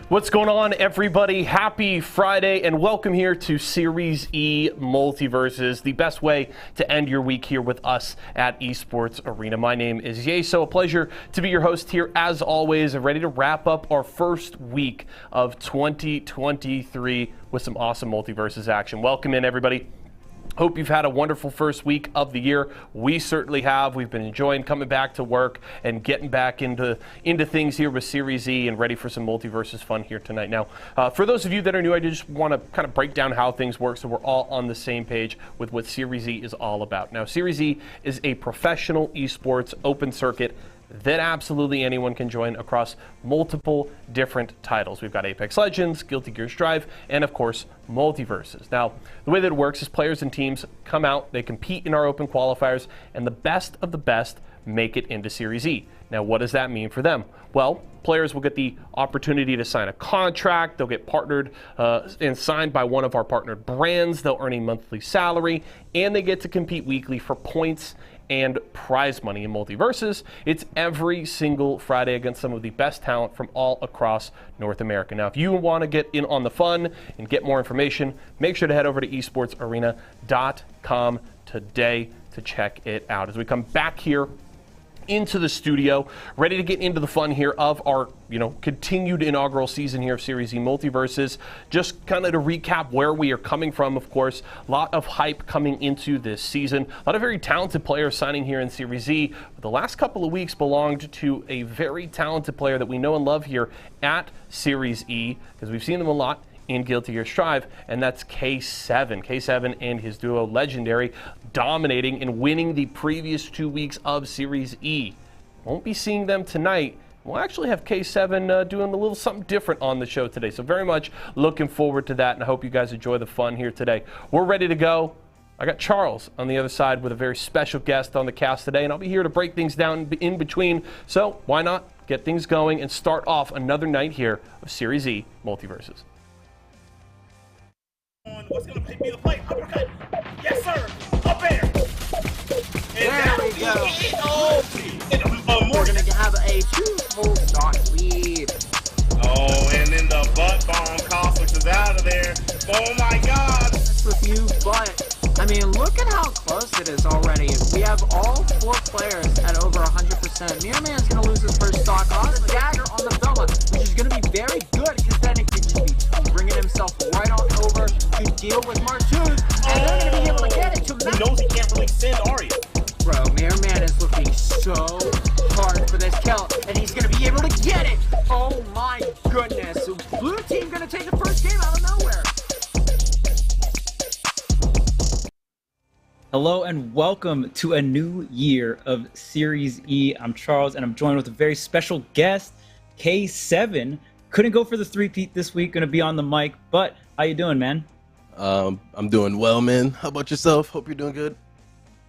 What's going on, everybody? Happy Friday and welcome here to Series E MultiVersus, the best way to end your week here with us at Esports Arena. My name is Yeso. A pleasure to be your host here as always, ready to wrap up our first week of 2023 with some awesome MultiVersus action. Welcome in, everybody. Hope you've had a wonderful first week of the year. We certainly have. We've been enjoying coming back to work and getting back into things here with Series E and ready for some MultiVersus fun here tonight. Now, for those of you that are new, I just want to kind of break down how things work so we're all on the same page with what Series E is all about. Now, Series E is a professional esports open circuit that absolutely anyone can join across multiple different titles. We've got Apex Legends, Guilty Gear Strive, and of course, MultiVersus. Now, the way that it works is players and teams come out, they compete in our open qualifiers, and the best of the best make it into Series E. Now, what does that mean for them? Well, players will get the opportunity to sign a contract, they'll get partnered and signed by one of our partnered brands, they'll earn a monthly salary, and they get to compete weekly for points and prize money. In MultiVersus, it's every single Friday against some of the best talent from all across North America. Now, if you want to get in on the fun and get more information, make sure to head over to esportsarena.com today to check it out. As we come back here into the studio, ready to get into the fun here of our, continued inaugural season here of Series E MultiVersus. Just kind of to recap where we are coming from, of course, a lot of hype coming into this season, a lot of very talented players signing here in Series E. But the last couple of weeks belonged to a very talented player that we know and love here at Series E, because we've seen them a lot in Guilty Gear Strive, and that's K7. K7 and his duo Legendary dominating and winning the previous 2 weeks of Series E. Won't be seeing them tonight. We'll actually have K7 doing a little something different on the show today, so very much looking forward to that, and I hope you guys enjoy the fun here today. We're ready to go. I got Charles on the other side with a very special guest on the cast today, and I'll be here to break things down in between, so why not get things going and start off another night here of Series E MultiVersus. What's going to be the play? Uppercut. Yes, sir. Up there. And there we go. We're going to have a two-full stock lead. Oh, and then the butt bomb. Cosolix is out of there. Oh, my God. That's with you, but, I mean, look at how close it is already. We have all four players at over 100%. Mirrorman's going to lose his first stock on the dagger on the Velma, which is going to be very good because then it could just be bringing himself right on over to deal with Martuz, and they're going to be able to get it to Who knows he can't really send Arya? Bro, Mirrorman is looking so hard for this kill, and he's going to be able to get it. Oh my goodness. Blue team going to take the first game out of nowhere. Hello and welcome to a new year of Series E. I'm Charles, and I'm joined with a very special guest, K7. Couldn't go for the three-peat this week, gonna be on the mic, but how you doing, man? I'm doing well, man. How about yourself? Hope you're doing good.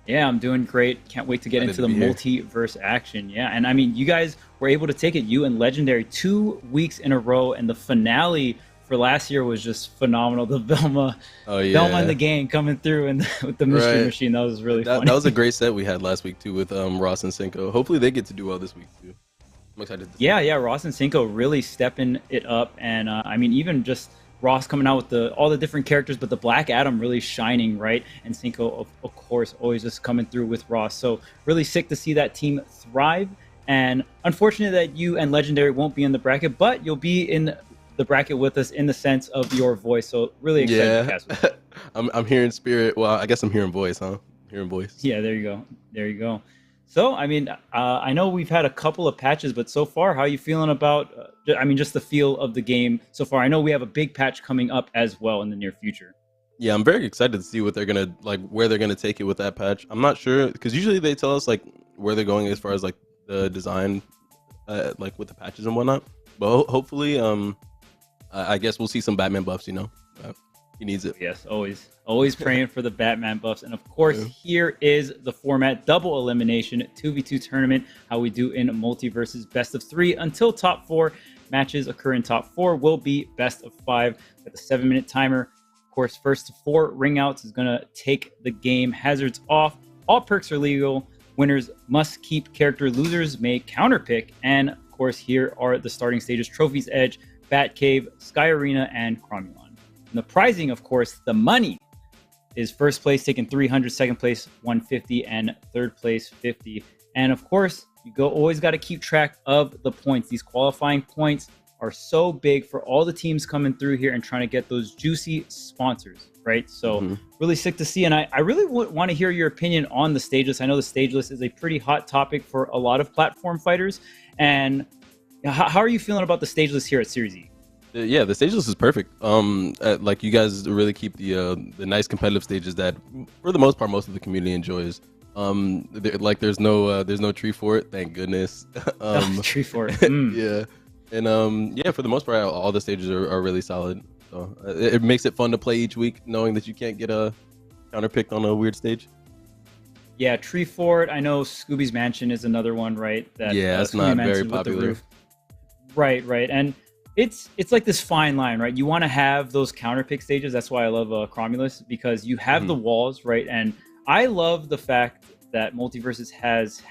Yeah, I'm doing great. Can't wait to get into the multiverse action. Yeah, and I mean, you guys were able to take it, you and Legendary, 2 weeks in a row, and the finale for last year was just phenomenal. The Velma in the game coming through and with the mystery machine, that was really funny. That was a great set we had last week too with Ross and Cinco. Hopefully they get to do well this week too. I'm excited. Yeah, Ross and Cinco really stepping it up, and I mean, even just Ross coming out with all the different characters, but the Black Adam really shining, right? And Cinco, of course, always just coming through with Ross. So really sick to see that team thrive. And unfortunate that you and Legendary won't be in the bracket, but you'll be in the bracket with us in the sense of your voice. So really excited to cast with you. I'm hearing spirit. Well, I guess I'm hearing voice, huh? Hearing voice. Yeah, there you go. There you go. So, I mean, I know we've had a couple of patches, but so far, how are you feeling about, just the feel of the game so far? I know we have a big patch coming up as well in the near future. Yeah, I'm very excited to see what they're going to, where they're going to take it with that patch. I'm not sure, because usually they tell us, where they're going as far as, the design, with the patches and whatnot. But hopefully, I guess we'll see some Batman buffs, He needs it. Yes, always praying for the Batman buffs. And of course, here is the format: double elimination, 2v2 tournament, how we do in MultiVersus, best of 3 until top 4 matches occur. In top 4 will be best of 5 with a 7-minute timer. Of course, first to 4 ring outs is going to take the game. Hazards off. All perks are legal. Winners must keep character. Losers may counterpick. And of course, here are the starting stages: Trophy's Edge, Batcave, Sky Arena, and Cromulon. And the pricing, of course, the money is first place taking 300, second place 150, and third place 50. And of course, you always got to keep track of the points. These qualifying points are so big for all the teams coming through here and trying to get those juicy sponsors, right? So really sick to see. And I really want to hear your opinion on the stage list. I know the stage list is a pretty hot topic for a lot of platform fighters. And how are you feeling about the stage list here at Series E? Yeah, the stage list is perfect. Like you guys really keep the nice competitive stages that, for the most part, most of the community enjoys. There's no tree fort, thank goodness. Tree fort. Yeah, and yeah, for the most part, all the stages are really solid. So it makes it fun to play each week, knowing that you can't get a counter picked on a weird stage. Yeah, Tree Fort. I know Scooby's Mansion is another one, right? That, that's not very popular. Right, and it's like this fine line, right? You want to have those counter pick stages. That's why I love Cromulus, because you have the walls, right? And I love the fact that MultiVersus has,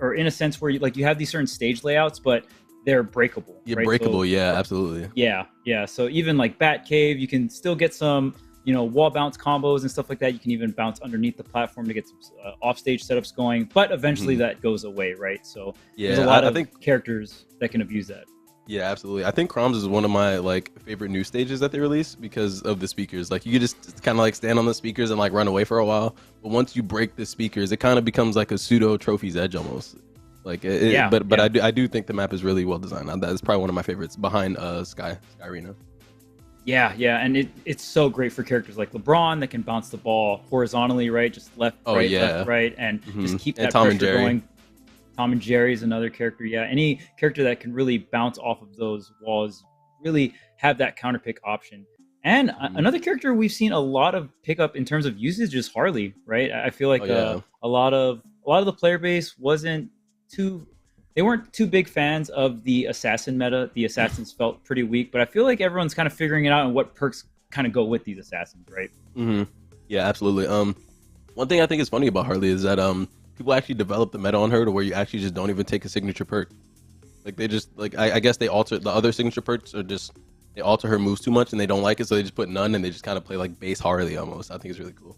or in a sense where you have these certain stage layouts, but they're breakable. Yeah, right? breakable. So, yeah, absolutely. Yeah. So even like Batcave, you can still get some, wall bounce combos and stuff like that. You can even bounce underneath the platform to get some off-stage setups going, but eventually that goes away, right? So there's a lot of characters that can abuse that. Yeah, absolutely. I think Chroms is one of my favorite new stages that they release because of the speakers. Like you could just kind of stand on the speakers and run away for a while, but once you break the speakers, it kind of becomes like a pseudo Trophy's Edge almost. But I do think the map is really well designed. That is probably one of my favorites behind Sky Arena. Yeah, and it's so great for characters like LeBron that can bounce the ball horizontally, right? Just left, right, and just keep that pressure going. Tom and Jerry is another character. Yeah, any character that can really bounce off of those walls, really have that counter pick option. And another character we've seen a lot of pickup in terms of usage is Harley, right? I feel like a lot of the player base weren't too big fans of the assassin meta. The assassins felt pretty weak, but I feel like everyone's kind of figuring it out and what perks kind of go with these assassins, right? Yeah, absolutely. One thing I think is funny about Harley is that people actually develop the meta on her to where you actually just don't even take a signature perk. Like they just I guess they alter the other signature perks, or just they alter her moves too much and they don't like it, so they just put none and they just kind of play like base Harley almost. I think it's really cool.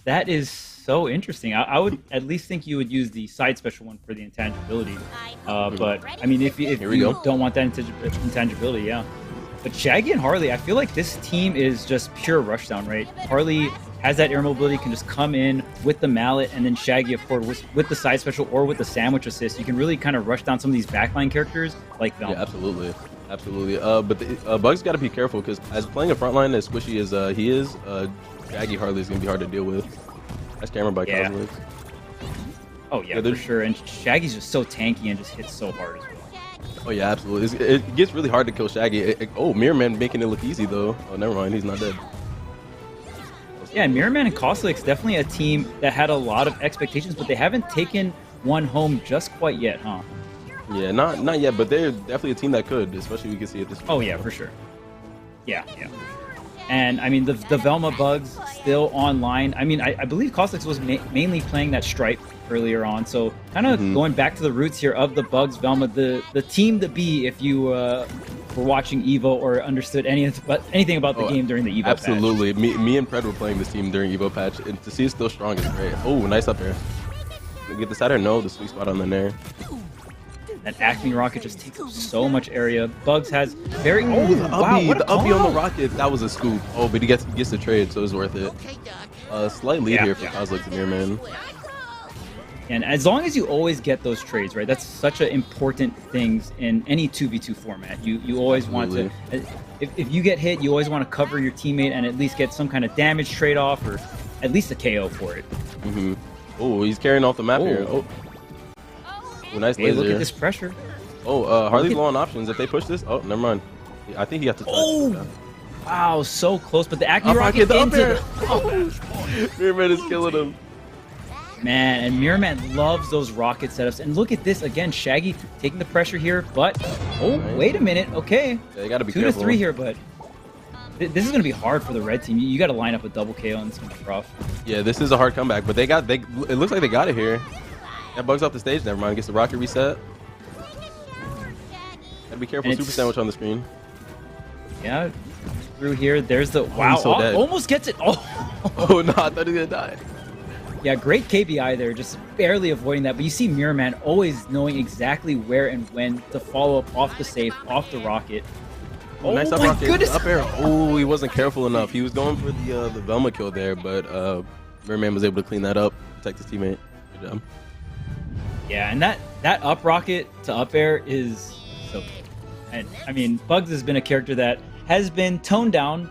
That is so interesting. I would at least think you would use the side special one for the intangibility. But I mean, if you don't want that intangibility, yeah. But Shaggy and Harley, I feel like this team is just pure rushdown, right? Harley has that air mobility, can just come in with the mallet, and then Shaggy, of course, with the side special or with the sandwich assist, you can really kind of rush down some of these backline characters like Velma. Yeah, absolutely. But Bug's got to be careful, because as playing a frontline as squishy as he is, Shaggy Harley is going to be hard to deal with. That's camera by Cosolix. Oh, yeah, for sure. And Shaggy's just so tanky and just hits so hard as well. Oh, yeah, absolutely. It gets really hard to kill Shaggy. Mirrorman making it look easy, though. Oh, never mind. He's not dead. Yeah, Mirrorman and Cosolix, definitely a team that had a lot of expectations, but they haven't taken one home just quite yet, huh? Yeah, not yet, but they're definitely a team that could, especially we can see it this week. Oh, yeah, for sure. Yeah. And, I mean, the Velma bugs still online. I mean, I believe Cosolix was mainly playing that Stripe earlier on, so kind of going back to the roots here of the bugs, Velma, the team to be if you were watching Evo or understood anything about the game during the Evo patch. Absolutely. Me and Pred were playing this team during Evo patch, and to see it still strong is great. Oh, nice up there. Get the side or no, the sweet spot on the nair. That Acme rocket just takes up so much area. Bugs has very... the uppie on the rocket. That was a scoop. Oh, but he gets the trade, so it's worth it. Slight lead here for Cosolix and Mirrorman. And as long as you always get those trades, right? That's such an important thing in any 2v2 format. You always want to... If you get hit, you always want to cover your teammate and at least get some kind of damage trade-off or at least a KO for it. Oh, he's carrying off the map here. Oh, nice laser. Look at this pressure. Oh, Harley's low on options. If they push this... Oh, never mind. I think he got to touch. Oh! Wow, so close. But the Acme rocket into the... Mirrorman is killing him. Man, and Mirrorman loves those rocket setups. And look at this again, Shaggy taking the pressure here, but wait a minute, okay. Yeah, you gotta be 2 to 3 here, but this is gonna be hard for the red team. You got to line up a double KO, and it's gonna be rough. Yeah, this is a hard comeback, but it looks like they got it here. That Bug's off the stage. Never mind. Gets the rocket reset. Gotta be careful. Super sandwich on the screen. Yeah, through here. There's the wow. he's so dead. Almost gets it. Oh, Oh no, I thought he was gonna die. yeah, great KBI there, just barely avoiding that. But you see Mirrorman always knowing exactly where and when to follow up off the safe, off the rocket. Oh, nice up my rocket. goodness. Up air. Oh, he wasn't careful enough. He was going for the Velma kill there, but Mirrorman was able to clean that up, protect his teammate. Good job. Yeah, and that up rocket to up air is so good. And I mean, Bugs has been a character that has been toned down.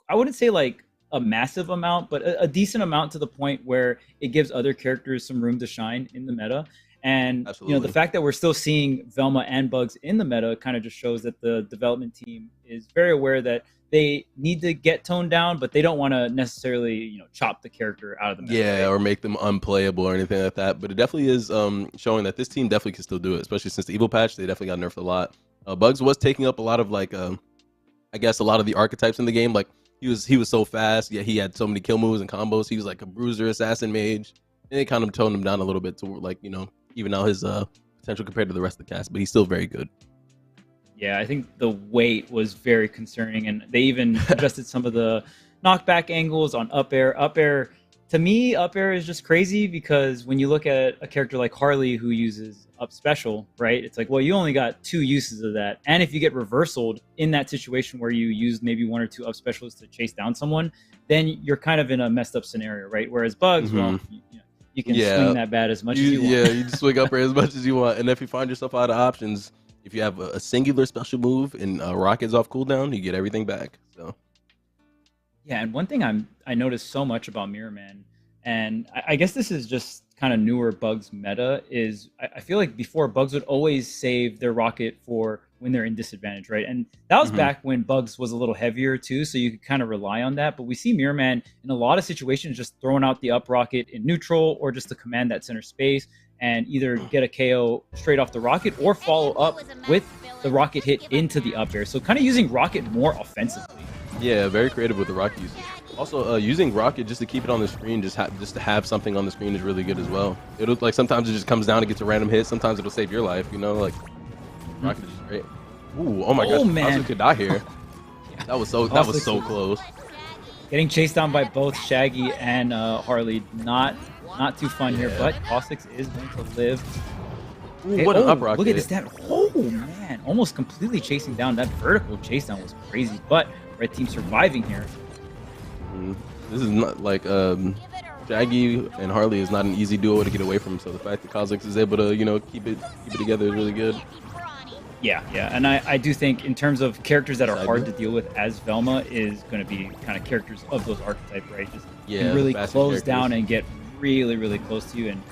I wouldn't say like a massive amount, but a decent amount to the point where it gives other characters some room to shine in the meta. And Absolutely. you know, the fact that we're still seeing Velma and Bugs in the meta kind of just shows that the development team is very aware that they need to get toned down, but they don't want to necessarily, you know, chop the character out of the meta. Yeah, or make them unplayable or anything like that. But it definitely is showing that this team definitely can still do it, especially since the Evil patch. They definitely got nerfed a lot. Bugs was taking up a lot of like, I guess a lot of the archetypes in the game. Like he was so fast. Yeah, he had so many kill moves and combos. He was like a bruiser, assassin, mage, and it kind of toned him down a little bit to like, you know, even out his potential compared to the rest of the cast. But he's still very good. Yeah, I think the weight was very concerning, and they even adjusted some of the knockback angles on up air. Up air, to me, up air is just crazy because when you look at a character like Harley who uses up special, right? It's like, well, you only got 2 uses of that. And if you get reversaled in that situation where you used maybe 1 or 2 up specials to chase down someone, then you're kind of in a messed up scenario, right? Whereas Bugs, well, you can swing that bat as much as you want. Yeah, you just swing up air as much as you want. And if you find yourself out of options, if you have a singular special move and rockets off cooldown, you get everything back. So yeah, and one thing I noticed so much about Mirrorman, and I guess this is just kind of newer Bugs meta, is I feel like before Bugs would always save their rocket for when they're in disadvantage, right? And that was back when Bugs was a little heavier too, so you could kind of rely on that. But we see Mirrorman in a lot of situations just throwing out the up rocket in neutral or just to command that center space and either get a KO straight off the rocket or follow up with the rocket hit into the up air. So kind of using rocket more offensively. yeah, very creative with the rocket usage. Also, using rocket just to keep it on the screen, just to have something on the screen is really good as well. It'll like sometimes it just comes down and gets a random hit. Sometimes it'll save your life. You know, like rocket is just great. Ooh, oh my gosh, man, could die here. That was so close. Getting chased down by both Shaggy and Harley, not too fun here, but Cosolix is going to live. Ooh, Okay, what an up rocket. look at this stat. Oh man, almost completely chasing down. That vertical chase down was crazy, but red team surviving here. This is not like Shaggy and Harley is not an easy duo to get away from. So the fact that Cosolix is able to, you know, keep it together is really good. Yeah, and I do think in terms of characters that are hard to deal with as Velma is going to be kind of characters of those archetypes, right? Just Yeah, really faster close characters. down and get really close to you. And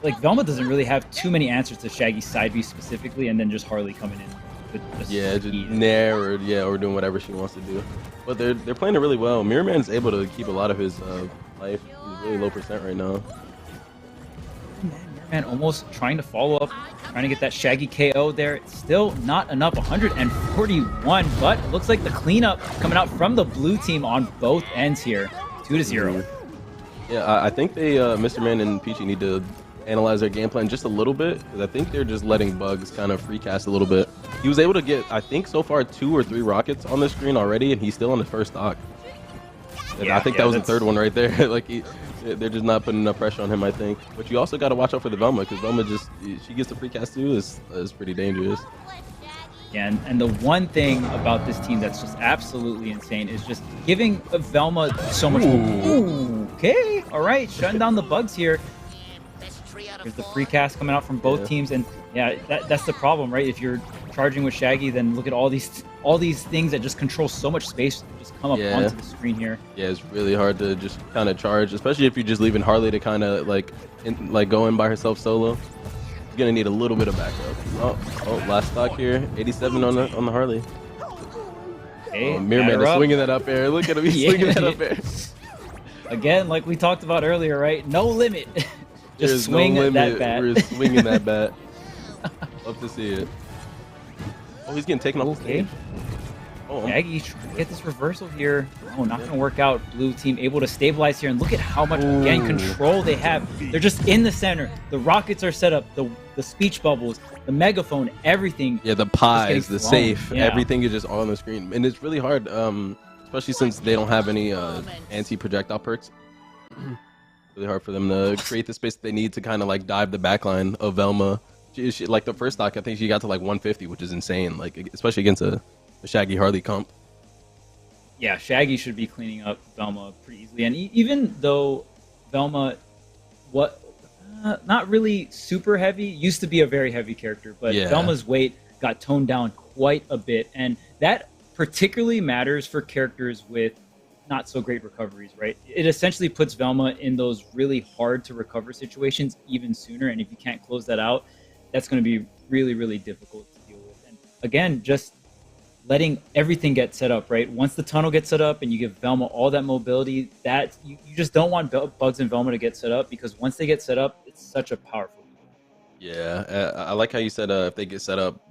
like Velma doesn't really have too many answers to Shaggy's side B specifically, and then just Harley coming in with just Yeah, just ease. nair or doing whatever she wants to do. But they're playing it really well. Mirrorman's able to keep a lot of his life. He's really low % right now. Man, almost trying to follow up, trying to get that Shaggy KO there. It's still not enough, 141, but it looks like the cleanup coming out from the blue team on both ends here, 2-0. Yeah, I think they, Mr. Man and Peachy need to analyze their game plan just a little bit, because I think they're just letting Bugs kind of free cast a little bit. He was able to get, I think so far, 2 or 3 rockets on the screen already, and he's still on the first stock. And Yeah, I think yeah, that was the that's- 3rd one right there. Like they're just not putting enough pressure on him, I think. But you also got to watch out for the Velma, because Velma she gets the free cast too is pretty dangerous. Yeah, and the one thing about this team that's just absolutely insane is just giving Velma so much. Ooh, okay, all right, shutting down the Bugs here. There's the free cast coming out from both teams, and yeah, that's the problem, right? If you're charging with Shaggy, then look at all these things that just control so much space just come up onto the screen here. Yeah, it's really hard to just kind of charge, especially if you're just leaving Harley to kind of like go in by herself solo. She's gonna need a little bit of backup. Oh, last stock here, 87 on the Harley. Okay, Mirrorman is swinging that up air. Look at him, he's swinging that up air. Again, like we talked about earlier, right? No limit. Just There's swing no that limit. bat. We're swinging that bat. Love to see it. Oh, he's getting taken off the stage. Oh, Shaggy trying to get this reversal here. Oh, not going to work out. Blue team able to stabilize here. And look at how much, again, control they have. They're just in the center. The rockets are set up. The speech bubbles, the megaphone, everything. Yeah, the pies, the safe, yeah. everything is just all on the screen. And it's really hard, especially since they don't have any anti-projectile perks. Really hard for them to create the space that they need to kind of like dive the backline of Velma. She, like the first stock, I think she got to like 150, which is insane. Like especially against a Shaggy Harley comp. Yeah, Shaggy should be cleaning up Velma pretty easily. And even though Velma, not really super heavy, used to be a very heavy character, but Yeah. Velma's weight got toned down quite a bit, and that particularly matters for characters with not so great recoveries, right? It essentially puts Velma in those really hard to recover situations even sooner, and if you can't close that out, that's going to be really, really difficult to deal with. And again, just letting everything get set up, right? Once the tunnel gets set up and you give Velma all that mobility, that you just don't want Bugs and Velma to get set up, because once they get set up, it's such a powerful move. Yeah, I like how you said if they get set up,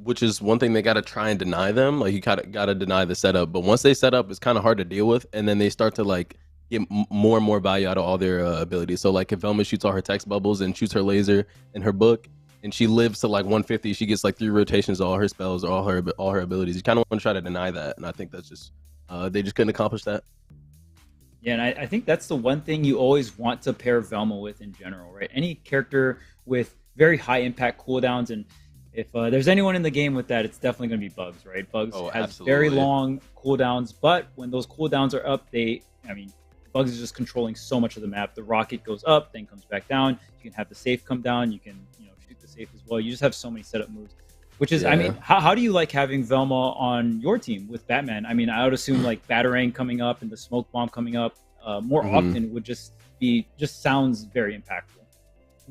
which is one thing they got to try and deny them. Like you got to deny the setup, but once they set up, it's kind of hard to deal with, and then they start to like get more and more value out of all their abilities. So like if Velma shoots all her text bubbles and shoots her laser and her book, and she lives to like 150, she gets like 3 rotations of all her spells or all her abilities. You kind of want to try to deny that, and I think that's just they just couldn't accomplish that. Yeah, and I think that's the one thing you always want to pair Velma with in general, right? Any character with very high impact cooldowns, and if there's anyone in the game with that, it's definitely going to be Bugs, right? Bugs has absolutely. very long cooldowns, but when those cooldowns are up, Bugs is just controlling so much of the map. The rocket goes up, then comes back down. You can have the safe come down. You can, shoot the safe as well. You just have so many setup moves, which is, Yeah. how do you like having Velma on your team with Batman? I would assume like Batarang coming up and the smoke bomb coming up more often would just sounds very impactful.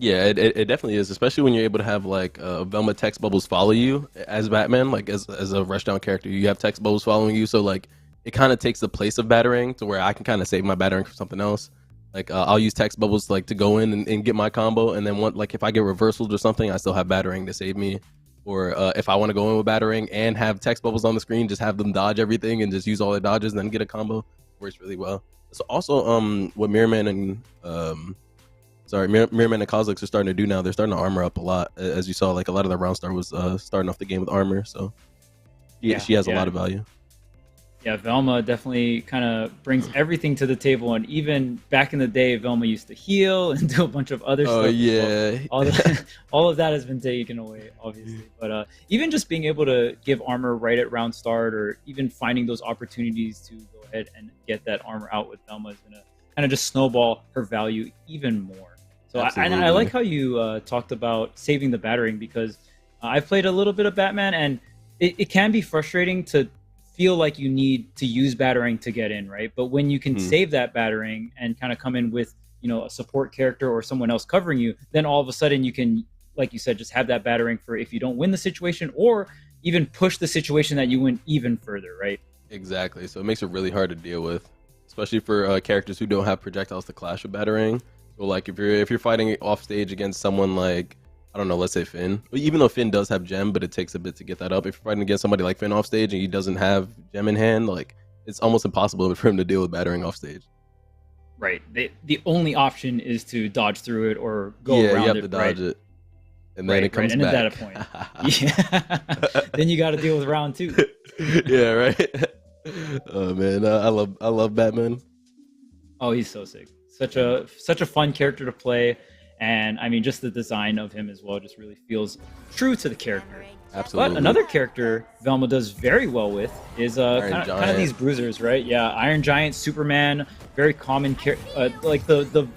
Yeah, it definitely is, especially when you're able to have like Velma text bubbles follow you as Batman, like as a rushdown character. You have text bubbles following you, so like it kind of takes the place of Batarang to where I can kind of save my Batarang for something else. Like I'll use text bubbles like to go in and get my combo, and then like if I get reversals or something, I still have Batarang to save me. Or if I want to go in with Batarang and have text bubbles on the screen, just have them dodge everything and just use all their dodges and then get a combo. Works really well. So also what Mirrorman and Mirrorman and Cosolix are starting to do now, they're starting to armor up a lot. As you saw, like a lot of the round star was starting off the game with armor, so she has a lot of value. Yeah, Velma definitely kind of brings everything to the table, and even back in the day, Velma used to heal and do a bunch of other stuff. Oh yeah, all of that has been taken away, obviously. But even just being able to give armor right at round start, or even finding those opportunities to go ahead and get that armor out with Velma is gonna kind of just snowball her value even more. So I like how you talked about saving the Batarang, because I've played a little bit of Batman, and it can be frustrating to feel like you need to use Batarang to get in, right? But when you can save that Batarang and kind of come in with, a support character or someone else covering you, then all of a sudden you can, like you said, just have that Batarang for if you don't win the situation, or even push the situation that you win even further, right? Exactly. So it makes it really hard to deal with, especially for characters who don't have projectiles to clash with Batarang. So like if you're fighting off stage against someone like, I don't know, let's say Finn. Even though Finn does have gem, but it takes a bit to get that up. If you're fighting against somebody like Finn off stage and he doesn't have gem in hand, like it's almost impossible for him to deal with Batarang off stage. Right. The only option is to dodge through it or go around it. Yeah, you have to dodge it. And then it comes back. And at that point, yeah. Then you got to deal with round 2. Yeah, right. Oh man, I love Batman. Oh, he's so sick. Such a fun character to play. And just the design of him as well just really feels true to the character. Absolutely. But another character Velma does very well with is kind of these bruisers, right? Yeah, Iron Giant, Superman, very common like the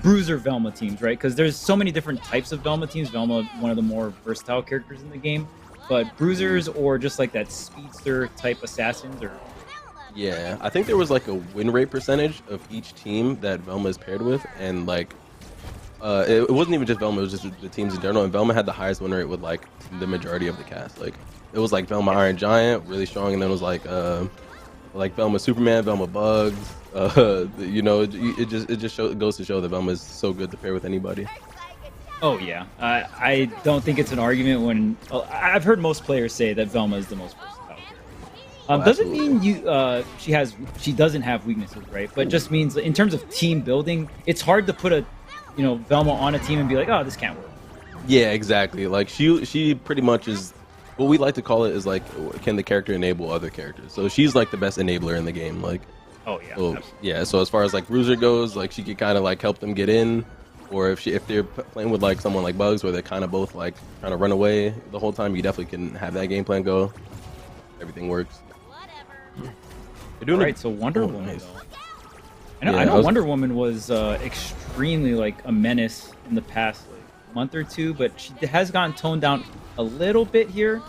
bruiser Velma teams, right? Because there's so many different types of Velma teams. Velma, one of the more versatile characters in the game, but bruisers or just like that speedster type assassins or. Yeah, I think there was like a win rate percentage of each team that Velma is paired with, and like. It wasn't even just Velma, it was just the teams in general, and Velma had the highest win rate with like the majority of the cast. Like it was like Velma Iron Giant, really strong, and then it was like Velma Superman, Velma Bugs. It just goes to show that Velma is so good to pair with anybody. Oh yeah, I don't think it's an argument when I've heard most players say that Velma is the most versatile character. Doesn't absolutely. mean she doesn't have weaknesses, right? But just means in terms of team building, it's hard to put a Velma on a team and be like, oh, this can't work. Yeah, exactly. Like she pretty much is what we like to call it is like, can the character enable other characters? So she's like the best enabler in the game. Like, Oh yeah. so, Absolutely. yeah. So as far as like Bruiser goes, like she could kind of like help them get in, or if they're playing with like someone like Bugs, where they're kind of both like trying to run away the whole time, you definitely can have that game plan go. Everything works. They're doing All right, so Wonder oh, Woman nice. though. I Yeah, know I was- Wonder Woman was extremely like a menace in the past month or two, but she has gotten toned down a little bit here.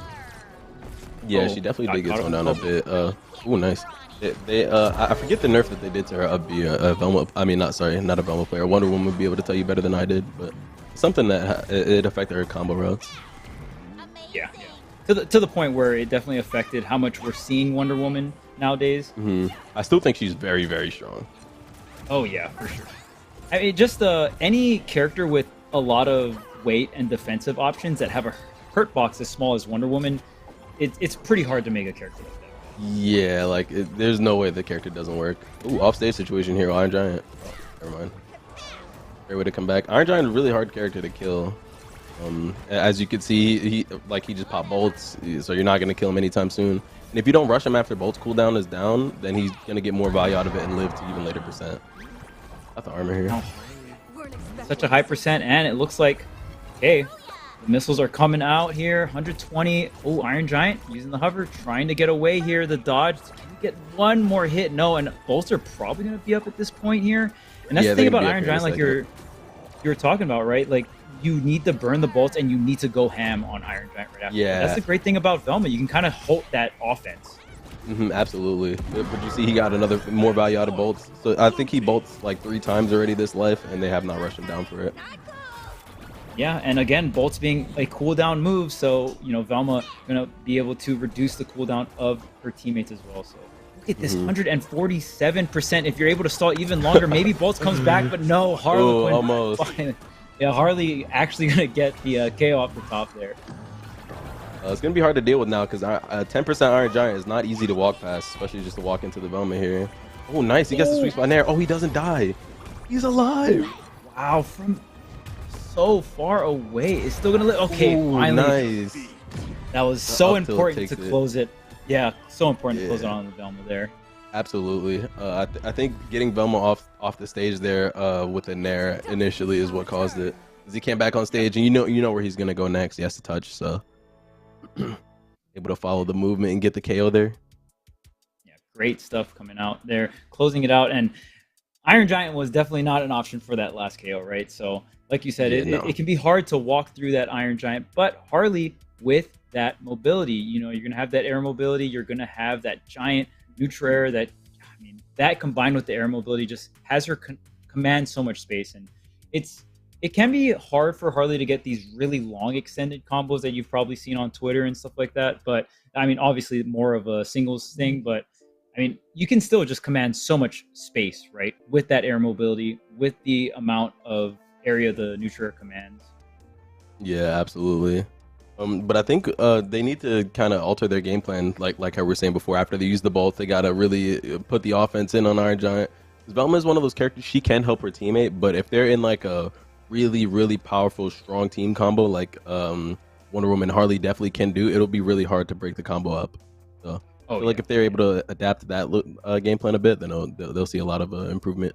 Yeah, Oh, she definitely got did get caught toned up. down a bit. Oh, nice. I forget the nerf that they did to her. A Velma. I mean, not a Velma player. Wonder Woman would be able to tell you better than I did, but something that it affected her combo routes. Yeah. To the point where it definitely affected how much we're seeing Wonder Woman nowadays. I still think she's very, very strong. Oh yeah, for sure. I mean, just any character with a lot of weight and defensive options that have a hurt box as small as Wonder Woman, it's pretty hard to make a character like that. Yeah, like there's no way the character doesn't work. Ooh, offstage situation here. Iron Giant. Oh, never mind. Great way to come back. Iron Giant is a really hard character to kill. As you can see, he just popped bolts, so you're not gonna kill him anytime soon. And if you don't rush him after bolts cooldown is down, then he's gonna get more value out of it and live to even later percent. Got the armor here. Such a high percent, and it looks like, okay, the missiles are coming out here. 120. Oh, Iron Giant using the hover, trying to get away here. The dodge. Can we get one more hit? No, and bolts are probably going to be up at this point here. And that's Yeah, the thing they can about be up Iron here in a Giant, like second. you were talking about, right? Like, you need to burn the bolts and you need to go ham on Iron Giant right after. Yeah. That's the great thing about Velma. You can kind of halt that offense. Absolutely. But you see, he got another more value out of bolts. So I think he bolts like 3 times already this life, and they have not rushed him down for it. Yeah, and again, bolts being a cooldown move, so Velma gonna be able to reduce the cooldown of her teammates as well. So look at this 147%. If you're able to stall even longer, maybe bolts comes back, but no, Harlequin. Almost. Yeah, Harley actually gonna get the KO off the top there. It's gonna be hard to deal with now because 10% Iron Giant is not easy to walk past, especially just to walk into the Velma here. Oh, nice! He gets the sweet spot in there. Oh, he doesn't die. He's alive. Wow, from so far away, it's still gonna live. Okay, Ooh, finally. nice. That was so up tilt important to takes it. close it. Yeah, so important to close it Yeah. on the Velma there. Absolutely. I think getting Velma off the stage there with a nair initially is what caused it. 'Cause he came back on stage, and you know where he's gonna go next. He has to touch, so able to follow the movement and get the KO there. Yeah, great stuff coming out there, closing it out. And Iron Giant was definitely not an option for that last KO, right? So, like you said, Yeah, no. it can be hard to walk through that Iron Giant, but Harley with that mobility, you're going to have that air mobility, you're going to have that giant neutral air that combined with the air mobility just has her command so much space. And it can be hard for Harley to get these really long extended combos that you've probably seen on Twitter and stuff like that. But I mean, obviously more of a singles thing, but I mean, you can still just command so much space, right? With that air mobility, with the amount of area the neutral air commands. Yeah, absolutely. But I think they need to kind of alter their game plan, like how we were saying before. After they use the bolt, they gotta really put the offense in on Iron Giant. Because Velma is one of those characters, she can help her teammate, but if they're in like a really, really powerful, strong team combo, like Wonder Woman and Harley definitely can do, it'll be really hard to break the combo up. So I feel like if they're able to adapt to that game plan a bit, then they'll see a lot of improvement.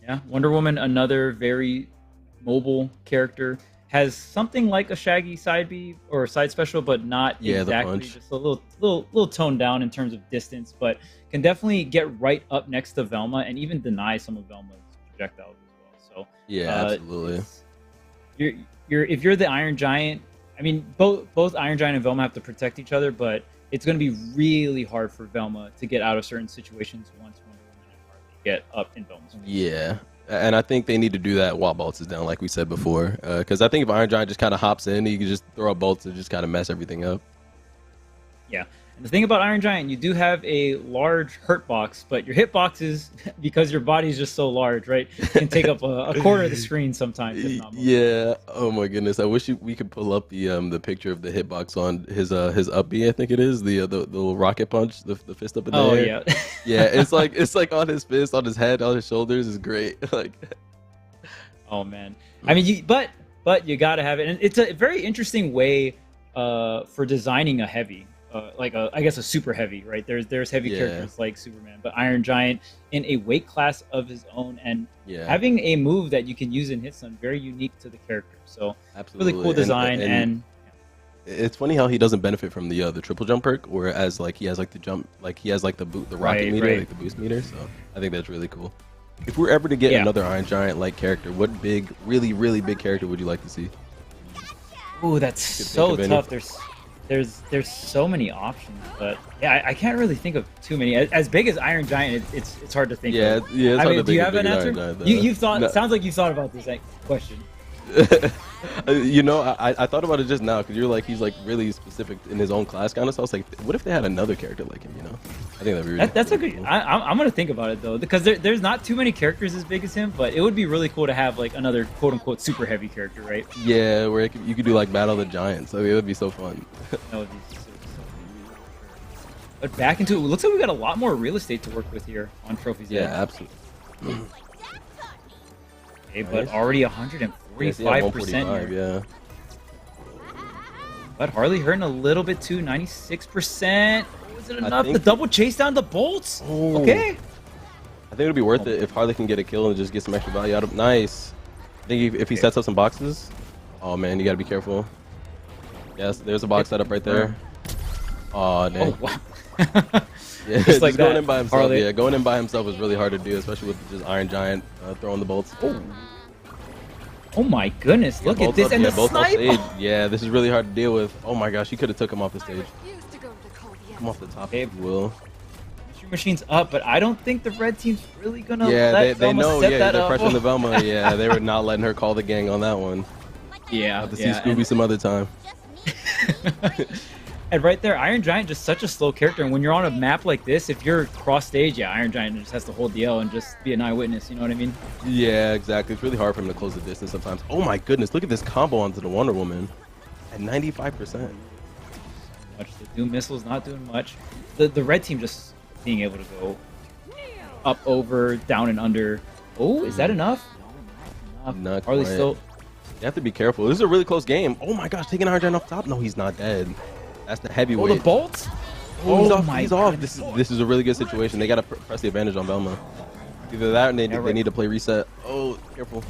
Yeah, Wonder Woman, another very mobile character, has something like a Shaggy side B or side special, but not Yeah, the exactly. punch. Just a little toned down in terms of distance, but can definitely get right up next to Velma and even deny some of Velma's projectiles as well. So Yeah, absolutely. if you're the Iron Giant, I mean, both Iron Giant and Velma have to protect each other, but it's going to be really hard for Velma to get out of certain situations once Wonder Woman and Harley get up in Velma's face. Yeah. And I think they need to do that while bolts is down, like we said before. Because I think if Iron Giant just kind of hops in, he can just throw up bolts and just kind of mess everything up. Yeah, And the thing about Iron Giant, you do have a large hurt box, but your hitboxes, because your body is just so large, right, can take up a quarter of the screen sometimes. If not more. Yeah. Oh my goodness. I wish we could pull up the picture of the hitbox on his up B. I think it is the little rocket punch, the fist up in the air. Oh yeah. Yeah. It's like on his fist, on his head, on his shoulders. Is great. Like. Oh man. I mean, but you gotta have it, and it's a very interesting way for designing a heavy. I guess a super heavy, right? There's heavy characters like Superman, but Iron Giant in a weight class of his own, and having a move that you can use in Hitstun, very unique to the character. So absolutely. Really cool design, and it's funny how he doesn't benefit from the triple jump perk, whereas like he has like the jump, like he has like the rocket meter, like the boost meter. So I think that's really cool. If we're ever to get another Iron Giant like character, what really big character would you like to see? Oh, that's so tough. There's so many options, but yeah, I can't really think of too many. As big as Iron Giant, it's hard to think. Yeah, of. Yeah. I mean, do you have an answer? You've thought. No. Sounds like you thought about this question. You know, I thought about it just now because you're like he's like really specific in his own class kind of. So I was like, what if they had another character like him? You know, I think that'd be really that's really a good. Cool. I'm gonna think about it though, because there's not too many characters as big as him, but it would be really cool to have like another quote unquote super heavy character, right? Yeah, where you could do like Battle of the Giants. So it would be so fun. That would be so fun. But back into it, looks like we got a lot more real estate to work with here on trophies. Yeah, absolutely. Okay, but already 145%. Yeah. But Harley hurting a little bit too, 96%. Was it enough? The double chase down the bolts? Oh. Okay. I think it would be worth it if Harley can get a kill and just get some extra value out of. Nice. I think if he sets up some boxes. Oh man, you gotta be careful. Yes, there's a box setup right there. Oh dang. Oh, wow. Yeah, just like going in by himself. Harley. Yeah, going in by himself is really hard to do, especially with just Iron Giant throwing the bolts. Oh my goodness! Look at this, and the snipe. Yeah, this is really hard to deal with. Oh my gosh, he could have took him off the stage. Come off the top, if you will. Machine's up, but I don't think the red team's really gonna. Yeah, they know. Yeah, they're pressuring the Velma. Yeah, they were not letting her call the gang on that one. Yeah, I'll have to see Scooby some other time. And right there, Iron Giant just such a slow character. And when you're on a map like this, if you're cross stage, Iron Giant just has to hold the L and just be an eyewitness. You know what I mean? Yeah, exactly. It's really hard for him to close the distance sometimes. Oh my goodness, look at this combo onto the Wonder Woman at 95%. Much the Doom missiles not doing much. The red team just being able to go up, over, down, and under. Oh, is that enough? No, not enough. Not Harley still. You have to be careful. This is a really close game. Oh my gosh, taking Iron Giant off top. No, he's not dead. That's the heavyweight. Oh, the bolts? Oh, he's off. This is a really good situation. They got to press the advantage on Velma. Either that or they need to play reset. Oh, careful.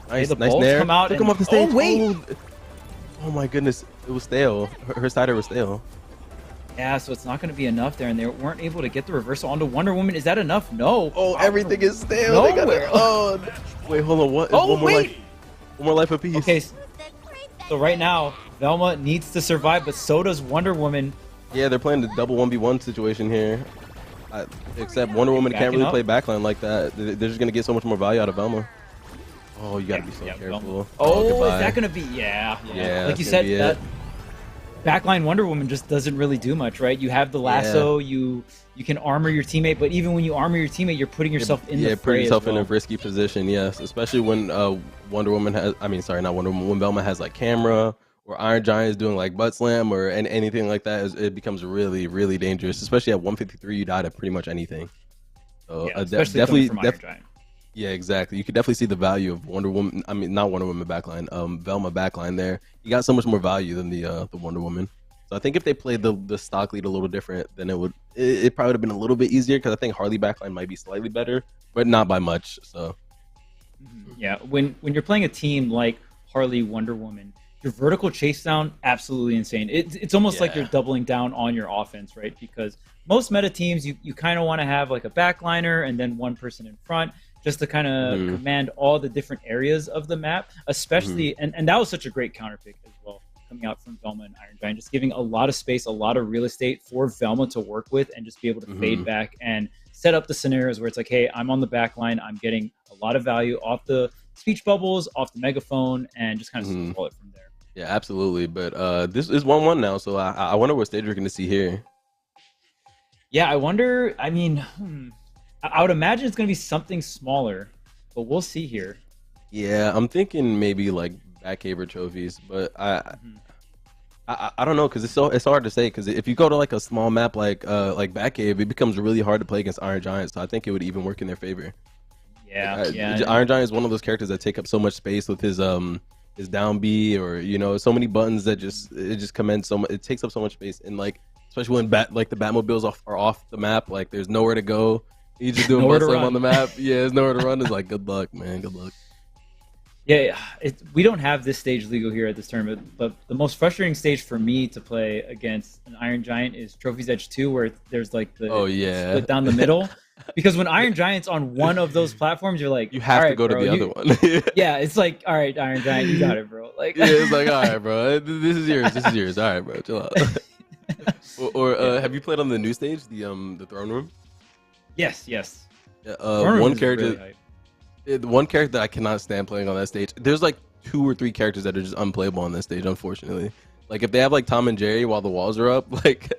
Nice, the nice bolts nair. Come out Took him off the stage. Oh, wait. Oh my goodness. It was stale. Her sider was stale. Yeah, so it's not going to be enough there, and they weren't able to get the reversal onto Wonder Woman. Is that enough? No. Oh, everything is stale. They gotta, wait, hold on. What? Oh, one more life. One more life apiece. Okay. So right now, Velma needs to survive, but so does Wonder Woman. Yeah, they're playing the double 1v1 situation here. Except Wonder Woman can't really play backline like that. They're just going to get so much more value out of Velma. Oh, you got to be so careful. Oh, is that going to be... Yeah. Like you said, that backline Wonder Woman just doesn't really do much, right? You have the lasso, you can armor your teammate, but even when you armor your teammate, you're putting yourself in the fray. Yeah, putting yourself in a risky position, yes. Especially when Wonder Woman has... I mean, sorry, not Wonder Woman. When Velma has, like, camera... or Iron Giant is doing like butt slam or anything like that, it becomes really, really dangerous. Especially at 153, you die to pretty much anything. So especially definitely, from Iron Giant. Yeah, exactly. You could definitely see the value of Wonder Woman. I mean, not Wonder Woman backline, Velma backline there. You got so much more value than the Wonder Woman. So I think if they played the stock lead a little different, then it probably would have been a little bit easier because I think Harley backline might be slightly better, but not by much. So yeah, when you're playing a team like Harley, Wonder Woman, your vertical chase down, absolutely insane. It's almost like you're doubling down on your offense, right? Because most meta teams, you kind of want to have like a backliner and then one person in front just to kind of command all the different areas of the map, especially, and that was such a great counter pick as well, coming out from Velma and Iron Giant, just giving a lot of space, a lot of real estate for Velma to work with and just be able to fade back and set up the scenarios where it's like, hey, I'm on the back line, I'm getting a lot of value off the speech bubbles, off the megaphone, and just kind of control it from there. Yeah, absolutely. But this is 1-1 now, so I wonder what stage we're going to see here. Yeah, I wonder. I mean, I would imagine it's going to be something smaller, but we'll see here. Yeah, I'm thinking maybe like backhaver trophies, but I don't know because it's hard to say because if you go to like a small map like Batcave, it becomes really hard to play against Iron Giants. So I think it would even work in their favor. Yeah, Iron Giant is one of those characters that take up so much space with his down B or so many buttons that just commend so much. It takes up so much space and like especially when the Batmobiles are off the map, like there's nowhere to go. You just doing butt slam on the map. Yeah, there's nowhere to run. It's like good luck, man. Good luck. Yeah, we don't have this stage legal here at this tournament, but the most frustrating stage for me to play against an Iron Giant is Trophy's Edge 2, where there's like the split down the middle. Because when Iron Giant's on one of those platforms, you're like, you have to go to the other one. Yeah, it's like, all right, Iron Giant, you got it, bro. Like, yeah, it's like, all right, bro, this is yours. This is yours. All right, bro, chill out. Have you played on the new stage, the throne room? Yes. One character. The one character that I cannot stand playing on that stage. There's like 2 or 3 characters that are just unplayable on that stage, unfortunately. Like if they have like Tom and Jerry while the walls are up, like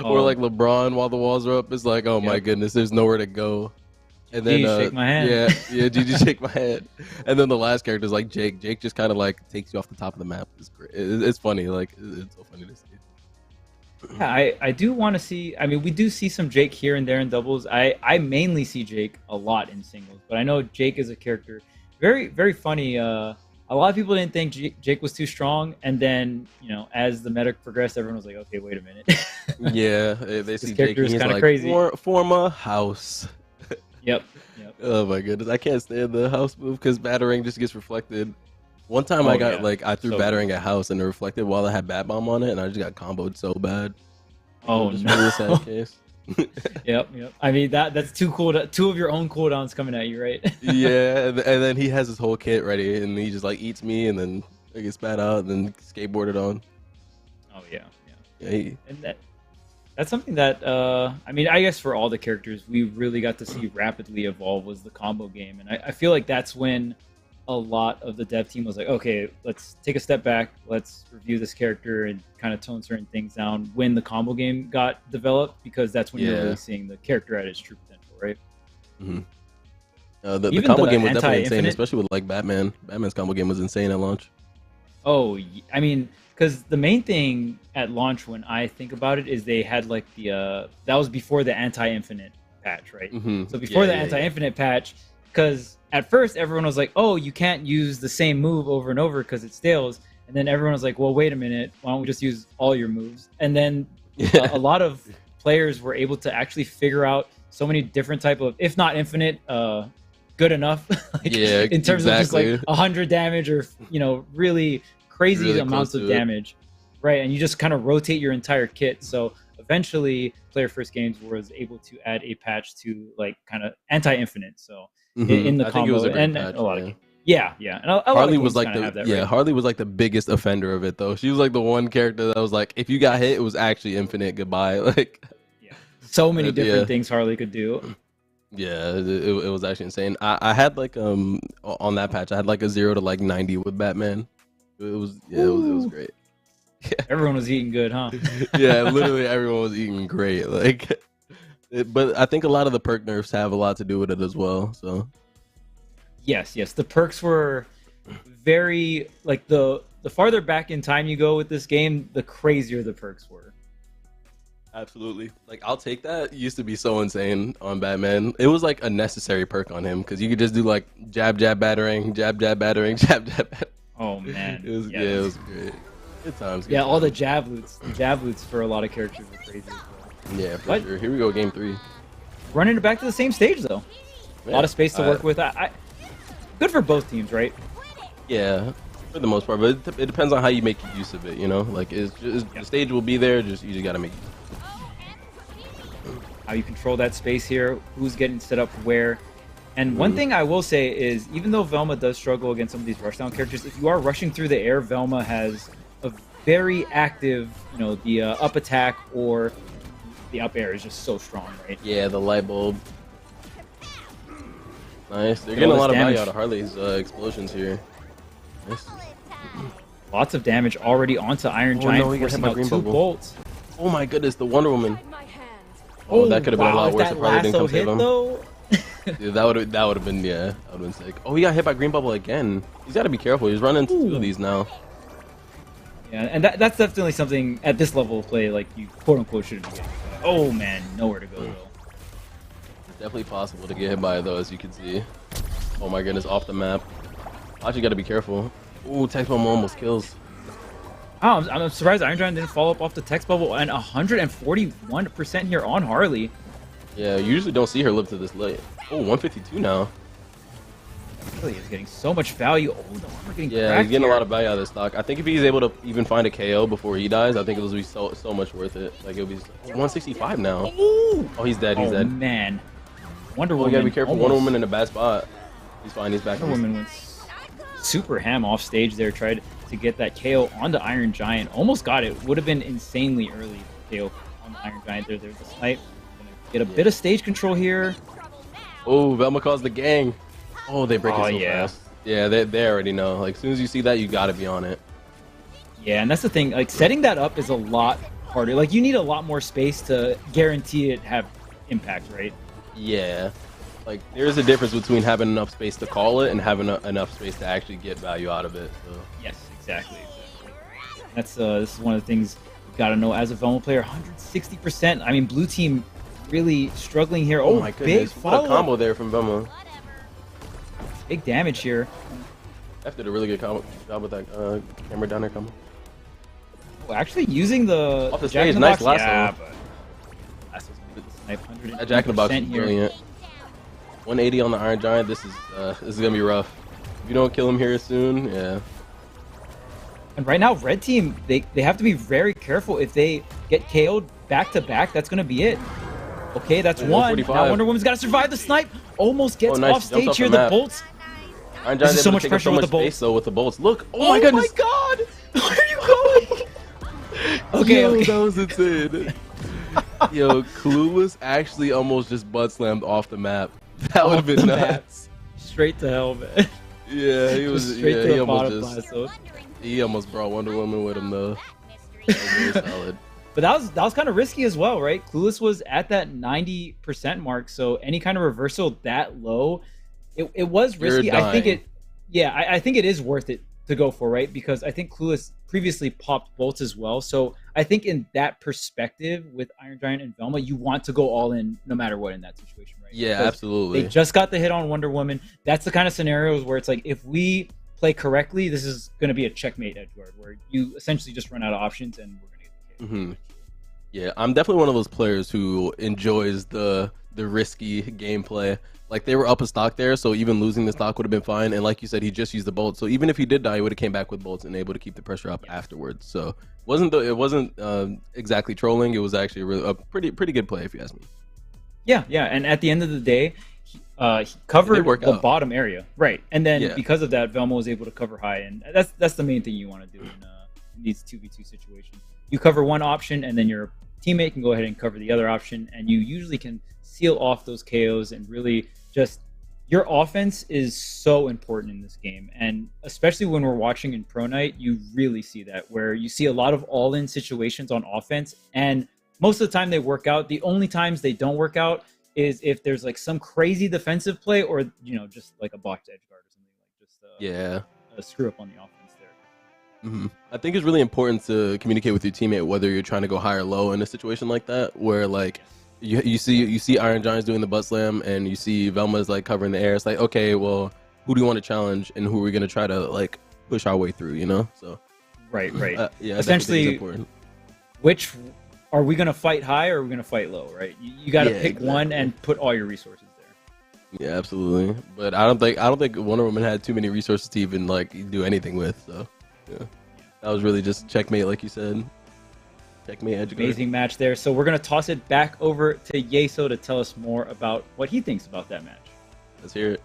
or like LeBron while the walls are up, it's like, oh my goodness, there's nowhere to go. And then shake my hand. Yeah, GG shake my hand. And then the last character is like Jake. Jake just kind of like takes you off the top of the map. It's great. It's funny. Like it's so funny to see. Yeah, I do want to see. I mean, we do see some Jake here and there in doubles. I mainly see Jake a lot in singles, but I know Jake is a character very, very funny. A lot of people didn't think Jake was too strong, and then as the meta progressed, everyone was like, "Okay, wait a minute." Yeah, they see Jake. He's kind of like, crazy. Form a house. Yep. Oh my goodness, I can't stand the house move because battering just gets reflected. One time I threw battering at house and it reflected while I had bat bomb on it, and I just got comboed so bad. Oh just no! Really sad case. Yep. I mean that's too cool. 2 of your own cooldowns coming at you, right? Yeah, and then he has his whole kit ready, and he just like eats me, and then I get spat out, and then skateboarded on. Oh yeah. And that's something that I mean, I guess for all the characters we really got to see rapidly evolve was the combo game, and I feel like that's when a lot of the dev team was like, okay, let's take a step back, let's review this character and kind of tone certain things down when the combo game got developed, because that's when you're really seeing the character at its true potential, right? Mm-hmm. The combo game was definitely insane, especially with like Batman. Batman's combo game was insane at launch. Oh, I mean, because the main thing at launch when I think about it is they had like that was before the anti-infinite patch, right? Mm-hmm. So before the anti-infinite patch, because at first everyone was like, oh, you can't use the same move over and over because it stales. And then everyone was like, well, wait a minute, why don't we just use all your moves? And then a lot of players were able to actually figure out so many different type of, if not infinite, good enough, in terms of just like 100 damage or really crazy amounts of damage, right? And you just kind of rotate your entire kit. So eventually, Player First Games was able to add a patch to like kind of anti-infinite. So in the combo and a lot of and Harley was like Harley was like the biggest offender of it though. She was like the one character that was like, if you got hit, it was actually infinite goodbye. Like so many different things Harley could do. Yeah, it was actually insane. I had like on that patch I had like a 0 to like 90 with Batman. It was great. Everyone was eating good, huh? Yeah, literally everyone was eating great. Like, but I think a lot of the perk nerfs have a lot to do with it as well. So, yes, the perks were very like the farther back in time you go with this game, the crazier the perks were. Absolutely. Like, I'll take that. It used to be so insane on Batman. It was like a necessary perk on him because you could just do like jab battering, jab battering, jab battering. Oh man, it was it was great. Good times. All the jab loots. The jab loots for a lot of characters were crazy as well. Yeah, for sure. Here we go, game 3. Running it back to the same stage though. A lot of space to work with. Good for both teams, right? Yeah, for the most part, but it depends on how you make use of it. Like the stage will be there. You just gotta make use of it. How you control that space here, who's getting set up where. And one thing I will say is, even though Velma does struggle against some of these rushdown characters, if you are rushing through the air, Velma has a very active, the up attack or the up air is just so strong, right? Yeah, the light bulb. Nice. They're getting a lot of value out of Harley's explosions here. Nice. Lots of damage already onto Iron Giant, no, he got hit forcing by out Green 2 Bubble. bolts. Oh my goodness, the Wonder Woman. Oh, that could have been a lot worse. It probably didn't come save him. Though. Yeah, that would have been that would have been sick. Oh, he got hit by Green Bubble again. He's got to be careful. He's running into 2 of these now. Yeah, and that's definitely something at this level of play, like you quote unquote shouldn't be getting. Oh man, nowhere to go though. It's definitely possible to get hit by though, as you can see. Oh my goodness, off the map. Actually, got to be careful. Ooh, Text Bubble almost kills. Oh, I'm surprised Iron Giant didn't fall up off the Text Bubble, and 141% here on Harley. Yeah, you usually don't see her live to this late. Oh, 152 now. Really is getting so much value. Oh, the armor getting Yeah, he's getting here. a lot of value out of this stock. I think if he's able to even find a KO before he dies, I think it'll be so much worth it. Like it'll be 165 now. Ooh. Oh, he's dead. He's dead. Man, Wonder Oh, Woman. you gotta be careful. almost- Wonder Woman in a bad spot. He's fine. He's back. Wonder Woman went super ham off stage there. Tried to get that KO onto Iron Giant. Almost got it. Would have been insanely early KO on the Iron Giant. There's the snipe. Gonna get a bit of stage control here. Oh, Velma calls the gang. Oh, they break it so yeah. fast. Yeah, they already know. Like as soon as you see that, you gotta be on it. Yeah, and that's the thing. Like setting that up is a lot harder. Like you need a lot more space to guarantee it have impact, right? Yeah. Like there's a difference between having enough space to call it and having enough space to actually get value out of it. So. Yes, exactly. That's this is one of the things you gotta know as a Velma player. 160%. I mean, blue team really struggling here. Oh my goodness! Big What a follow-up. combo there from Velma. Big damage here. F did a really good job with that camera down there combo. Oh, actually using the Off the Jack in stage, the nice Box, lasso. yeah, but lasso's gonna get the snipe. 100%. That Jack in the Box is here. brilliant. 180 on the Iron Giant. This is gonna be rough. If you don't kill him here soon, yeah. And right now, red team, they have to be very careful. If they get KO'd back to back, that's gonna be it. Okay, that's one. 145. Now Wonder Woman's got to survive the snipe. Almost gets nice. off Jumps stage off here. the The map. bolts. Iron This Giant is so able to much take up pressure with the space, bolts. though with the bolts. Look! Oh my goodness! God! Where are you going? Okay, Yo, okay. that was insane. Yo, Clueless actually almost just butt slammed off the map. That would have been the map. nuts. Straight to hell, man. Yeah, he was. Straight Yeah, to he the almost bottom just. lasso. He almost brought Wonder Woman with him though. That was really solid. But that was kind of risky as well, right? Clueless was at that 90% mark, so any kind of reversal that low, it was You're risky. I think dying. it, yeah, I think it is worth it to go for, right? Because I think Clueless previously popped bolts as well, so I think in that perspective with Iron Giant and Velma, you want to go all in no matter what in that situation, right? Yeah, Because absolutely. they just got the hit on Wonder Woman. That's the kind of scenarios where it's like, if we play correctly, this is going to be a checkmate edge guard, where you essentially just run out of options and we're going to get the KO. hmm Yeah, I'm definitely one of those players who enjoys the risky gameplay. Like they were up a stock there, so even losing the stock would have been fine. And like you said, he just used the bolts, so even if he did die, he would have came back with bolts and able to keep the pressure up afterwards. So it wasn't exactly trolling. It was actually a pretty good play if you ask me. Yeah, and at the end of the day, he covered work the out. bottom area, right? And then Yeah. because of that, Velma was able to cover high, and that's the main thing you want to do in these 2v2 situations. You cover one option, and then your teammate can go ahead and cover the other option, and you usually can seal off those KOs and really just your offense is so important in this game, and especially when we're watching in Pro Night, you really see that, where you see a lot of all-in situations on offense, and most of the time they work out. The only times they don't work out is if there's like some crazy defensive play, or just like a blocked edge guard or something, like just Yeah. a screw up on the offense there. I think it's really important to communicate with your teammate whether you're trying to go high or low in a situation like that, where like you see Iron Giants doing the butt slam and you see Velma's like covering the air. It's like, okay, well, who do you want to challenge and who are we gonna try to like push our way through? So Right. yeah, Essentially, it's important. Which are we going to fight high or are we going to fight low, right? You got to Yeah, pick one and put all your resources there. Yeah, absolutely. But I don't think Wonder Woman had too many resources to even like do anything with. So yeah, that was really just checkmate, like you said. Checkmate edge guard. Amazing match there. So we're going to toss it back over to Yeso to tell us more about what he thinks about that match. Let's hear it.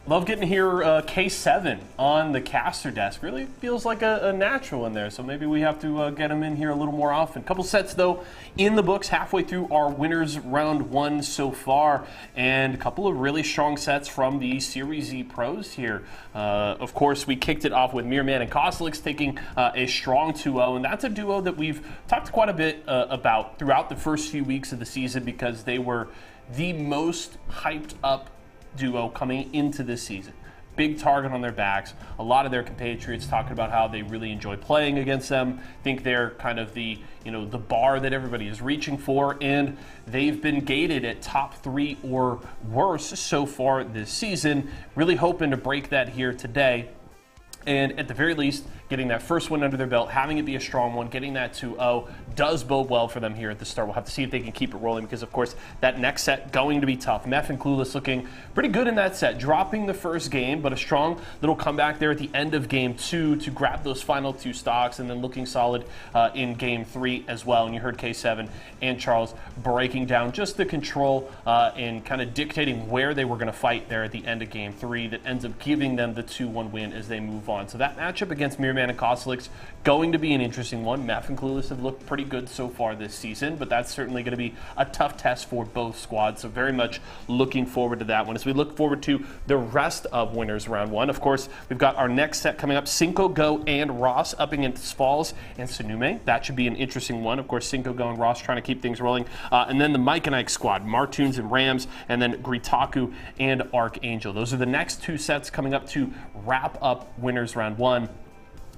Love getting to hear K7 on the caster desk. Really feels like a natural in there, so maybe we have to get him in here a little more often. Couple sets, though, in the books, halfway through our winners round 1 so far, and a couple of really strong sets from the Series E pros here. Of course, we kicked it off with Mirrorman and Cosolix taking a strong 2-0, and that's a duo that we've talked quite a bit about throughout the first few weeks of the season because they were the most hyped up duo coming into this season. Big target on their backs. A lot of their compatriots talking about how they really enjoy playing against them. Think they're kind of the the bar that everybody is reaching for, and they've been gated at top 3 or worse so far this season. Really hoping to break that here today. And at the very least, getting that first win under their belt, having it be a strong one, getting that 2-0 does bode well for them here at the start. We'll have to see if they can keep it rolling because, of course, that next set going to be tough. Meth and Clueless looking pretty good in that set, dropping the first game, but a strong little comeback there at the end of game 2 to grab those final 2 stocks, and then looking solid in game 3 as well. And you heard K7 and Charles breaking down just the control and kind of dictating where they were going to fight there at the end of game 3 that ends up giving them the 2-1 win as they move on. So that matchup against Mirrorman and Cosolix going to be an interesting one. Meth and Clueless have looked pretty good so far this season, but that's certainly going to be a tough test for both squads. So very much looking forward to that one. As we look forward to the rest of winners round 1, of course, we've got our next set coming up. Cinco Go and Ross up against Falls and Tsunume. That should be an interesting one. Of course, Cinco Go and Ross trying to keep things rolling. And then the Mike and Ike squad, Martoons and Rams, and then Gritaku and Archangel. Those are the next 2 sets coming up to wrap up winners round 1.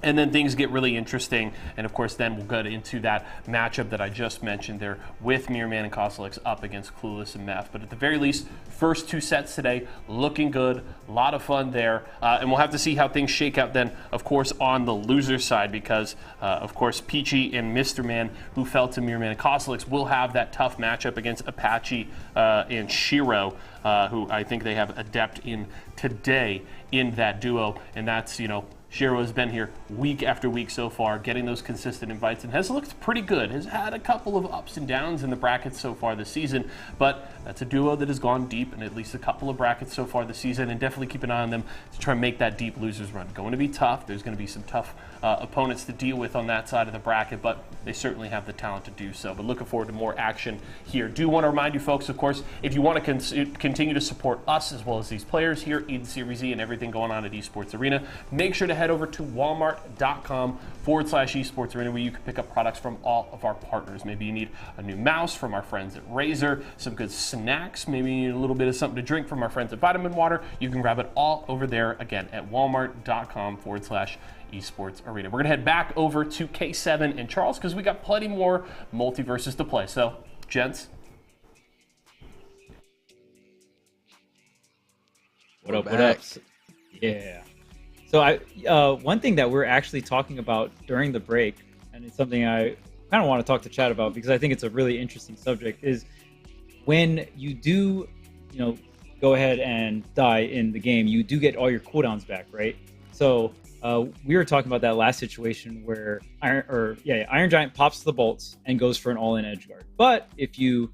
And then things get really interesting, and of course then we'll get into that matchup that I just mentioned there with Mirrorman and Cosolix up against Clueless and Meth. But at the very least, first 2 sets today looking good, a lot of fun there, and we'll have to see how things shake out then, of course, on the loser side because, of course, Peachy and Mr. Man, who fell to Mirrorman and Cosolix, will have that tough matchup against Apache and Shiro, who I think they have Adept in today in that duo, and that's, Shiro has been here week after week so far, getting those consistent invites and has looked pretty good. Has had a couple of ups and downs in the brackets so far this season, but that's a duo that has gone deep in at least a couple of brackets so far this season, and definitely keep an eye on them to try and make that deep losers run. Going to be tough. There's going to be some tough opponents to deal with on that side of the bracket, but they certainly have the talent to do so. But looking forward to more action here. Do want to remind you folks, of course, if you want to continue to support us as well as these players here in Series E and everything going on at Esports Arena, make sure to head over to walmart.com/Esports Arena, where you can pick up products from all of our partners. Maybe you need a new mouse from our friends at Razer, some good snacks, maybe you need a little bit of something to drink from our friends at Vitamin Water. You can grab it all over there, again, at walmart.com/Esports Arena. We're going to head back over to K7 and Charles because we got plenty more MultiVersus to play. So, gents. What up? Yeah. So one thing that we're actually talking about during the break, and it's something I kind of want to talk to Chad about because I think it's a really interesting subject, is when you do, go ahead and die in the game, you do get all your cooldowns back, right? So we were talking about that last situation where Iron Giant pops the bolts and goes for an all-in edge guard. But if you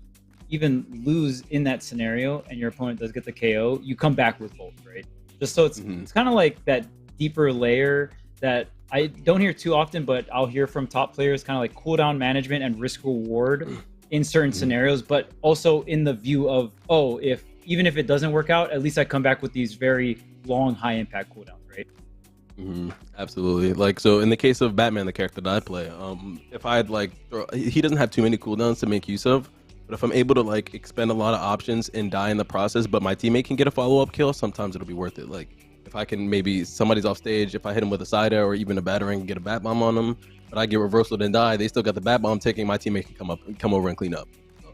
even lose in that scenario and your opponent does get the KO, you come back with bolts, right? Just so it's kind of like that deeper layer that I don't hear too often, but I'll hear from top players, kind of like cooldown management and risk reward in certain scenarios, but also in the view of, even if it doesn't work out, at least I come back with these very long, high impact cooldowns, right? Absolutely. Like, so in the case of Batman, the character that I play, if I'd he doesn't have too many cooldowns to make use of, but if I'm able to expend a lot of options and die in the process, but my teammate can get a follow-up kill, sometimes it'll be worth it. Like, if I can, maybe somebody's off stage, if I hit him with a side air or even a battering and get a bat bomb on them, but I get reversal and die, they still got the bat bomb ticking, my teammate can come over and clean up. So,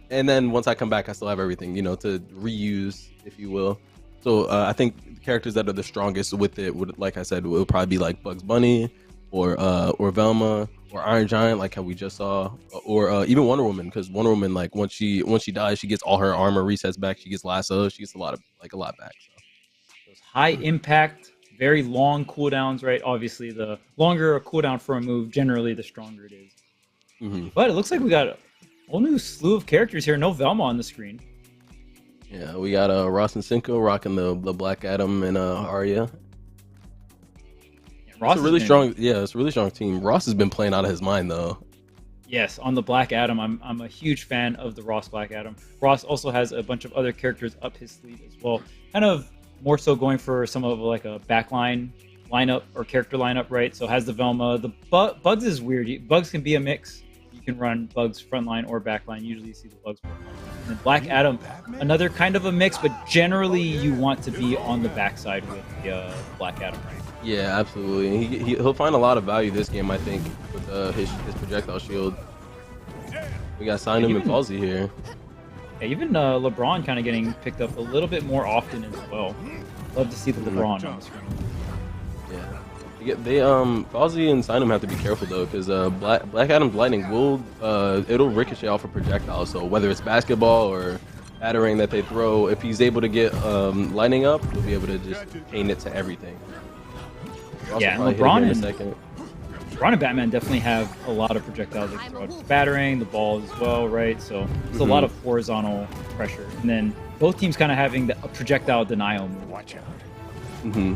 and then once I come back, I still have everything, to reuse, if you will. So I think the characters that are the strongest with it would, like I said, would probably be like Bugs Bunny or Velma or Iron Giant, like how we just saw, or even Wonder Woman, because Wonder Woman, once she dies, she gets all her armor resets back, she gets lasso, she gets a lot back. So. High impact, very long cooldowns, right? Obviously, the longer a cooldown for a move, generally the stronger it is. But it looks like we got a whole new slew of characters here. No Velma on the screen. Yeah, we got Ross and Cinco rocking the Black Adam and Arya. Ross It's a really strong, it's a really strong team. Ross has been playing out of his mind though. Yes, on the Black Adam, I'm a huge fan of the Ross Black Adam. Ross also has a bunch of other characters up his sleeve as well. Kind of more so going for some of like a backline lineup or character lineup, right? So has the Velma. The Bugs is weird. Bugs can be a mix. You can run Bugs frontline or backline. Usually you see the Bugs frontline. And then Black Adam, another kind of a mix, but generally you want to be on the backside with the Black Adam, right? Yeah, absolutely. He'll find a lot of value this game, I think, with his projectile shield. We got Sinum and Falsey here. Yeah, even LeBron kind of getting picked up a little bit more often as well. Love to see the LeBron on the screen. Yeah, Falsey and Sinum have to be careful though, because Black Adam's lightning it'll ricochet off a projectile. So whether it's basketball or battering that they throw, if he's able to get lightning up, he'll be able to just paint it to everything. Yeah, and LeBron and Batman definitely have a lot of projectiles they can throw. Battering, the balls as well, right? So there's a lot of horizontal pressure. And then both teams kind of having a projectile denial move. Watch out.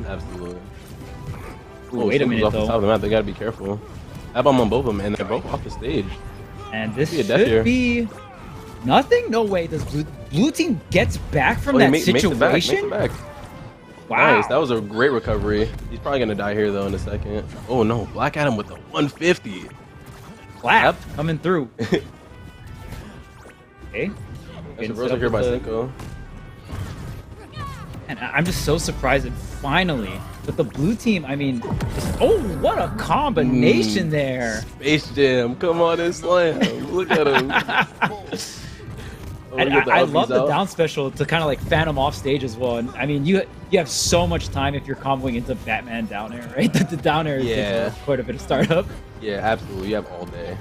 Absolutely. Oh, wait a minute, off the though. top of the map, they gotta be careful. Ab-bomb on both of them, and they're both off the stage. And this Could be a death here. should be nothing? No way. Does blue team gets back from that situation? Makes it back. Wow. Nice, that was a great recovery. He's probably gonna die here though in a second. Oh no, Black Adam with the 150. Clap coming through. Okay. That's a reversal here by Cinco. And I'm just so surprised that finally, with the blue team, I mean, oh, what a combination there. Space Jam, come on and slam. Look at him. And I love the down special to kind of like fan him off stage as well. And I mean, you have so much time if you're comboing into Batman down air, right? The down air takes quite a bit of startup. Yeah, absolutely. You have all day.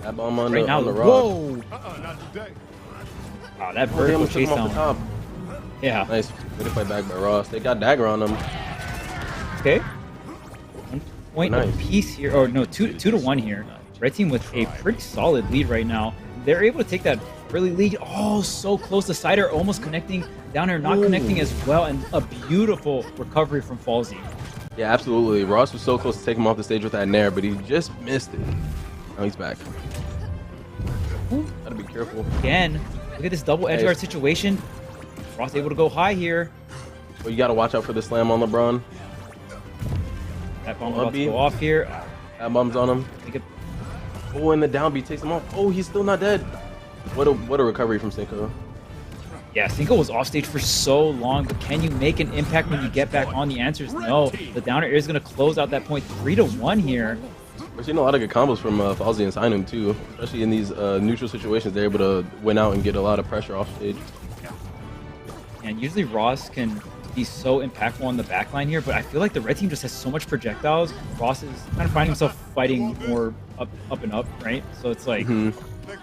That bomb on Right now, the rock. whoa! Not today. Wow, that They vertical almost took chase him off the down. top. Yeah. Nice. Good fight back by Ross. They got dagger on him. Okay. 1 point Nice. apiece here, or no, 2-1 here. Red team with a pretty solid lead right now. They're able to take that early lead. Oh, so close. The sider almost connecting. Down there not connecting as well. And a beautiful recovery from Falsey. Yeah, absolutely. Ross was so close to take him off the stage with that nair, but he just missed it. Now he's back. Gotta be careful. Again, look at this double edge guard situation. Ross able to go high here. Well, you gotta watch out for the slam on LeBron. That bomb about to go off here. That bomb's on him. Oh, and the down B takes him off. Oh, he's still not dead. What a recovery from Cinco. Yeah, Cinco was off stage for so long, but can you make an impact when you get back on? The answer is no. The downer is going to close out that point 3-1 here. We're seeing a lot of good combos from Falsey and Sinum too, especially in these neutral situations. They're able to win out and get a lot of pressure off stage. And usually Ross can be so impactful on the backline here, but I feel like the red team just has so much projectiles. Ross is kind of finding himself fighting more up and up, right? So it's like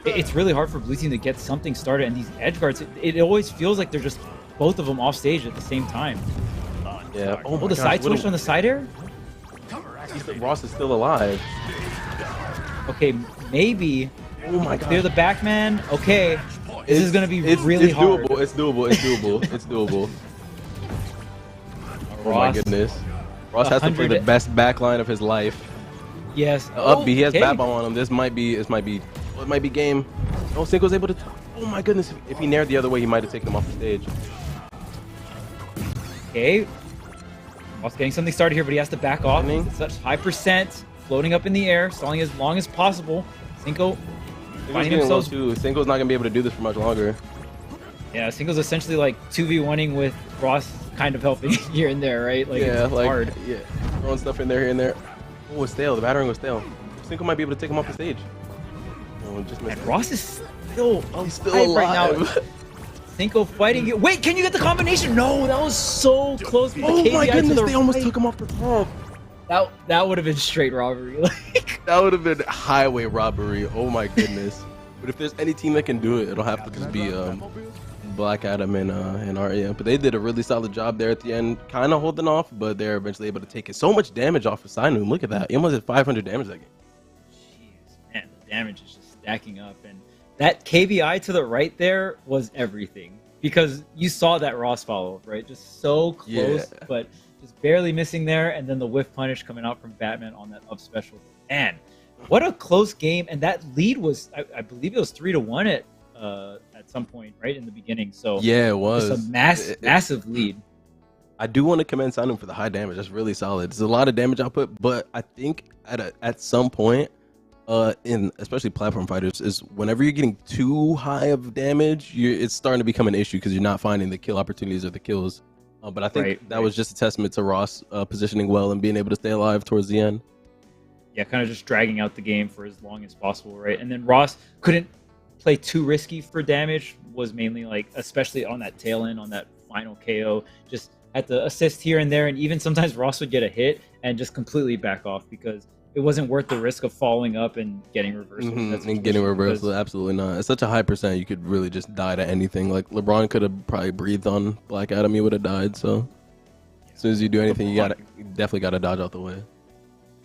it's really hard for blue team to get something started, and these edge guards, it always feels like they're just both of them off stage at the same time. Yeah. Oh, the side switch on the side air? Ross is still alive. Okay, maybe. Oh my god. Clear the back, man. Okay. This is going to be really hard. Doable. It's doable. It's doable. It's doable. Oh my goodness. Ross has to play the best backline of his life. Yes. Up B, he has bat bomb on him. It might be game. Oh, Cinco's able to. Oh my goodness. If he nared the other way, he might have taken him off the stage. Okay. Ross getting something started here, but he has to back off. Such high percent, floating up in the air, stalling as long as possible. Cinco finding himself too. Cinco's not gonna be able to do this for much longer. Yeah, Cinco's essentially like 2v1ing with Ross kind of helping here and there, right? Like, yeah, it's like hard. Yeah, throwing stuff in there, here and there. Oh, it's stale. The battering was stale. Cinco might be able to take him off the stage. Oh, just missed And it. Ross is still He's still alive right now. Cinco fighting it. Wait, can you get the combination? No, that was so close. Oh my goodness, they almost took him off the top. That would have been straight robbery. That would have been highway robbery. Oh my goodness. But if there's any team that can do it, it'll have to just be Black Adam and Arya. But they did a really solid job there at the end, kind of holding off, but they're eventually able to take it. So much damage off of Sinum. Look at that. He almost had 500 damage that game. Jeez, man, the damage is just stacking up, and that KBI to the right there was everything, because you saw that Ross follow, right? Just so close, but just barely missing there. And then the whiff punish coming out from Batman on that up special. Man, what a close game. And that lead was, I believe it was 3-1 at some point, right in the beginning. So yeah, it was just a massive lead. I do want to commend Sanu for the high damage. That's really solid. It's a lot of damage output, but I think at some point, in especially platform fighters, is whenever you're getting too high of damage, it's starting to become an issue because you're not finding the kill opportunities or the kills. But I think that was just a testament to Ross positioning well and being able to stay alive towards the end. Yeah, kind of just dragging out the game for as long as possible, right? And then Ross couldn't play too risky for damage, was mainly like, especially on that tail end, on that final KO, just had to assist here and there. And even sometimes Ross would get a hit and just completely back off because it wasn't worth the risk of following up and getting reversals. And getting reversals, absolutely not. It's such a high percent, you could really just die to anything. Like LeBron could have probably breathed on Black Adam, he would have died. So as soon as you do anything, you definitely got to dodge out the way.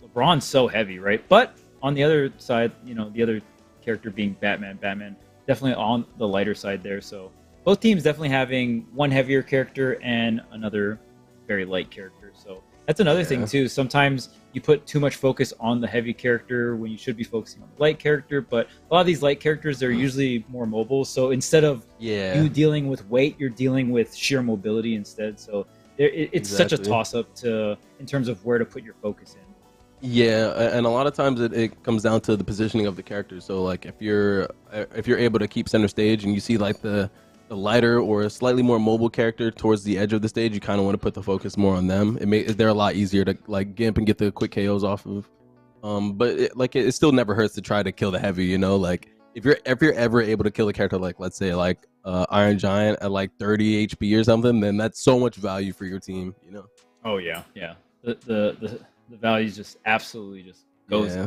LeBron's so heavy, right? But on the other side, you know, the other character being Batman definitely on the lighter side there. So both teams definitely having one heavier character and another very light character. So that's another thing too. Sometimes you put too much focus on the heavy character when you should be focusing on the light character. But a lot of these light characters, they're usually more mobile. So instead of you dealing with weight, you're dealing with sheer mobility instead. So it's such a toss-up in terms of where to put your focus in. Yeah, and a lot of times it comes down to the positioning of the character. So like if you're able to keep center stage and you see like the lighter or a slightly more mobile character towards the edge of the stage, you kind of want to put the focus more on them. They're a lot easier to like gimp and get the quick KOs off of. But it still never hurts to try to kill the heavy. You know, like if you're ever able to kill a character like, let's say like Iron Giant at like 30 HP or something, then that's so much value for your team. You know. Oh yeah. The value just absolutely just goes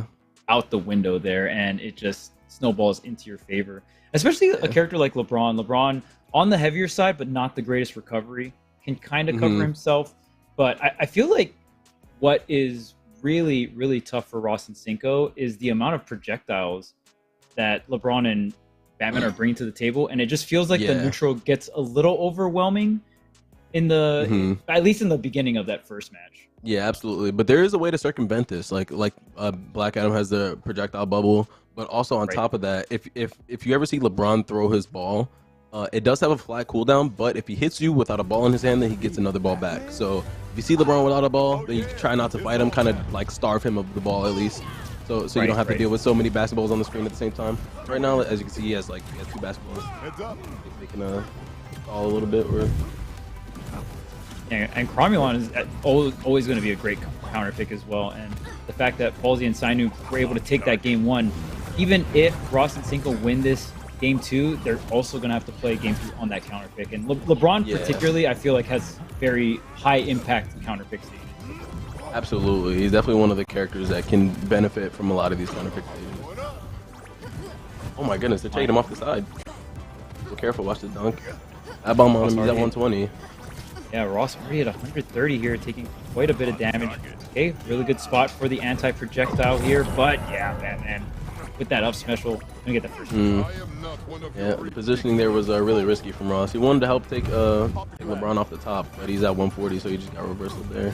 out the window there, and it just snowballs into your favor. Especially a character like LeBron. LeBron on the heavier side, but not the greatest recovery, can kind of cover himself. But I feel like what is really, really tough for Ross and Cinco is the amount of projectiles that LeBron and Batman are bringing to the table, and it just feels like the neutral gets a little overwhelming in the at least in the beginning of that first match. Yeah, absolutely. But there is a way to circumvent this. Like Black Adam has the projectile bubble, but also on top of that, if you ever see LeBron throw his ball, it does have a flat cooldown, but if he hits you without a ball in his hand, then he gets another ball back. So if you see LeBron without a ball, then you can try not to fight him, kind of like starve him of the ball at least. So you don't have to deal with so many basketballs on the screen at the same time. Right now, as you can see, he has two basketballs. They can fall a little bit. And Cromulon is always going to be a great counter pick as well. And the fact that Palsy and Sainu were able to take that game 1, even if Ross and Cinco win this game 2, they're also going to have to play game 3 on that counter pick. And LeBron particularly, I feel like, has very high impact counter pick stages. Absolutely. He's definitely one of the characters that can benefit from a lot of these counter pick stages. Oh my goodness, they're taking him off the side. Be careful, watch the dunk. That bomb on him, he's at 120. Yeah, Ross already at 130 here, taking quite a bit of damage. Okay, really good spot for the anti-projectile here, but yeah, man, with that up special, gonna get that first. Yeah, the positioning there was really risky from Ross. He wanted to help take LeBron off the top, but he's at 140, so he just got reversal there.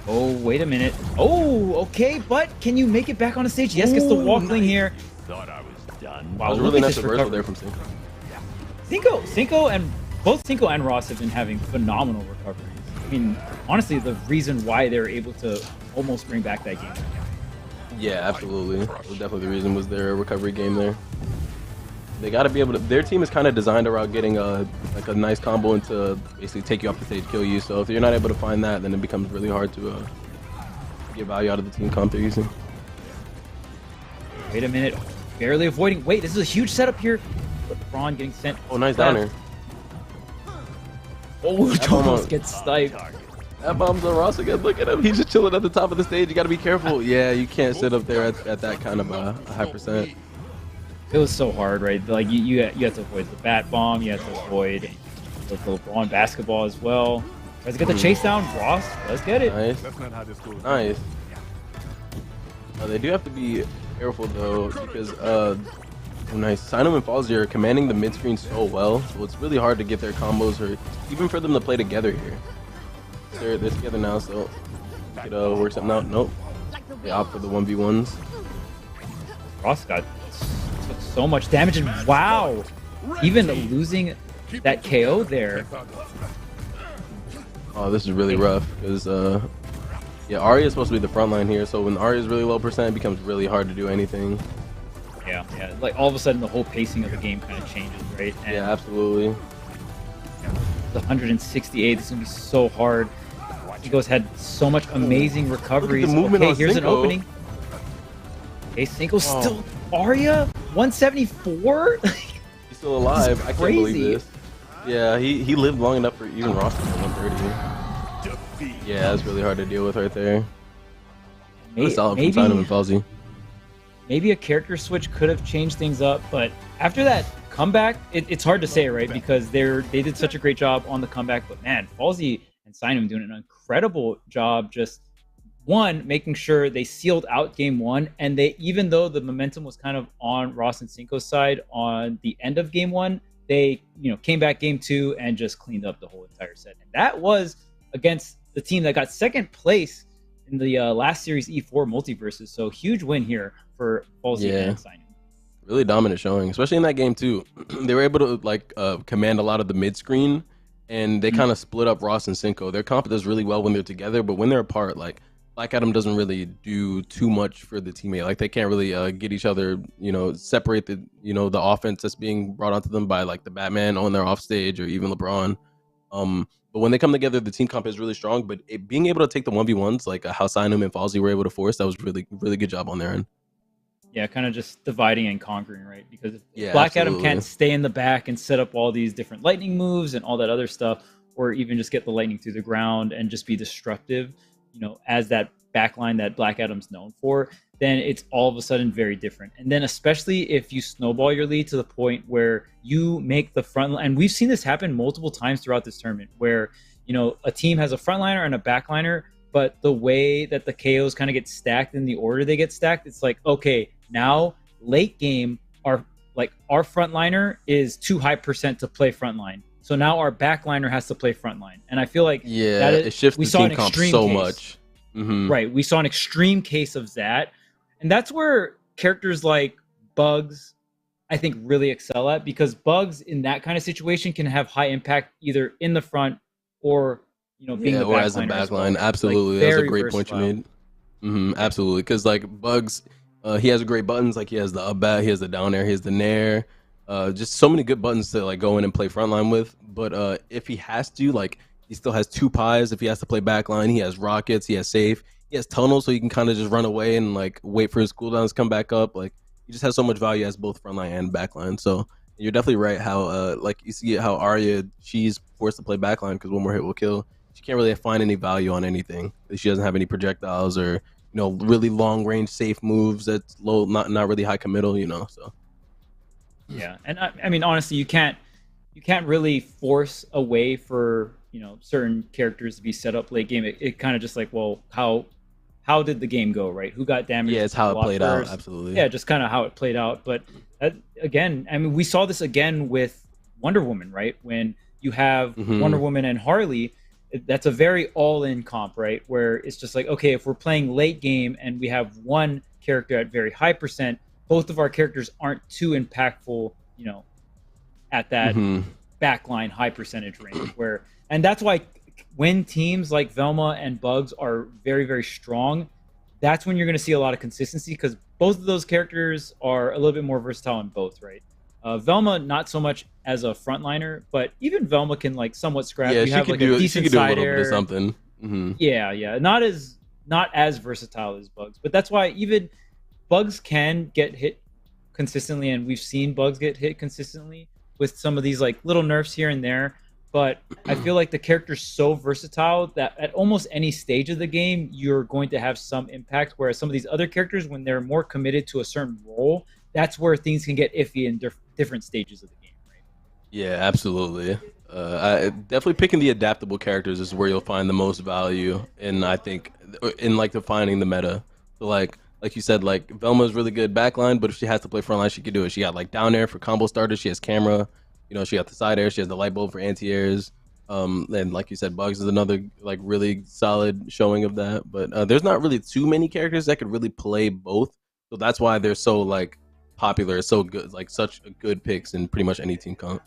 Oh, wait a minute. Oh, okay, but can you make it back on the stage? Yes, gets the walkling here. Thought I was done. Wow, that was really nice reversal there from Cinco. Cinco and both Cinco and Ross have been having phenomenal recoveries. I mean, honestly, the reason why they were able to almost bring back that game. Yeah, absolutely. Definitely the reason was their recovery game there. They got to be able to. Their team is kind of designed around getting a nice combo and to basically take you off the stage, kill you. So if you're not able to find that, then it becomes really hard to get value out of the team comp they're using. Wait a minute, barely avoiding. Wait, this is a huge setup here. LeBron getting sent. Oh, nice downer. Oh, almost gets sniped. That bomb's on Ross again. Look at him. He's just chilling at the top of the stage. You got to be careful. Yeah, you can't sit up there at that kind of a high percent. It was so hard, right? Like you have to avoid the bat bomb. You have to avoid the LeBron basketball as well. Tries to get the chase down. Ross, let's get it. Nice. That's not how this goes. Nice. They do have to be careful though, because nice. Sinum and Falsey are commanding the mid screen so well, so it's really hard to get their combos or even for them to play together here. They're together now, so it work something out. Nope. They opt for the 1v1s. Ross took so much damage, and wow, even losing that KO there. Oh, this is really rough because yeah, Arya is supposed to be the front line here, so when Arya is really low percent, it becomes really hard to do anything. Yeah, like all of a sudden the whole pacing of the game kind of changes, right? And yeah, absolutely. The 168, this is gonna be so hard. Cinco's had so much amazing recoveries. Okay, here's an opening. Okay, Cinco's still Arya 174. He's still alive. I can't believe this. Yeah, he lived long enough for even Ross to get 130. Yeah, that's really hard to deal with right there. Maybe from Sinum and Falsey. Maybe a character switch could have changed things up, but after that comeback, it's hard to say, right? Because they did such a great job on the comeback, but man, Falsey and Sinum doing an incredible job just making sure they sealed out game one, and they, even though the momentum was kind of on Ross and Cinco's side on the end of game one, they came back game two and just cleaned up the whole entire set. And that was against the team that got second place in the last series E4 MultiVersus. So huge win here for Falsey and Sinum. Really dominant showing, especially in that game too. They were able to like command a lot of the mid screen, and they kind of split up Ross and Cinco. Their comp does really well when they're together, but when they're apart, like Black Adam doesn't really do too much for the teammate. Like they can't really get each other, separate the the offense that's being brought onto them by like the Batman on their off stage or even LeBron. But when they come together, the team comp is really strong. But being able to take the 1v1s, like how Sinum and Falsey were able to force, that was really good job on their end. Yeah, kind of just dividing and conquering, right? Because if Black Adam can't stay in the back and set up all these different lightning moves and all that other stuff, or even just get the lightning through the ground and just be destructive, as that backline that Black Adam's known for, then it's all of a sudden very different. And then especially if you snowball your lead to the point where you make the front line, and we've seen this happen multiple times throughout this tournament, where a team has a frontliner and a backliner, but the way that the KOs kind of get stacked in the order they get stacked, it's like, okay, now late game, our frontliner is too high percent to play frontline. So now our backliner has to play frontline. And I feel like it shifts the team comp so much. Mm-hmm. Right. We saw an extreme case of that. And that's where characters like Bugs, I think, really excel at, because Bugs in that kind of situation can have high impact either in the front or, being the or as a backline. Well. Absolutely. That's a great point you made. Mm-hmm. Absolutely. Because like Bugs, he has great buttons. Like he has the up bat, he has the down air, he has the nair. Just so many good buttons to like go in and play frontline with. But if he has to, like, he still has two pies. If he has to play backline, he has rockets, he has safe, he has tunnels, so he can kind of just run away and like wait for his cooldowns to come back up. Like he just has so much value as both frontline and backline. So you're definitely right how like you see how Arya, she's forced to play backline because one more hit will kill. She can't really find any value on anything. She doesn't have any projectiles or really long range safe moves that's low, not really high committal. So. Yeah, and I mean honestly, you can't really force a way for certain characters to be set up late game. It kind of just like, well, how did the game go, right? Who got damaged? Yeah, it's how it played out. Absolutely. Yeah, just kind of how it played out. But again, I mean, we saw this again with Wonder Woman, right? When you have Wonder Woman and Harley, that's a very all-in comp, right? Where it's just like, okay, if we're playing late game and we have one character at very high percent, both of our characters aren't too impactful, at that backline high percentage range. And that's why when teams like Velma and Bugs are very, very strong, that's when you're going to see a lot of consistency, because both of those characters are a little bit more versatile in both, right? Velma, not so much as a frontliner, but even Velma can like somewhat scrap. Yeah, you have like a decent side air. Or something. Yeah. Not as versatile as Bugs, but that's why even Bugs can get hit consistently, and we've seen Bugs get hit consistently with some of these like little nerfs here and there. But I feel like the character's so versatile that at almost any stage of the game, you're going to have some impact. Whereas some of these other characters, when they're more committed to a certain role, that's where things can get iffy in different stages of the game, right? Yeah, absolutely. Definitely picking the adaptable characters is where you'll find the most value, and I think in like defining the meta. So like like you said, like Velma's really good backline, but if she has to play frontline, she can do it. She got like down air for combo starters. She has camera. You know, she got the side air. She has the light bulb for anti-airs. And like you said, Bugs is another like really solid showing of that. But there's not really too many characters that could really play both. So that's why they're so like popular, so good, like such a good picks in pretty much any team comp.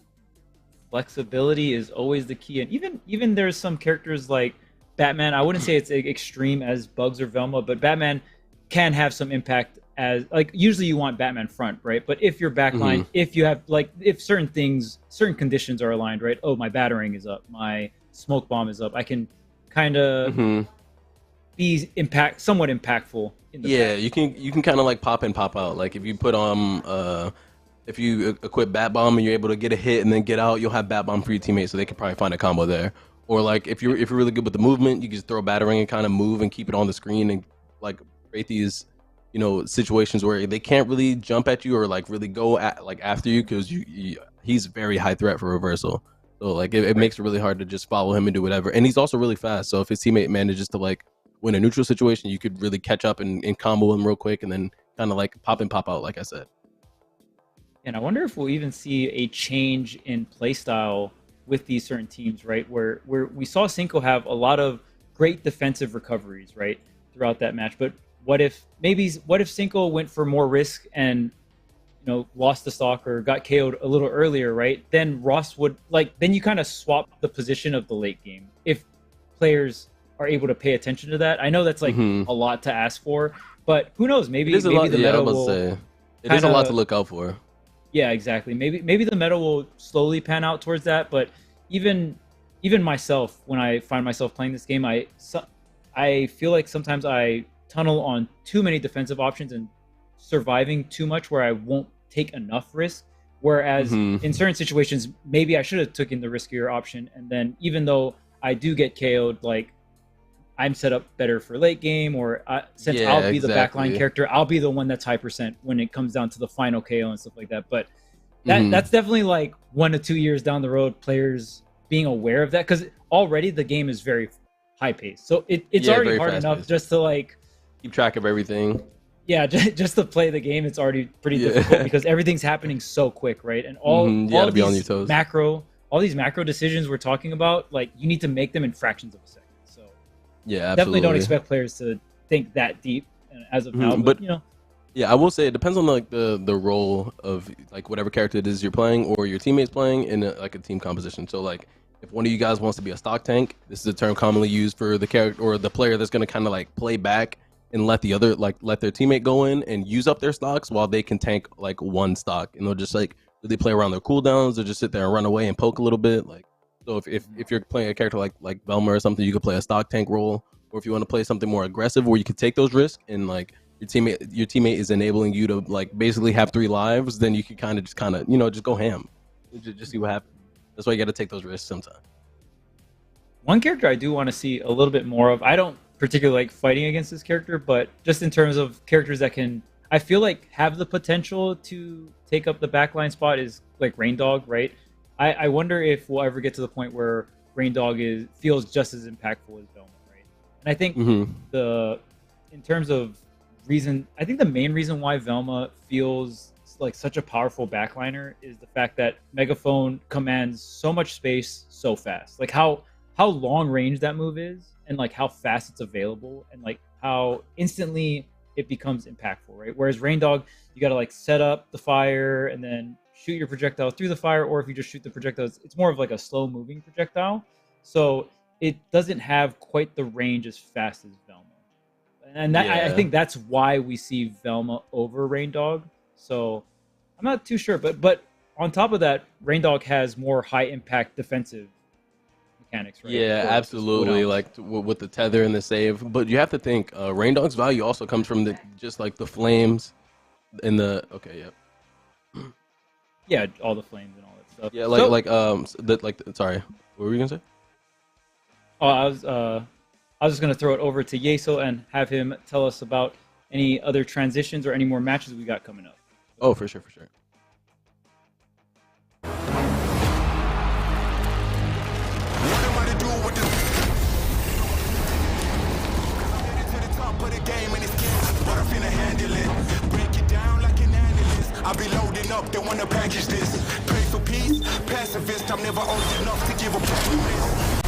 Flexibility is always the key, and even there's some characters like Batman. I wouldn't say it's extreme as Bugs or Velma, but Batman can have some impact as like usually you want Batman front, right? But if your backline, if you have like if certain conditions are aligned, right? Oh, my battering is up, my smoke bomb is up. I can kind of be somewhat impactful. In the back. You can kind of like pop in, pop out. Like if you put on if you equip Bat Bomb and you're able to get a hit and then get out, you'll have Bat Bomb for your teammates, so they can probably find a combo there. Or like if you're really good with the movement, you can just throw a battering and kind of move and keep it on the screen and like create these, you know, situations where they can't really jump at you or like really go at like after you because he's very high threat for reversal. So like it makes it really hard to just follow him and do whatever. And he's also really fast. So if his teammate manages to like win a neutral situation, you could really catch up and combo him real quick and then kind of like pop in, pop out, like I said. And I wonder if we'll even see a change in playstyle with these certain teams, right? Where we saw Cinco have a lot of great defensive recoveries, right, throughout that match. But what if Cinco went for more risk and, you know, lost the stock or got KO'd a little earlier, right? Then Ross would then you kind of swap the position of the late game if players are able to pay attention to that. I know that's like a lot to ask for, but who knows? Maybe the meta will. It is a lot to look out for. Yeah, exactly. Maybe the meta will slowly pan out towards that. But even myself, when I find myself playing this game, I feel like sometimes I tunnel on too many defensive options and surviving too much, where I won't take enough risk. Whereas in certain situations, maybe I should have taken the riskier option, and then even though I do get KO'd, like I'm set up better for late game, or since I'll be the backline character, I'll be the one that's high percent when it comes down to the final KO and stuff like that. But that's definitely like 1 to 2 years down the road, players being aware of that, because already the game is very high paced. So it's already hard enough just to like keep track of everything. Yeah, just to play the game, it's already pretty difficult because everything's happening so quick, right? And all these macro decisions we're talking about, like you need to make them in fractions of a second. So yeah, definitely don't expect players to think that deep as of now. But you know, yeah, I will say it depends on like the role of like whatever character it is you're playing or your teammates playing in like a team composition. So like if one of you guys wants to be a stock tank, this is a term commonly used for the character or the player that's going to kind of like play back and let their teammate go in and use up their stocks while they can tank like one stock, and they'll just like really play around their cooldowns or just sit there and run away and poke a little bit. Like, so if you're playing a character like Velma or something, you could play a stock tank role, or if you want to play something more aggressive where you could take those risks and like your teammate is enabling you to like basically have 3 lives, then you can kind of just go ham, just see what happens. That's why you got to take those risks sometimes. One character I do want to see a little bit more of, I don't particularly like fighting against this character, but just in terms of characters that can, I feel like, have the potential to take up the backline spot, is like Rain Dog, right? I wonder if we'll ever get to the point where Rain Dog feels just as impactful as Velma, right? And I think in terms of reason, I think the main reason why Velma feels like such a powerful backliner is the fact that Megaphone commands so much space so fast. Like how long range that move is, and like how fast it's available, and like how instantly it becomes impactful, right? Whereas Rain Dog, you got to like set up the fire and then shoot your projectile through the fire, or if you just shoot the projectiles, it's more of like a slow moving projectile. So it doesn't have quite the range as fast as Velma. And I think that's why we see Velma over Rain Dog. So I'm not too sure, but on top of that, Rain Dog has more high impact defensive mechanics, right? Yeah, absolutely. Like with the tether and the save, but you have to think Rain Dog's value also comes from just like the flames and the yeah, all the flames and all that stuff. Yeah, sorry, what were you gonna say? Oh, I was just gonna throw it over to Yeso and have him tell us about any other transitions or any more matches we got coming up. Oh, for sure. Game and it's hope they wanna package this. Pray for peace, pacifist. I'm never old enough to give a promise.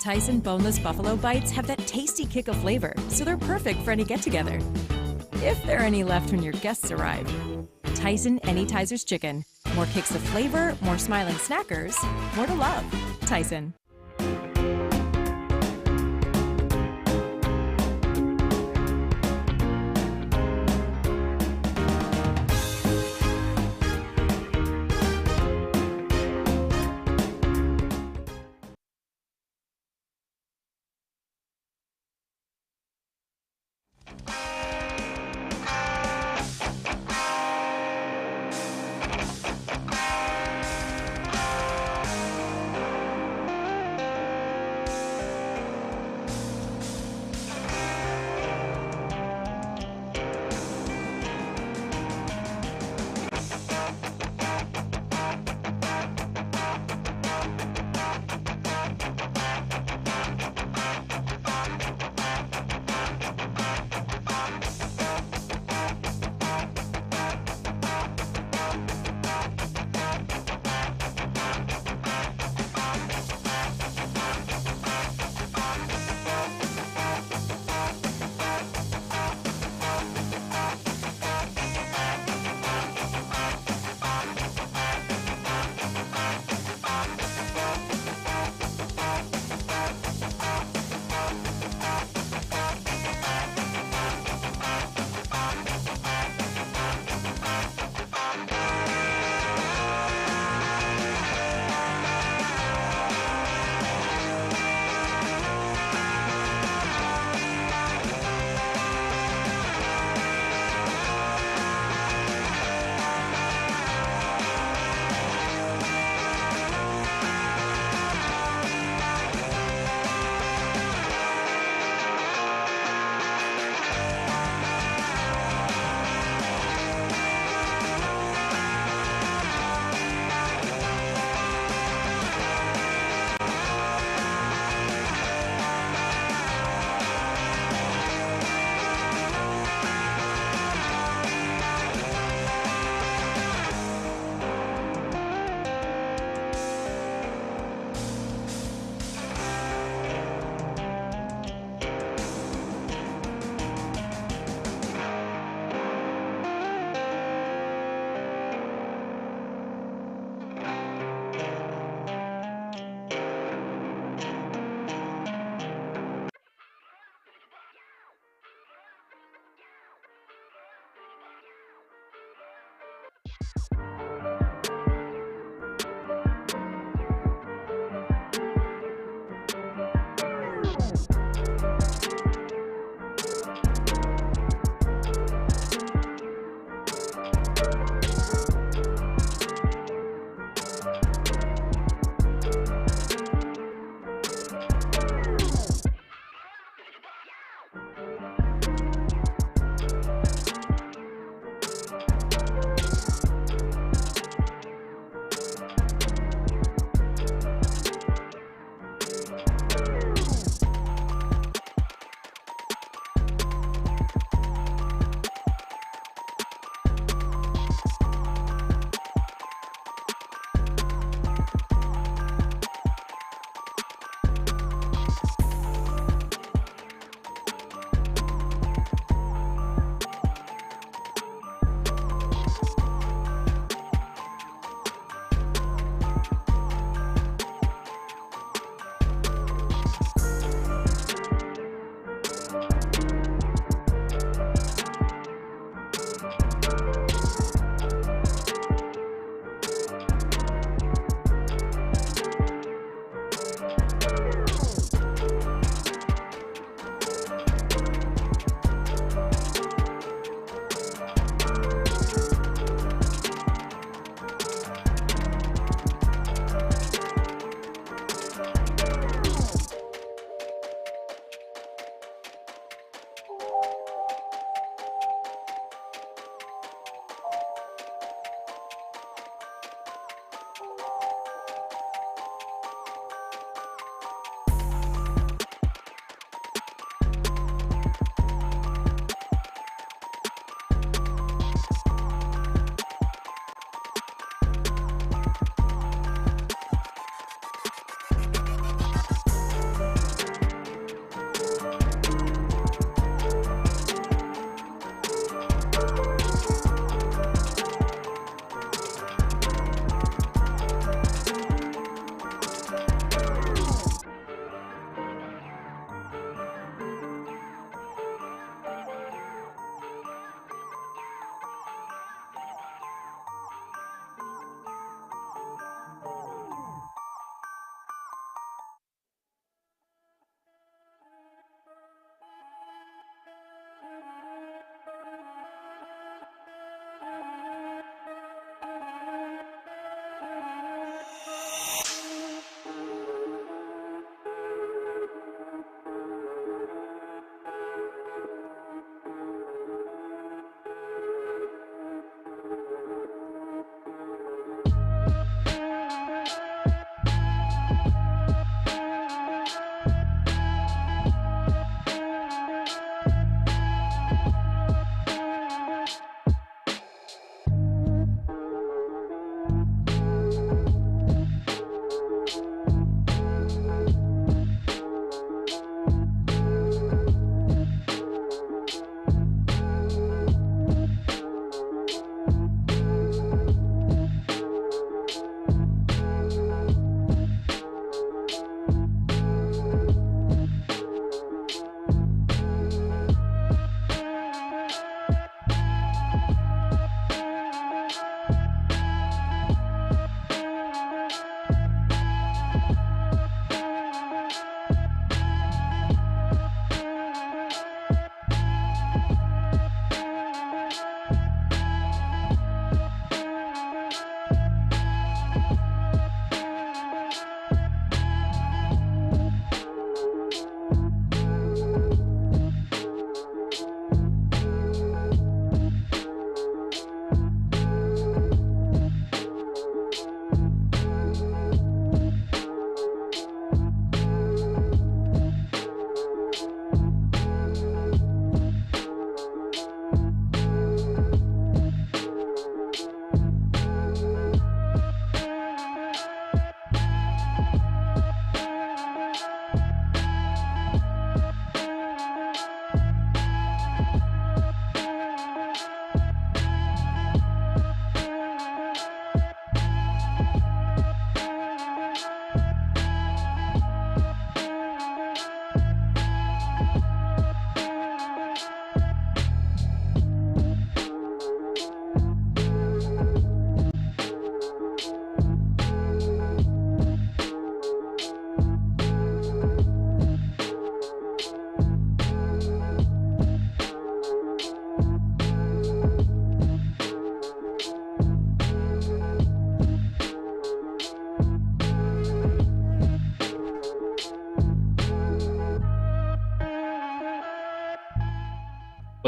Tyson boneless buffalo bites have that tasty kick of flavor, so they're perfect for any get-together. If there are any left when your guests arrive. Tyson Anytizers Chicken. More kicks of flavor, more smiling snackers, more to love. Tyson.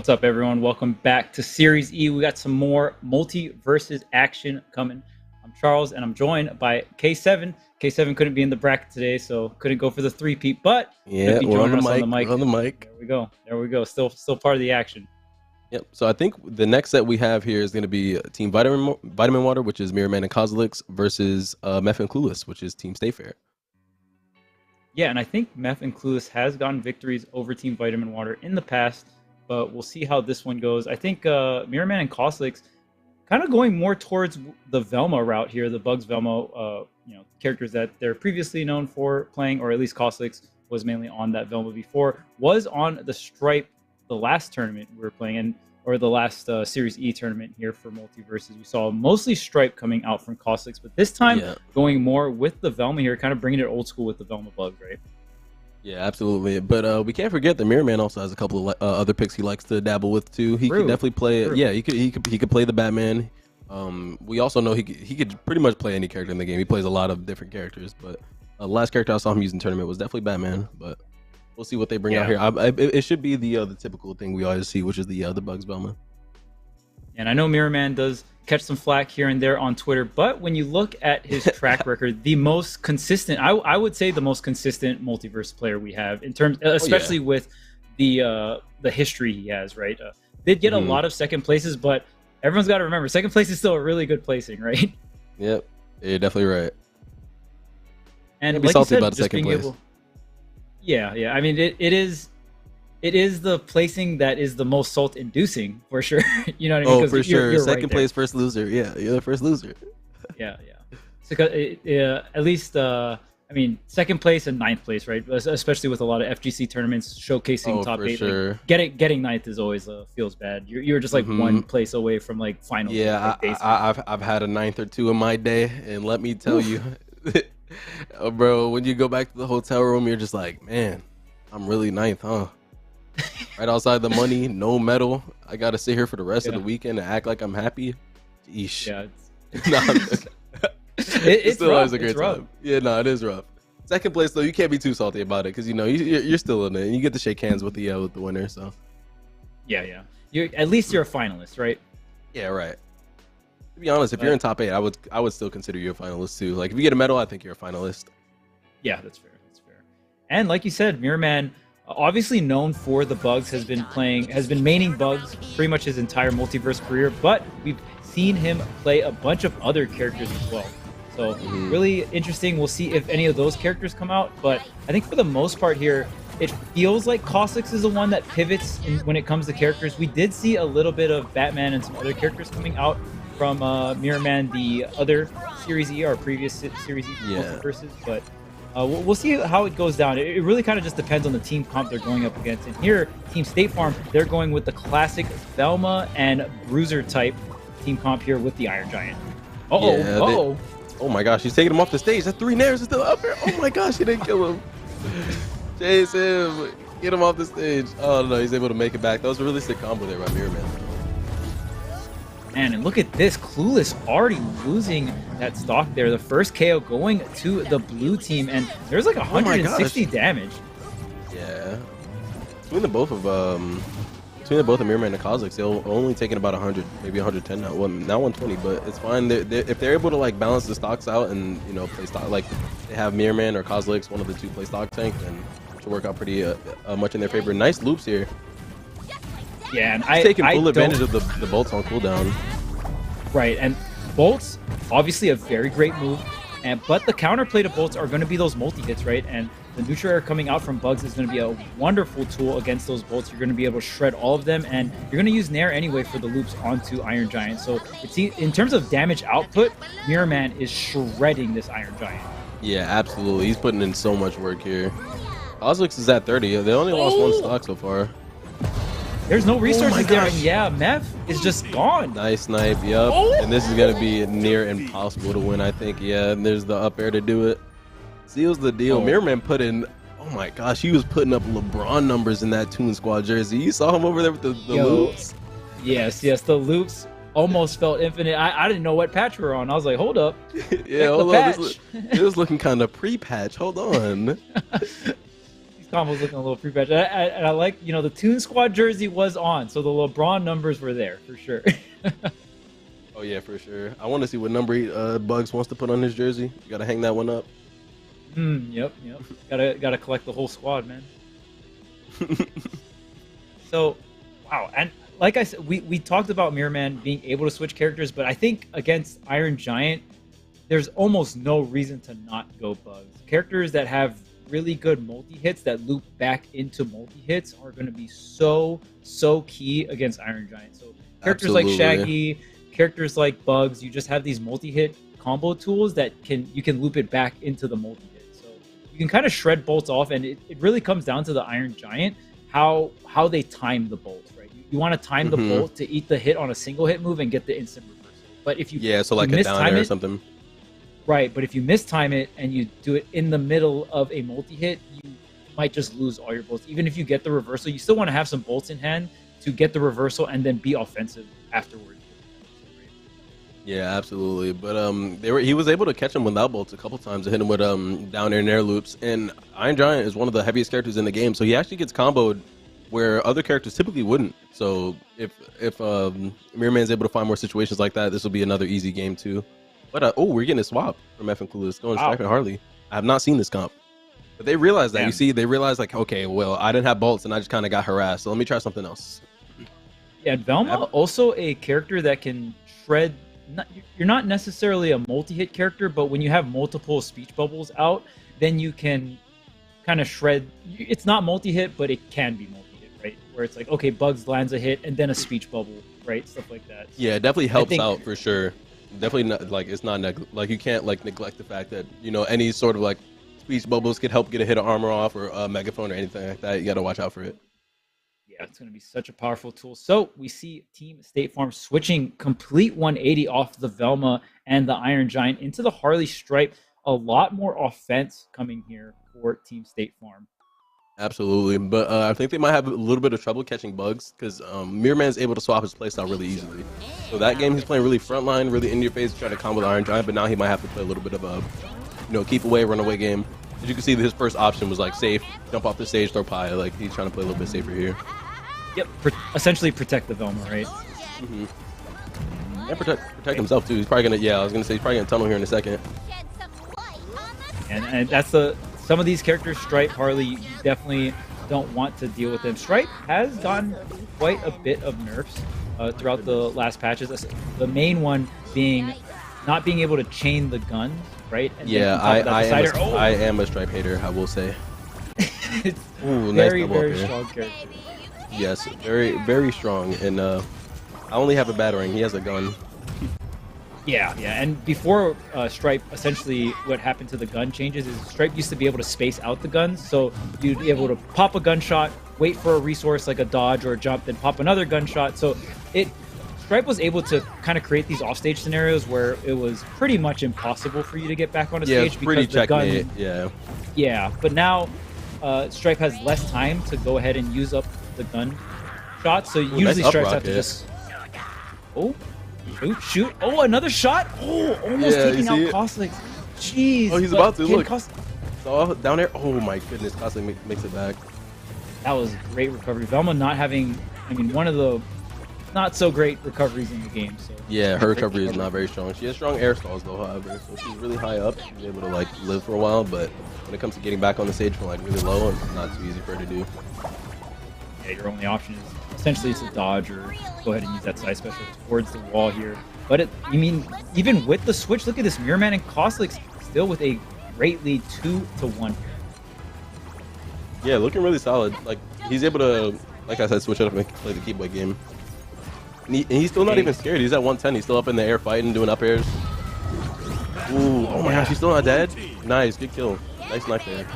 What's up, everyone? Welcome back to Series E. We got some more MultiVersus action coming. I'm Charles, and I'm joined by K7. K7 couldn't be in the bracket today, so couldn't go for the three-peat, but yeah, be we're on joining the us mic. We're on the mic. There we go. Still part of the action. Yep. So I think the next set we have here is going to be Team Vitamin Water, which is Mirrorman and Cosolix, versus Meth and Clueless, which is Team Stay Fair. Yeah, and I think Meth and Clueless has gotten victories over Team Vitamin Water in the past, but we'll see how this one goes. I think Mirrorman and Cosolix kind of going more towards the Velma route here, the Bugs Velma, characters that they're previously known for playing, or at least Cosolix was mainly on that Velma before, was on the Stripe the last tournament we were playing, or the last Series E tournament here for MultiVersus. We saw mostly Stripe coming out from Cosolix, but this time going more with the Velma here, kind of bringing it old school with the Velma Bugs, right? Yeah, absolutely. But we can't forget that Mirrorman also has a couple of other picks he likes to dabble with too. He could definitely play. True. Yeah, he could play the Batman. We also know he could pretty much play any character in the game. He plays a lot of different characters, but the last character I saw him use in tournament was definitely Batman. But we'll see what they bring out here. It should be the typical thing we always see, which is the Bugs Velma. And I know Mirrorman does catch some flack here and there on Twitter, but when you look at his track record, the most consistent, I would say the most consistent MultiVersus player we have in terms, especially with the history he has, right? Did get a lot of second places, but everyone's got to remember, second place is still a really good placing, right? Yep, you're definitely right. And be like salty you said, about second place. Yeah. I mean, it is the placing that is the most salt-inducing for sure. You know what I mean? Oh, for sure. You're second right place, first loser. Yeah, you're the first loser. Yeah. So at least, I mean, second place and ninth place, right? Especially with a lot of FGC tournaments showcasing top 8. Sure. Like, getting ninth is always feels bad. You're just like one place away from like finals. Yeah, I've had a ninth or two in my day, and let me tell you, bro, when you go back to the hotel room, you're just like, man, I'm really ninth, huh? Right outside the money, no medal. I gotta sit here for the rest of the weekend and act like I'm happy. Eesh. Yeah. It's still rough. always a great time. Yeah, no, it is rough. Second place though, you can't be too salty about it because you're still in it, and you get to shake hands with the winner. So. Yeah. At least you're a finalist, right? Yeah, right. To be honest, if you're in top 8, I would still consider you a finalist too. Like if you get a medal, I think you're a finalist. Yeah, that's fair. And like you said, Mirrorman, obviously known for the Bugs, has been maining Bugs pretty much his entire MultiVersus career, but we've seen him play a bunch of other characters as well. So really interesting. We'll see if any of those characters come out, but I think for the most part here, it feels like Cosolix is the one that pivots when it comes to characters. We did see a little bit of Batman and some other characters coming out from Mirrorman, the other Series E, our previous Series E MultiVersus, but we'll see how it goes down. It really kind of just depends on the team comp they're going up against. And here, Team State Farm, they're going with the classic Velma and Bruiser type team comp here with the Iron Giant. Oh my gosh, he's taking him off the stage. That 3 nairs is still up there. Oh my gosh, he didn't kill him. Chase him. Get him off the stage. Oh no, he's able to make it back. That was a really sick combo there by Mirrorman. Man, and look at this. Clueless already losing that stock there. The first KO going to the blue team, and there's like 160 damage. Yeah. Between the both of Mirrorman and Cosolix, they're only taking about 100, maybe 110 now. Well, not 120, but it's fine. If they're able to like balance the stocks out and play stock, like they have Mirrorman or Cosolix, one of the two play stock tank, then it should work out pretty much in their favor. Nice loops here. Yeah, and he's taking full advantage of the bolts on cooldown. Right, and bolts, obviously a very great move, but the counterplay to bolts are going to be those multi-hits, right? And the neutral air coming out from Bugs is going to be a wonderful tool against those bolts. You're going to be able to shred all of them, and you're going to use Nair anyway for the loops onto Iron Giant. So in terms of damage output, Mirrorman is shredding this Iron Giant. Yeah, absolutely. He's putting in so much work here. Cosolix is at 30. They only lost 1 stock so far. There's no resources there, and yeah, Meth is just gone. Nice snipe, yep. And this is going to be near impossible to win, I think. Yeah, and there's the up air to do it. Seals the deal. Mirrorman put in, oh my gosh, he was putting up LeBron numbers in that Toon Squad jersey. You saw him over there with the loops? Yes, the loops almost felt infinite. I didn't know what patch we were on. I was like, hold up. Yeah, hold on. It was looking kind of pre-patch. Hold on. combo's looking a little pre-patch. And I like, you know, the Toon Squad jersey was on, so the LeBron numbers were there for sure. Oh yeah, for sure. I want to see what number Bugs wants to put on his jersey. You gotta hang that one up. Yep. Gotta collect the whole squad, man. So, wow, and like I said, we talked about Mirrorman being able to switch characters, but I think against Iron Giant, there's almost no reason to not go Bugs. Characters that have really good multi-hits that loop back into multi-hits are going to be so key against Iron Giant. So characters like Shaggy, characters like Bugs, you just have these multi-hit combo tools that you can loop it back into the multi-hit. So you can kind of shred bolts off, and it really comes down to the Iron Giant, how they time the bolts, right? You want to time the bolt to eat the hit on a single hit move and get the instant reversal. But if you so like a down air or something. Right, but if you mistime it and you do it in the middle of a multi-hit, you might just lose all your bolts. Even if you get the reversal, you still want to have some bolts in hand to get the reversal and then be offensive afterwards. Yeah, absolutely. But he was able to catch him without bolts a couple times and hit him with down air and air loops. And Iron Giant is one of the heaviest characters in the game, so he actually gets comboed where other characters typically wouldn't. So if Mirrorman's able to find more situations like that, this will be another easy game too. But we're getting a swap from F and Clueless going Stripe and Harley. I have not seen this comp, but they realized that. Damn. You see, they realized like, okay, well, I didn't have bolts and I just kind of got harassed, so let me try something else. Yeah, Velma also a character that can shred. You're not necessarily a multi-hit character, but when you have multiple speech bubbles out, then you can kind of shred. It's not multi-hit, but it can be multi-hit, right? Where it's like, okay, Bugs lands a hit and then a speech bubble, right? Stuff like that. Yeah, it definitely helps out for sure. Definitely not, like, it's not like you can't like neglect the fact that, you know, any sort of like speech bubbles could help get a hit of armor off or a megaphone or anything like that. You got to watch out for it. Yeah, it's going to be such a powerful tool. So we see Team State Farm switching complete 180 off the Velma and the Iron Giant into the Harley Stripe. A lot more offense coming here for Team State Farm. Absolutely, but I think they might have a little bit of trouble catching Bugs because Mirrorman's able to swap his playstyle really easily. So that game he's playing really frontline, really in your face, trying to combo the Iron Giant, but now he might have to play a little bit of a, you know, keep away, run away game. As you can see, his first option was like safe, jump off the stage, throw pie. Like he's trying to play a little bit safer here. Yep, essentially protect the Velma, right? And protect himself too. He's probably gonna, I was gonna say he's probably gonna tunnel here in a second. And that's some of these characters, Stripe, Harley, you definitely don't want to deal with them. Stripe has gotten quite a bit of nerfs throughout the last patches. The main one being not being able to chain the guns, right? And yeah, I am a Stripe hater, I will say. It's Ooh, very nice strong character. Yes, very strong. And I only have a battering. He has a gun. Yeah, and before Stripe, essentially what happened to the gun changes is Stripe used to be able to space out the guns, so you'd be able to pop a gunshot, wait for a resource like a dodge or a jump, then pop another gunshot. So Stripe was able to kind of create these offstage scenarios where it was pretty much impossible for you to get back on a stage because the gun. Yeah, but now Stripe has less time to go ahead and use up the gun shots, so usually Stripes have to just. Shoot! Oh, another shot! Oh, almost taking out Cosolix. Jeez. Oh, he's about to look. Oh, down there. Oh my goodness, Cosolix makes it back. That was a great recovery. Velma not having, one of the not so great recoveries in the game. So yeah, her recovery is not very strong. She has strong air stalls though, however, so she's really high up. She's able to like live for a while, but when it comes to getting back on the stage from like really low, it's not too easy for her to do. Yeah, your only option is essentially to dodge or go ahead and use that side special towards the wall here. But even with the switch, look at this, Mirrorman and Cosolix still with a great lead, 2-1. Yeah, looking really solid. Like he's able to, like I said, switch it up and play the keep-away game. And he's still not even scared. He's at 110. He's still up in the air fighting, doing up airs. Ooh, oh my gosh, he's still not dead. Nice, good kill. Nice knife there.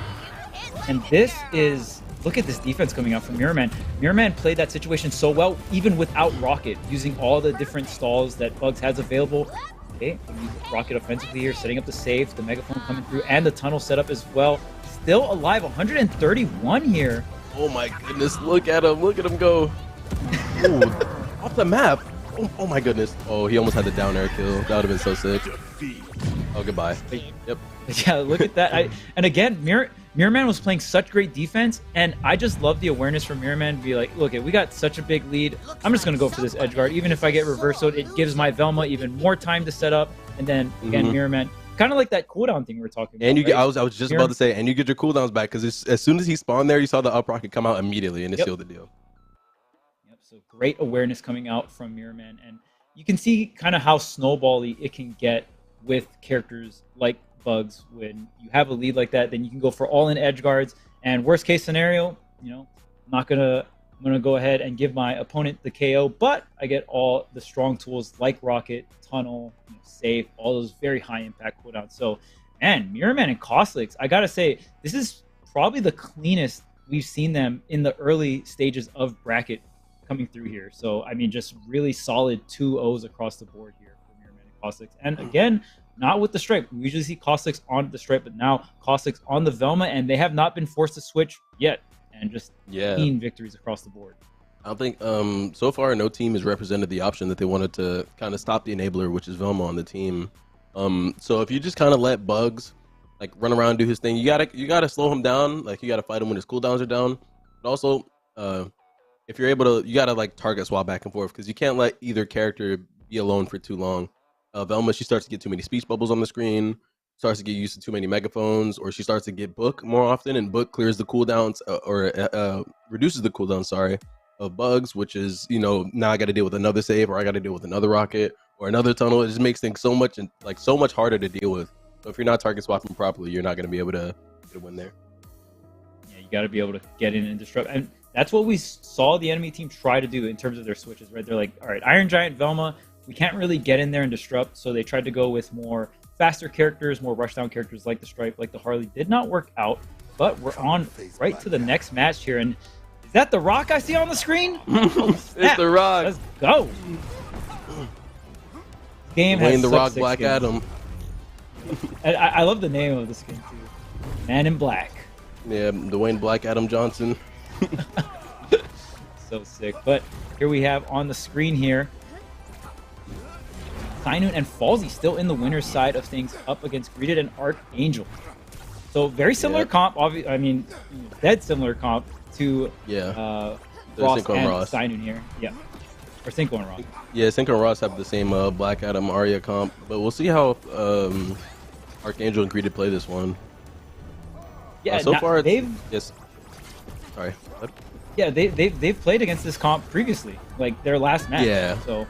And this is. Look at this defense coming out from Mirrorman. Mirrorman played that situation so well, even without Rocket, using all the different stalls that Bugs has available. Okay, Rocket offensively here, setting up the save, the megaphone coming through, and the tunnel setup as well. Still alive, 131 here. Oh my goodness, look at him go. Ooh, off the map. Oh my goodness. Oh, he almost had the down air kill. That would have been so sick. Oh, goodbye. Yep. Yeah, look at that. And again, Mirrorman was playing such great defense, and I just love the awareness from Mirrorman to be like, look, we got such a big lead. I'm just going to go for this edge guard. Even if I get reversoed, it gives my Velma even more time to set up. And then, again, Mirrorman, kind of like that cooldown thing we were talking about. And you right? I was just about to say, and you get your cooldowns back, because as soon as he spawned there, you saw the up rocket come out immediately, and it sealed the deal. Yep, so great awareness coming out from Mirrorman. And you can see kind of how snowbally it can get with characters like Bugs. When you have a lead like that, then you can go for all in edge guards, and worst case scenario, I'm gonna go ahead and give my opponent the KO, but I get all the strong tools like rocket, tunnel, safe, all those very high impact cooldowns. So, and Mirrorman and Cosolix, I gotta say, this is probably the cleanest we've seen them in the early stages of bracket coming through here. So I mean, just really solid 2 O's across the board here for Mirrorman and Cosolix. And again, not with the stripe. We usually see Cosolix on the stripe, but now Cosolix on the Velma, and they have not been forced to switch yet. And just clean victories across the board. I think so far no team has represented the option that they wanted to kind of stop the enabler, which is Velma on the team. So if you just kind of let Bugs like run around and do his thing, you gotta slow him down. Like you gotta fight him when his cooldowns are down. But also, if you're able to, you gotta like target swap back and forth, because you can't let either character be alone for too long. Velma, she starts to get too many speech bubbles on the screen, starts to get used to too many megaphones, or she starts to get Book more often, and Book clears the cooldowns or reduces the cooldown, of Bugs, which is, now I got to deal with another save, or I got to deal with another rocket or another tunnel. It just makes things so much harder to deal with. So if you're not target swapping properly, you're not going to be able to win there. Yeah, you got to be able to get in and disrupt, and that's what we saw the enemy team try to do in terms of their switches, right? They're like, all right, Iron Giant, Velma, we can't really get in there and disrupt, so they tried to go with more faster characters, more rushdown characters like the Stripe, like the Harley. Did not work out, but we're on right to the next match here. And is that the Rock I see on the screen? It's the Rock. Let's go. Game has the Rock Black skins. Adam. I love the name of the skin too. Man in Black. Yeah, Dwayne Black Adam Johnson. So sick. But here we have on the screen here, Sinun and Falsey still in the winner's side of things, up against Greeted and Archangel. So very similar comp, I mean, dead similar comp to Ross and Sinun here. Yeah, or Cinco and Ross. Yeah, Cinco and Ross have the same Black Adam Arya comp, but we'll see how Archangel and Greeted play this one. Yeah, so far they've sorry. What? Yeah, they've played against this comp previously, like their last match. Yeah. So.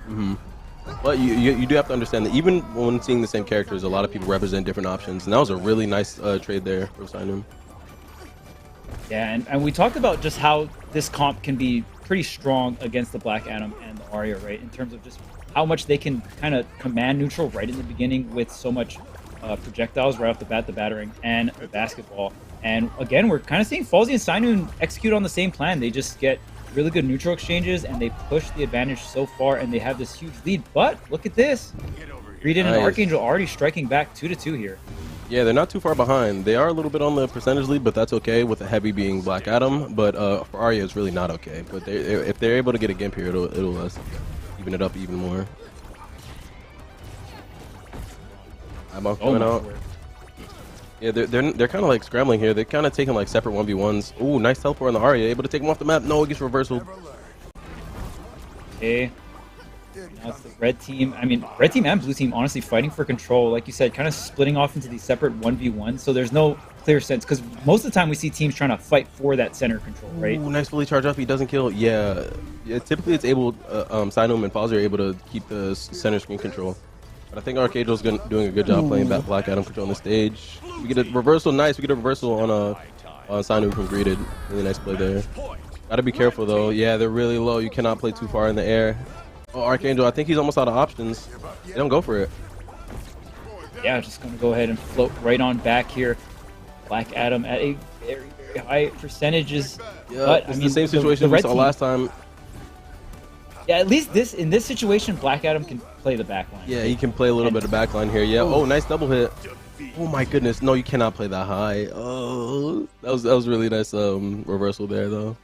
But you do have to understand that even when seeing the same characters, a lot of people represent different options, and that was a really nice trade there for Sinun. Yeah, and we talked about just how this comp can be pretty strong against the Black Adam and the Arya, right? In terms of just how much they can kind of command neutral right in the beginning with so much projectiles right off the bat, the battering and the basketball. And again, we're kind of seeing Falsey and Sinun execute on the same plan. They just get really good neutral exchanges, and they push the advantage so far, and they have this huge lead. But look at this. Greeted and Archangel already striking back 2-2 here. Yeah, they're not too far behind. They are a little bit on the percentage lead, but that's okay with the heavy being Black Adam. But for Arya, it's really not okay. But if they're able to get a Gimp here, it'll even it up even more. I'm coming out. Yeah, they're kind of like scrambling here. They're kind of taking like separate 1v1s. Ooh, nice teleport on the Arya. Able to take him off the map. No, it gets reversal. Okay. Now it's the red team. I mean, red team and blue team honestly fighting for control. Like you said, kind of splitting off into these separate 1v1s. So there's no clear sense, because most of the time we see teams trying to fight for that center control, right? Ooh, nice fully charge up. He doesn't kill. Yeah, typically it's able, Sinum and Falsey are able to keep the center screen control. But I think Archangel's doing a good job playing that Black Adam control on the stage. We get a reversal. Nice. We get a reversal on Sinum from Greeted. Really nice play there. Gotta be careful though. Yeah, they're really low. You cannot play too far in the air. Oh, Archangel, I think he's almost out of options. They don't go for it. Yeah, just gonna go ahead and float right on back here. Black Adam at a very, very high percentages. Yeah, but it's I mean, the same situation we saw last time. Yeah, at least in this situation, Black Adam can play the backline. Yeah, he can play a little bit of backline here. Yeah. Oh, nice double hit. Oh my goodness. No, you cannot play that high. Oh, that was really nice reversal there though.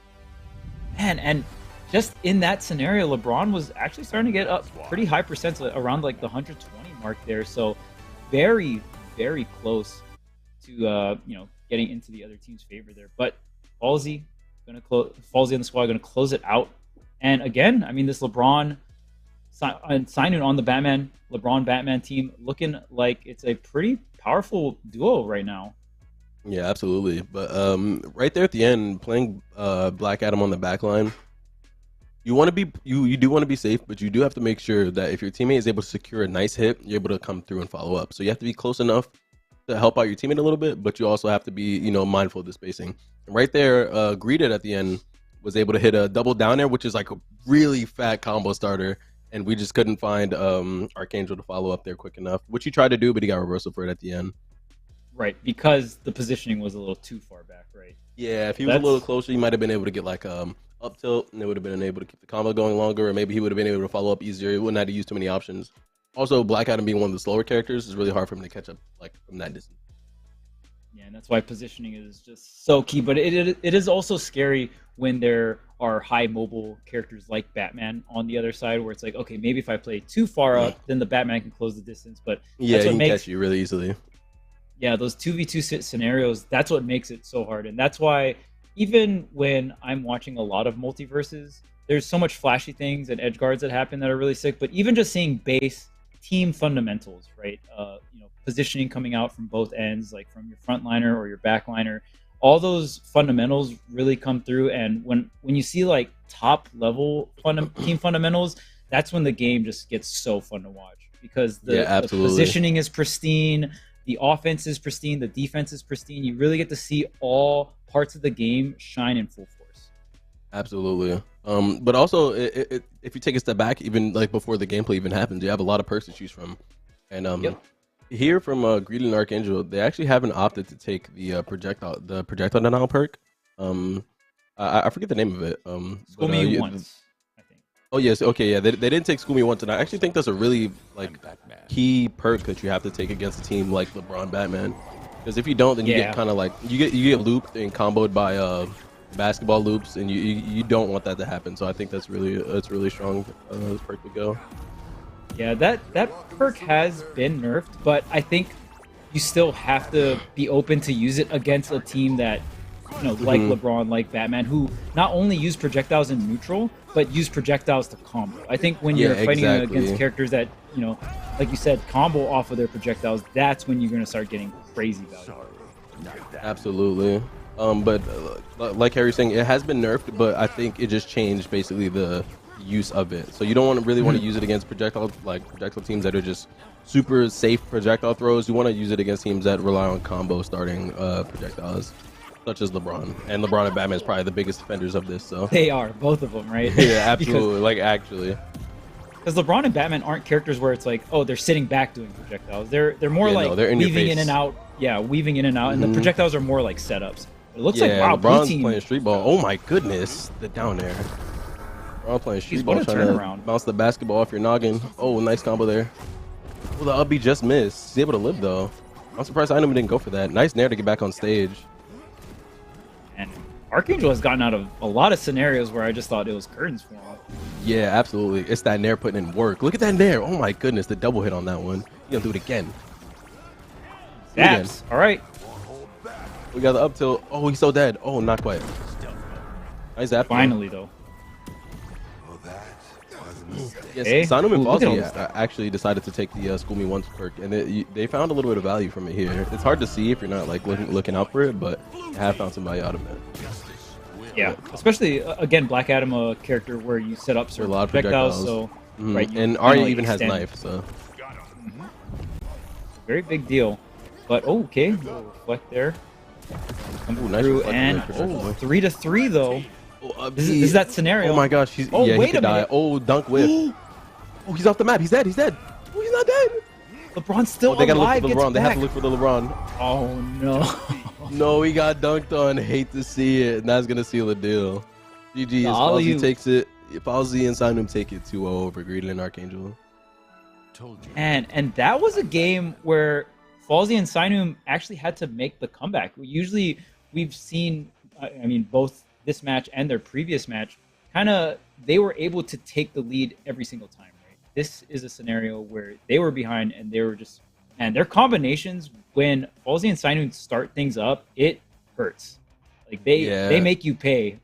Man, and just in that scenario, LeBron was actually starting to get up pretty high percents, around like the 120 mark there. So very, very close to getting into the other team's favor there. But Falsey Falsey and the squad are gonna close it out. And again, I mean, this LeBron and Sinun on the LeBron-Batman team looking like it's a pretty powerful duo right now. Yeah, absolutely. But right there at the end, playing Black Adam on the back line, you want to be you do want to be safe, but you do have to make sure that if your teammate is able to secure a nice hit, you're able to come through and follow up. So you have to be close enough to help out your teammate a little bit, but you also have to be, mindful of the spacing. And right there, Greeted at the end was able to hit a double down there, which is like a really fat combo starter. And we just couldn't find Archangel to follow up there quick enough, which he tried to do, but he got reversal for it at the end. Right, because the positioning was a little too far back, right? Yeah, if he was a little closer, he might have been able to get like up tilt, and it would have been able to keep the combo going longer, or maybe he would have been able to follow up easier. He wouldn't have to use too many options. Also, Black Adam being one of the slower characters, is really hard for him to catch up like from that distance. Yeah, and that's why positioning is just so key. But it is also scary when there are high mobile characters like Batman on the other side, where it's like, okay, maybe if I play too far up, then the Batman can close the distance. But yeah, that's what he can makes catch you really easily. Yeah, those 2v2 scenarios, that's what makes it so hard. And that's why even when I'm watching a lot of MultiVersus, there's so much flashy things and edge guards that happen that are really sick. But even just seeing base team fundamentals, right? Positioning coming out from both ends, like from your frontliner or your backliner, all those fundamentals really come through. And when you see like top level team fundamentals, that's when the game just gets so fun to watch, because the positioning is pristine, the offense is pristine, the defense is pristine. You really get to see all parts of the game shine in full force. Absolutely. But also, if you take a step back, even like before the gameplay even happens, you have a lot of perks to choose from. And here from Greed and Archangel, they actually haven't opted to take the projectile denial perk. I forget the name of it. School Me Once, I think. Oh yes, okay, yeah. They didn't take School Me Once, and I actually think that's a really key perk that you have to take against a team like LeBron Batman. Because if you don't, then you get kind of like you get looped and comboed by basketball loops, and you don't want that to happen. So I think that's really strong perk to go. Yeah, that perk has been nerfed, but I think you still have to be open to use it against a team that, like LeBron, like Batman, who not only use projectiles in neutral, but use projectiles to combo. I think when you're fighting against characters that, like you said, combo off of their projectiles, that's when you're going to start getting crazy value. Absolutely. But like Harry's saying, it has been nerfed, but I think it just changed basically the use of it. So you don't really want to use it against projectile teams that are just super safe projectile throws. You want to use it against teams that rely on combo starting projectiles, such as LeBron. And LeBron and Batman is probably the biggest defenders of this. So they are, both of them, right? Yeah, absolutely. Actually. Because LeBron and Batman aren't characters where it's like, oh, they're sitting back doing projectiles. They're more they're weaving in and out. Yeah, weaving in and out. And the projectiles are more like setups. It looks like, wow, LeBron's team playing street ball. Oh my goodness, the down there. LeBron playing street ball, trying to bounce the basketball off your noggin. Oh, nice combo there. Oh, the up B just missed. He's able to live though. I'm surprised Item didn't go for that. Nice nair to get back on stage. And Archangel has gotten out of a lot of scenarios where I just thought it was curtains for him. Yeah, absolutely. It's that nair putting in work. Look at that nair. Oh my goodness, the double hit on that one. You gonna do it again. Zaps. All right. We got the up tilt. Oh, he's so dead. Oh, not quite. Nice zap. Finally, though. Yes, Sanum and Falsey actually decided to take the School Me Once perk, and they found a little bit of value from it here. It's hard to see if you're not like looking out for it, but they have found some value out of it. Yeah, especially again, Black Adam, a character where you set up certain projectiles. So right, and Arya even has knife, so very big deal. But okay, reflect there. Ooh, nice through and 3-3 though. This is that scenario. Oh my gosh, he could die. Oh, dunk whip. Oh, he's off the map. He's dead. Oh, he's not dead. LeBron's still they gotta alive. Look for the LeBron. They have to look for the LeBron. Oh no. No, he got dunked on. Hate to see it. And that's gonna seal the deal. GG. Falsey takes it. Falsey and Sinum take it 2-0 over Greed and Archangel. Told you. And that was a game where Falsey and Sinum actually had to make the comeback. Usually we've seen, I mean, both this match and their previous match, they were able to take the lead every single time, right? This is a scenario where they were behind and they were just and their combinations when Falsey and Sinun start things up, it hurts. Like they make you pay.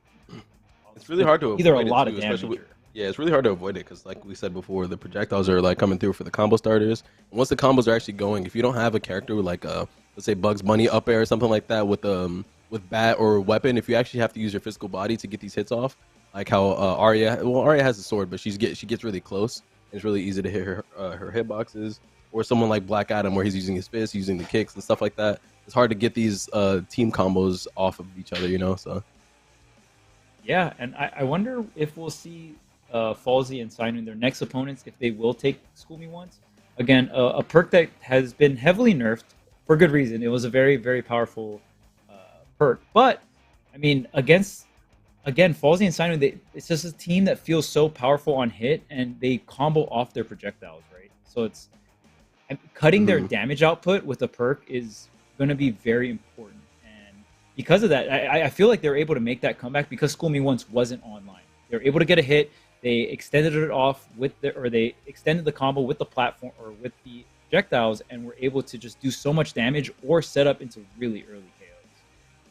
It's really hard to avoid either a lot of too, damage. Yeah, it's really hard to avoid it because, like we said before, the projectiles are like coming through for the combo starters. And once the combos are actually going, if you don't have a character with like let's say Bugs Bunny up air or something like that with bat or weapon, if you actually have to use your physical body to get these hits off, like how Arya has a sword, but she gets really close. And it's really easy to hit her hitboxes. Or someone like Black Adam where he's using his fists, using the kicks and stuff like that. It's hard to get these team combos off of each other, you know. So yeah, and I wonder if we'll see Falsey and Sinun, their next opponents, if they will take School Me Once. Again, a perk that has been heavily nerfed for good reason. It was a very, very powerful perk. But, I mean, against Falsey and Sinun, it's just a team that feels so powerful on hit, and they combo off their projectiles, right? So it's cutting their damage output with a perk is going to be very important. And because of that, I feel like they're able to make that comeback because School Me Once wasn't online. They were able to get a hit. They extended it off they extended the combo with the platform or with the projectiles, and were able to just do so much damage or set up into really early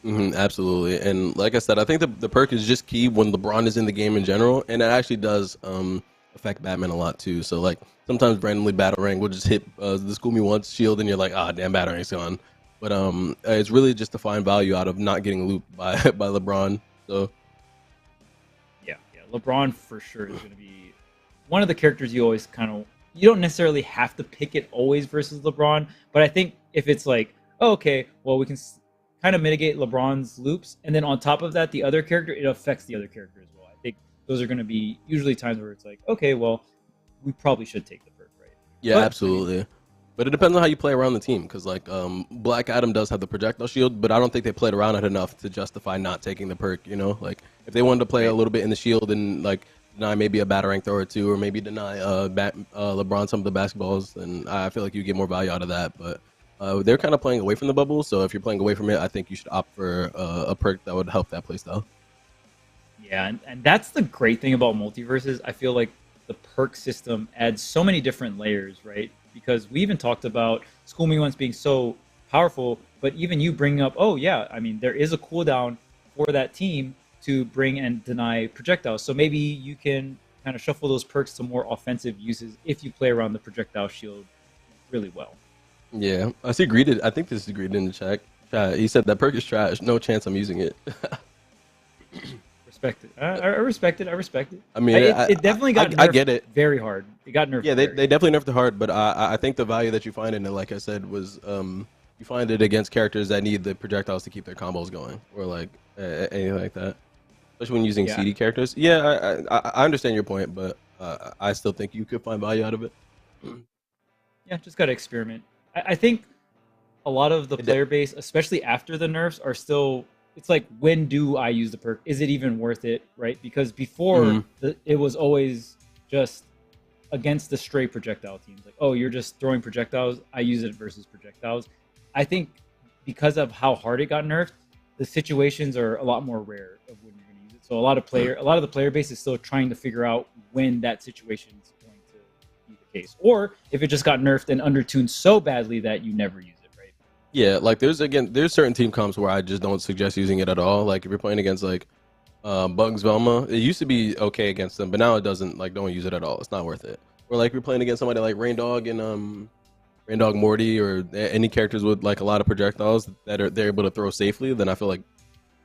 KOs. Absolutely, and like I said, I think the perk is just key when LeBron is in the game in general, and it actually does affect Batman a lot too. So like sometimes randomly Batarang will just hit the School Me Once shield, and you're like, ah, damn, Batarang's gone. But it's really just to find value out of not getting looped by LeBron. So. LeBron for sure is going to be one of the characters you always you don't necessarily have to pick it always versus LeBron, but I think if it's like, oh, okay, well, we can kind of mitigate LeBron's loops, and then on top of that, the other character, it affects the other character as well. I think those are going to be usually times where it's like, okay, well, we probably should take the perk, right? Yeah, absolutely. But it depends on how you play around the team, because like Black Adam does have the projectile shield, but I don't think they played around it enough to justify not taking the perk. You know, like if they wanted to play a little bit in the shield and like deny maybe a Batarang throw or two, or maybe deny LeBron some of the basketballs, then I feel like you get more value out of that. But they're kind of playing away from the bubble, so if you're playing away from it, I think you should opt for a perk that would help that playstyle. Yeah, and that's the great thing about MultiVersus. I feel like the perk system adds so many different layers, right? Because we even talked about School Me Once being so powerful, but even you bring up, oh yeah, I mean, there is a cooldown for that team to bring and deny projectiles. So maybe you can kind of shuffle those perks to more offensive uses if you play around the projectile shield really well. Yeah, I see Greeted. I think this is Greeted in the chat. He said that perk is trash. No chance I'm using it. Respect it. I respect it. I respect it. I mean, it definitely got nerfed. I get it. Very hard. It got nerfed. Yeah, they definitely nerfed it hard, but I think the value that you find in it, like I said, was you find it against characters that need the projectiles to keep their combos going, or like anything like that. Especially when using CD characters. Yeah, I understand your point, but I still think you could find value out of it. Yeah, just gotta experiment. I think a lot of the player base, especially after the nerfs, are still. It's like, when do I use the perk? Is it even worth it, right? Because before, it was always just against the stray projectile teams. Like, oh, you're just throwing projectiles. I use it versus projectiles. I think because of how hard it got nerfed, the situations are a lot more rare of when you're going to use it. So a lot of the player base is still trying to figure out when that situation is going to be the case. Or if it just got nerfed and undertuned so badly that you never use it. Yeah, like there's certain team comps where I just don't suggest using it at all. Like if you're playing against like Bugs Velma, it used to be okay against them, but now it doesn't. Like, don't use it at all. It's not worth it. Or like if you're playing against somebody like Raindog and Raindog Morty, or any characters with like a lot of projectiles that they're able to throw safely, then I feel like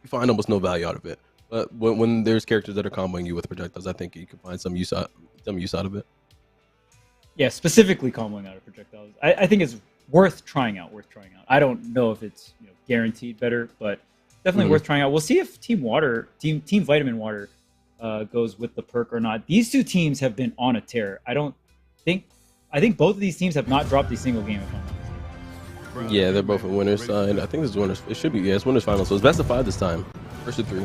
you find almost no value out of it. But when there's characters that are comboing you with projectiles, I think you can find some use out of it. Yeah, specifically comboing out of projectiles, I think it's worth trying out. I don't know if it's guaranteed better, but definitely worth trying out. We'll see if Team Vitamin Water goes with the perk or not. These two teams have been on a tear. I think both of these teams have not dropped a single game. Yeah, they're both in winners side. I think this is winners. It should be. Yeah, it's winners final. So it's best of 5 this time. First of 3.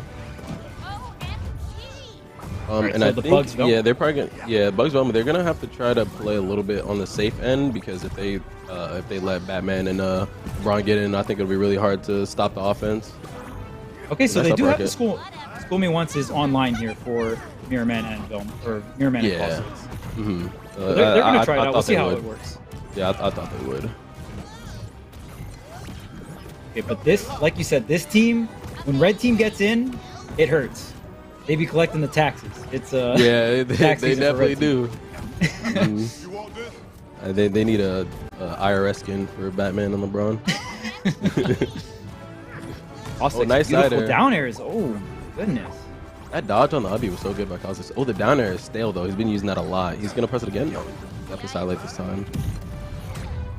Right, and so I the think, Bugs Velma. they're probably gonna, Bugs Velma, they're gonna have to try to play a little bit on the safe end, because if they let Batman and LeBron get in, I think it'll be really hard to stop the offense. Okay, so they do have the School Me Once is online here for Mirrorman and Velma, or Mirrorman and Cosolix. So they're gonna try it out. We'll see how it works. Yeah, I thought they would. Okay, but this, like you said, this team, when red team gets in, it hurts. They be collecting the taxes. It's yeah, they definitely do. They need a IRS skin for Batman and LeBron. Also, nice beautiful side air. down airs. Oh goodness. That dodge on the Ubby was so good by Cosolix. Oh, the down air is stale though. He's been using that a lot. He's gonna press it again. No, got the sidelight this time.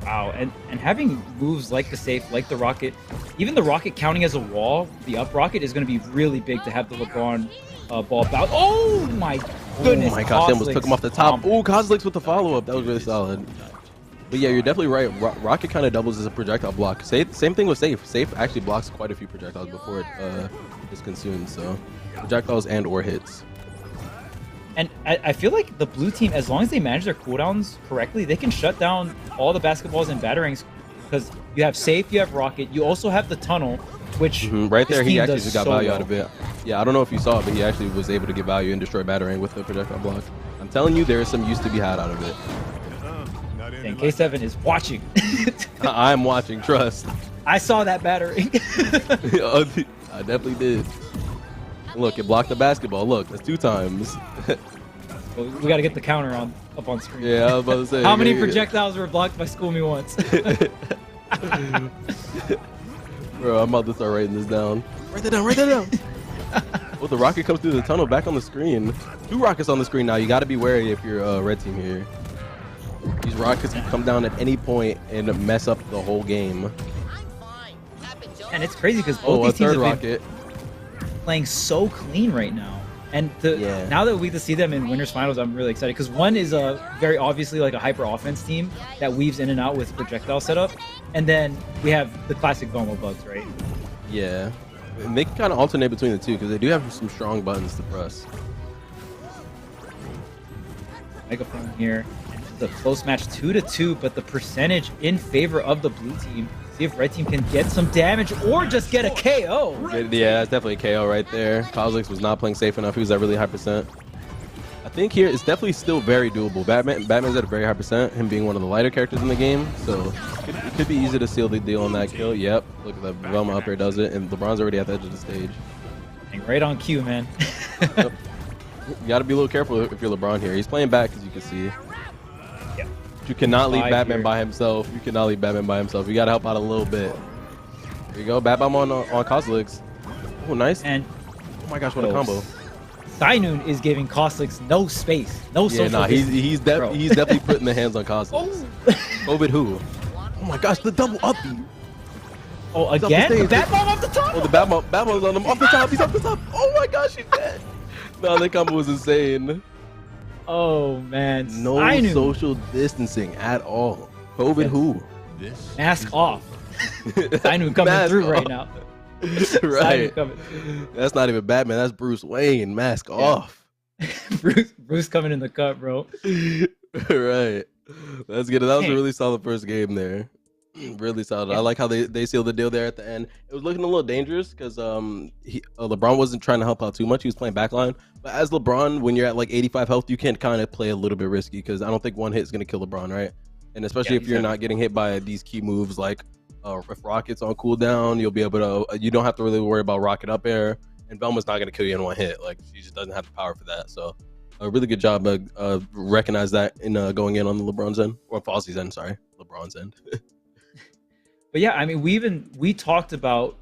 Wow, and having moves like the safe, like the rocket, even the rocket counting as a wall, the up rocket is going to be really big to have the LeBron ball bounce. Oh my goodness! Oh my gosh, they almost Cosolix. took him off the top. Oh, Cosolix with the follow-up. That was really solid. But yeah, you're definitely right. Rocket kind of doubles as a projectile block. Same thing with Safe. Safe actually blocks quite a few projectiles before it is consumed. So projectiles and or hits. And I feel like the blue team, as long as they manage their cooldowns correctly, they can shut down all the basketballs and batarangs because you have Safe, you have Rocket, you also have the tunnel, which right there he actually just got so value well. out of it. Yeah, I don't know if you saw it, but he actually was able to get value and destroy batarang with the projectile block. I'm telling you, there is some use to be had out of it. And K7 is watching. I'm watching, trust. I saw that battering. I definitely did. Look, it blocked the basketball. Look, that's 2 times. We got to get the counter up on screen. Yeah, I was about to say. How many projectiles were blocked by School Me Once? Bro, I'm about to start writing this down. Write that down, write that down. Oh, the rocket comes through the tunnel back on the screen. 2 rockets on the screen now. You got to be wary if you're red team here. These rockets can come down at any point and mess up the whole game. And it's crazy because both these teams third have been rocket. playing so clean right now. And now that we get to see them in Winners Finals, I'm really excited because one is very obviously like a hyper offense team that weaves in and out with projectile setup, and then we have the classic Vomo bugs, right? Yeah, and they can kind of alternate between the two because they do have some strong buttons to press. Megaphone here. The close match 2-2, but the percentage in favor of the blue team. See if red team can get some damage or just get a KO. Yeah, that's definitely a KO right there. Cosolix was not playing safe enough. He was at really high percent. I think here it's definitely still very doable. Batman's at a very high percent, him being one of the lighter characters in the game, so it could be easy to seal the deal on that kill. Yep, look at that Velma up there does it, and LeBron's already at the edge of the stage. And right on cue, man. Yep. You got to be a little careful if you're LeBron here. He's playing back, as you can see. You cannot leave Batman by himself. You cannot leave Batman by himself. You got to help out a little bit. There you go. Batman on Cosolix. Oh, nice. And oh my gosh, what a combo. Cynoon is giving Cosolix no space, no social. Yeah, nah, he's definitely putting the hands on Cosolix. COVID who? Oh my gosh, the double up. Oh, again? The Batman off the top? Oh, the Batman's on him off the top. He's off the top. Oh my gosh, he's dead. No, that combo was insane. Oh man, no social distancing at all. COVID who? Mask off. Cynoon coming through right now. Right. That's not even Batman. That's Bruce Wayne. Mask off. Bruce coming in the cut, bro. Right. Let's get it. That was a really solid first game there. Really solid. I like how they sealed the deal there at the end. It was looking a little dangerous because LeBron wasn't trying to help out too much. He was playing backline. But as LeBron, when you're at like 85 health, you can kind of play a little bit risky because I don't think one hit is going to kill LeBron, right? And especially if you're not getting hit by these key moves like if Rocket's on cooldown, you'll be able to. You don't have to really worry about Rocket up air, and Velma's not going to kill you in one hit. Like she just doesn't have the power for that. So a really good job recognize that in going in on the LeBron's end or Fozzie's end. Sorry, LeBron's end. But yeah, I mean, we talked about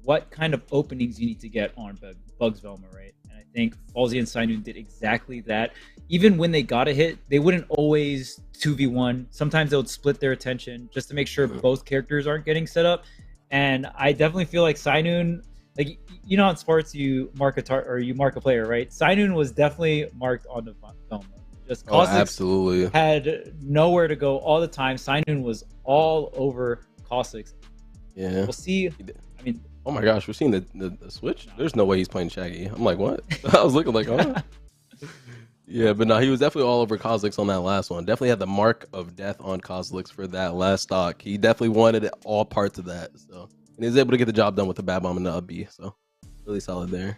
what kind of openings you need to get on Bugs Velma, right? And I think Fozzie and Cynoon did exactly that. Even when they got a hit, they wouldn't always 2v1. Sometimes they would split their attention just to make sure both characters aren't getting set up. And I definitely feel like Cynoon, like you know, in sports you mark a player, right? Cynoon was definitely marked on the Velma. Just absolutely had nowhere to go all the time. Cynoon was all over Cosolix. Yeah, we'll see. I mean, oh my gosh, we're seeing the switch. There's no way he's playing Shaggy. I'm like, what? I was looking like, oh. Yeah, but no, he was definitely all over Cosolix on that last one. Definitely had the mark of death on Cosolix for that last stock. He definitely wanted all parts of that. So, and he was able to get the job done with the Bat Bomb and the up B. So, really solid there.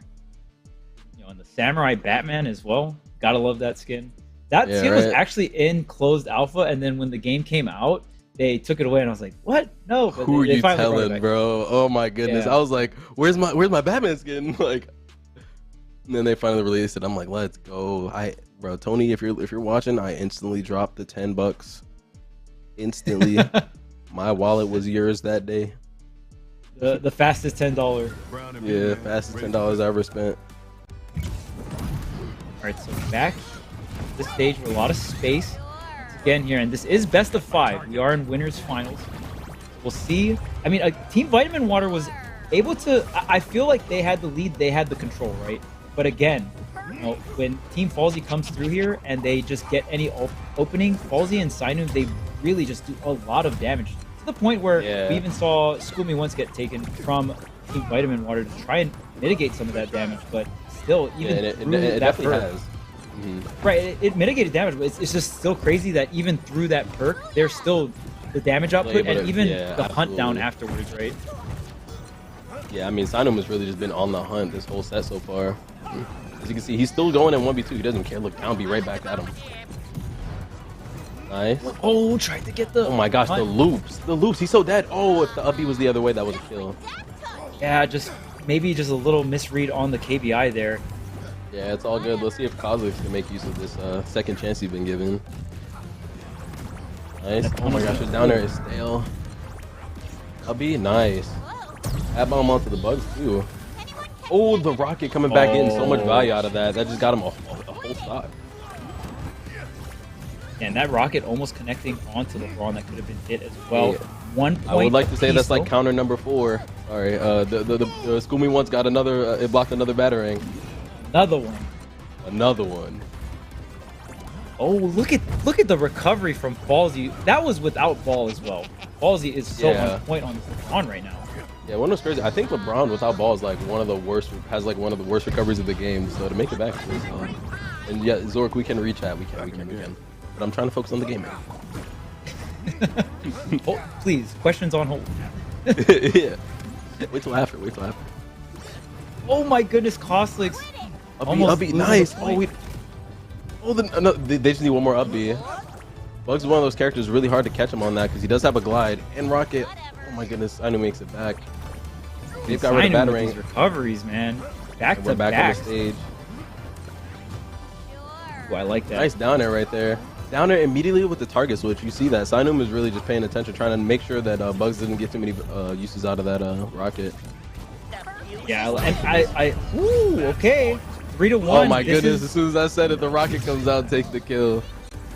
You know, and the Samurai Batman as well. Gotta love that skin. That skin was actually in closed alpha, and then when the game came out, they took it away, and I was like, "What? No!" But Who are they you finally brought it telling, back. bro? Oh my goodness! Yeah. I was like, "Where's my Batman skin?" Like, and then they finally released it. I'm like, "Let's go!" Bro, Tony, if you're watching, I instantly dropped the $10. Instantly, my wallet was yours that day. The fastest $10. Yeah, fastest $10 I ever spent. All right, so back to the stage with a lot of space again here, and this is best of 5. We are in winners finals. We'll see. I mean, Team Vitamin Water was able to. I feel like they had the lead, they had the control, right? But again, when Team Falsey comes through here and they just get any opening, Falsey and Sinum, they really just do a lot of damage to the point where we even saw School Me Once get taken from Team Vitamin Water to try and mitigate some of that damage, but still, even it through definitely perk, has. right? It mitigated damage, but it's just still crazy that even through that perk, there's still the damage output and even the hunt down afterwards, right? Yeah, I mean, Sinum has really just been on the hunt this whole set so far. As you can see, he's still going in 1v2. He doesn't care. Look, down be right back at him. Nice. Oh, tried to get the. Oh my gosh, hunt. the loops. The loops. He's so dead. Oh, if the up B was the other way, that was a kill. Yeah, maybe just a little misread on the KBI there. Yeah, it's all good. Let's see if Cosolix can make use of this second chance he's been given. Nice. Oh my gosh, down there is stale. Up B, nice. Add bomb onto the bugs too. Oh, the rocket coming back, getting so much value out of that. That just got him a whole stock. And that rocket almost connecting onto the LeBron that could have been hit as well. Yeah. 1 point. I would like to say that's like though. counter number 4. Sorry, the School Me Once got another. It blocked another battering. Another one. Another one. Oh, look at the recovery from Falsey. That was without ball as well. Falsey is so on point on LeBron right now. Yeah, one was crazy. I think LeBron without ball is like one of the worst. Has like one of the worst recoveries of the game. So to make it back, and yeah, Zork, we can rechat. We can. But I'm trying to focus on the game. Oh, please, questions on hold. Yeah. Wait till after. Oh my goodness, Cosolix. Up B, nice. They just need one more up B. Bugs is one of those characters really hard to catch him on that because he does have a glide and rocket. Oh my goodness, I knew makes it back. They've got rid of battering. These recoveries, man. Back to back on the stage. Ooh, I like that. Nice down there right there. Down there immediately with the target switch. You see that. Sinum is really just paying attention, trying to make sure that Bugs didn't get too many uses out of that rocket. Yeah, and ooh, okay. 3-1. Oh my goodness, as soon as I said it, the rocket comes out and takes the kill.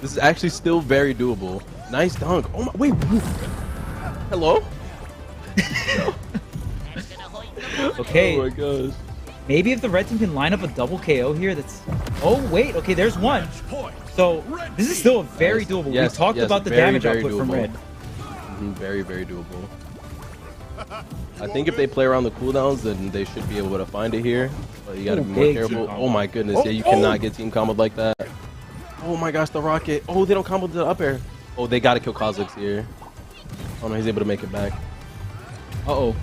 This is actually still very doable. Nice dunk. Oh my, wait. Hello? Okay. Oh my gosh. Maybe if the red team can line up a double KO here, that's... Oh, wait. Okay, there's one. So, this is still very doable. Yes, we talked about the very, damage very output doable. from red. Very, very doable. I think if they play around the cooldowns, then they should be able to find it here. But you gotta be more careful. Oh my goodness, yeah, you cannot get team comboed like that. Oh my gosh, the rocket. Oh, they don't combo to the up air. Oh, they gotta kill Cosolix here. Oh no, he's able to make it back. Uh-oh.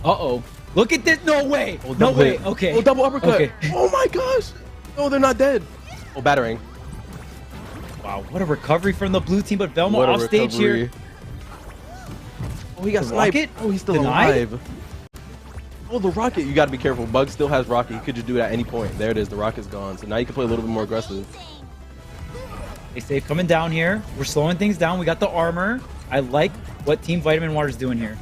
Uh-oh. Look at this. No way. Oh, No way. hit. Okay. Oh, double uppercut. Okay. Oh my gosh. No, they're not dead. Oh, battering. Wow, what a recovery from the blue team, but Velma What a off stage recovery. here. Oh, he got The sniped. rocket? Oh, he's still Denied? alive. Oh, the rocket. You got to be careful. Bug still has rocket. He could just do it at any point. There it is. The rocket's gone. So now you can play a little bit more aggressive. They say coming down here. We're slowing things down. We got the armor. I like what Team Vitamin Water is doing here.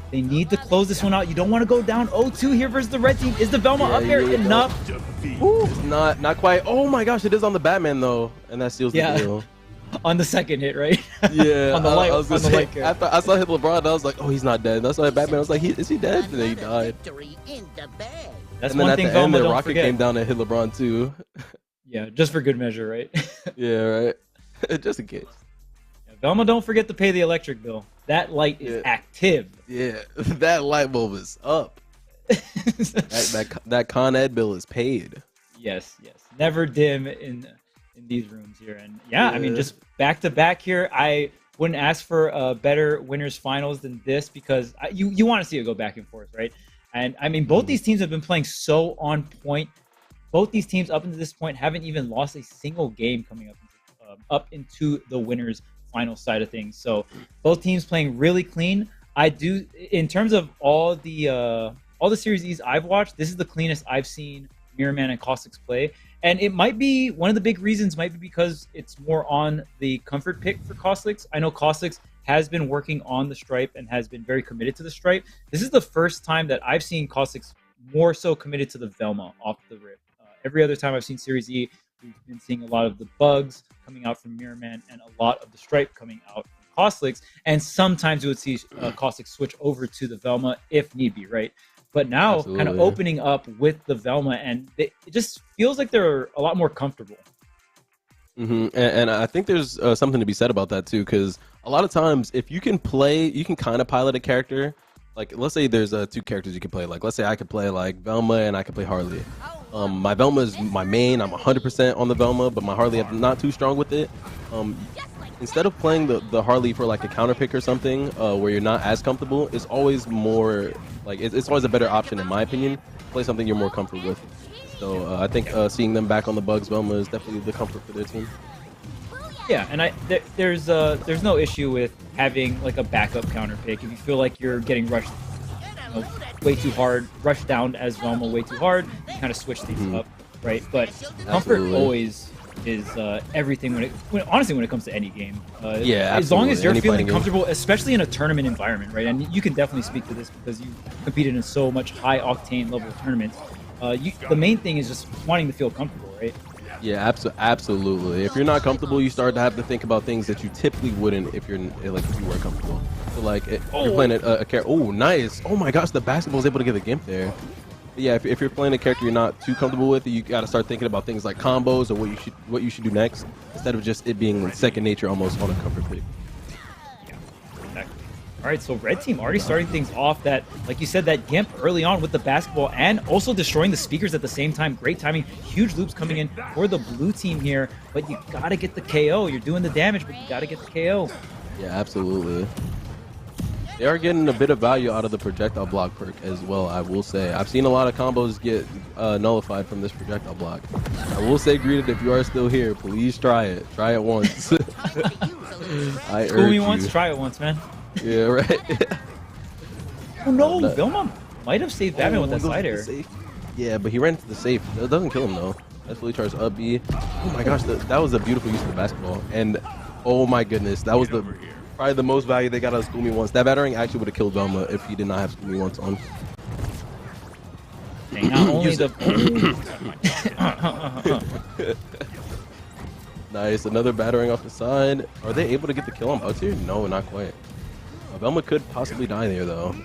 They need to close this one out. You don't want to go down 0-2 here versus the red team. Is the Velma up there enough? It's not quite. Oh my gosh, it is on the Batman though, and that seals the deal. On the second hit, right? Yeah, on the light. I was on gonna the say, light care. after I saw hit LeBron, I was like, oh, he's not dead. That's why Batman. I was like, is he dead? And then he died. That's And then one at thing the Velma end, the don't rocket forget. came down and hit LeBron too. Yeah, just for good measure, right? Yeah, right. Just in case. Velma, don't forget to pay the electric bill. That light is active. Yeah, that light bulb is up. that Con Ed bill is paid. Yes. Never dim in these rooms here. And yeah, I mean, just back to back here. I wouldn't ask for better winners finals than this because you want to see it go back and forth, right? And I mean, both these teams have been playing so on point. Both these teams up until this point haven't even lost a single game coming up into the winners final side of things. So both teams playing really clean. I do, in terms of all the Series E's I've watched, this is the cleanest I've seen Mirrorman and Cosolix play. And it might be, one of the big reasons might be because it's more on the comfort pick for Cosolix. I know Cosolix has been working on the stripe and has been very committed to the stripe. This is the first time that I've seen Cosolix more so committed to the Velma off the rip. Every other time I've seen Series E, we've been seeing a lot of the bugs coming out from Mirrorman and a lot of the stripe coming out from Cosolix. And sometimes you would see Cosolix switch over to the Velma if need be, right? But now kind of opening up with the Velma, and it just feels like they're a lot more comfortable. And I think there's something to be said about that too, because a lot of times if you can play, you can kind of pilot a character. Like, let's say there's two characters you can play. Like, let's say I could play like Velma and I could play Harley. My Velma is my main. I'm 100% on the Velma, but my Harley, I'm not too strong with it. Instead of playing the Harley for like a counter pick or something where you're not as comfortable, it's always more like it's always a better option in my opinion. Play something you're more comfortable with. So I think seeing them back on the Bugs Velma is definitely the comfort for their team. Yeah, and there's no issue with having like a backup counter pick if you feel like you're getting rushed way too hard, rushed down as Velma way too hard. You kind of switch these up, right? But comfort always is everything honestly when it comes to any game. Yeah, as long as you're feeling comfortable, especially in a tournament environment, right? And you can definitely speak to this because you've competed in so much high octane level tournaments. The main thing is just wanting to feel comfortable, right? Yeah, absolutely. If you're not comfortable, you start to have to think about things that you typically wouldn't if you're like if you were comfortable. So like if you're playing a character. Oh, nice! Oh my gosh, the basketball was able to get the gimp there. But yeah, if you're playing a character you're not too comfortable with, you got to start thinking about things like combos or what you should do next instead of just it being second nature almost on a comfort pick. All right, so red team already starting things off that, like you said, that gimp early on with the basketball and also destroying the speakers at the same time. Great timing. Huge loops coming in for the blue team here, but you got to get the KO. You're doing the damage, but you got to get the KO. Yeah, absolutely. They are getting a bit of value out of the projectile block perk as well, I will say. I've seen a lot of combos get nullified from this projectile block. I will say, Greeted, if you are still here, please try it. Try it once. I urge you. Once, try it once, man. Yeah, right. Oh no, Velma might have saved Batman with that side air. Yeah, but he ran into the safe. It doesn't kill him though. That's fully charged up B. Oh my gosh, that was a beautiful use of the basketball. And oh my goodness, that was probably the most value they got out of School Me Once. That battering actually would have killed Velma if he did not have School Me Once on. Dang, not only the Nice, another battering off the side. Are they able to get the kill on Bugs here? No, not quite. Velma could possibly die there though.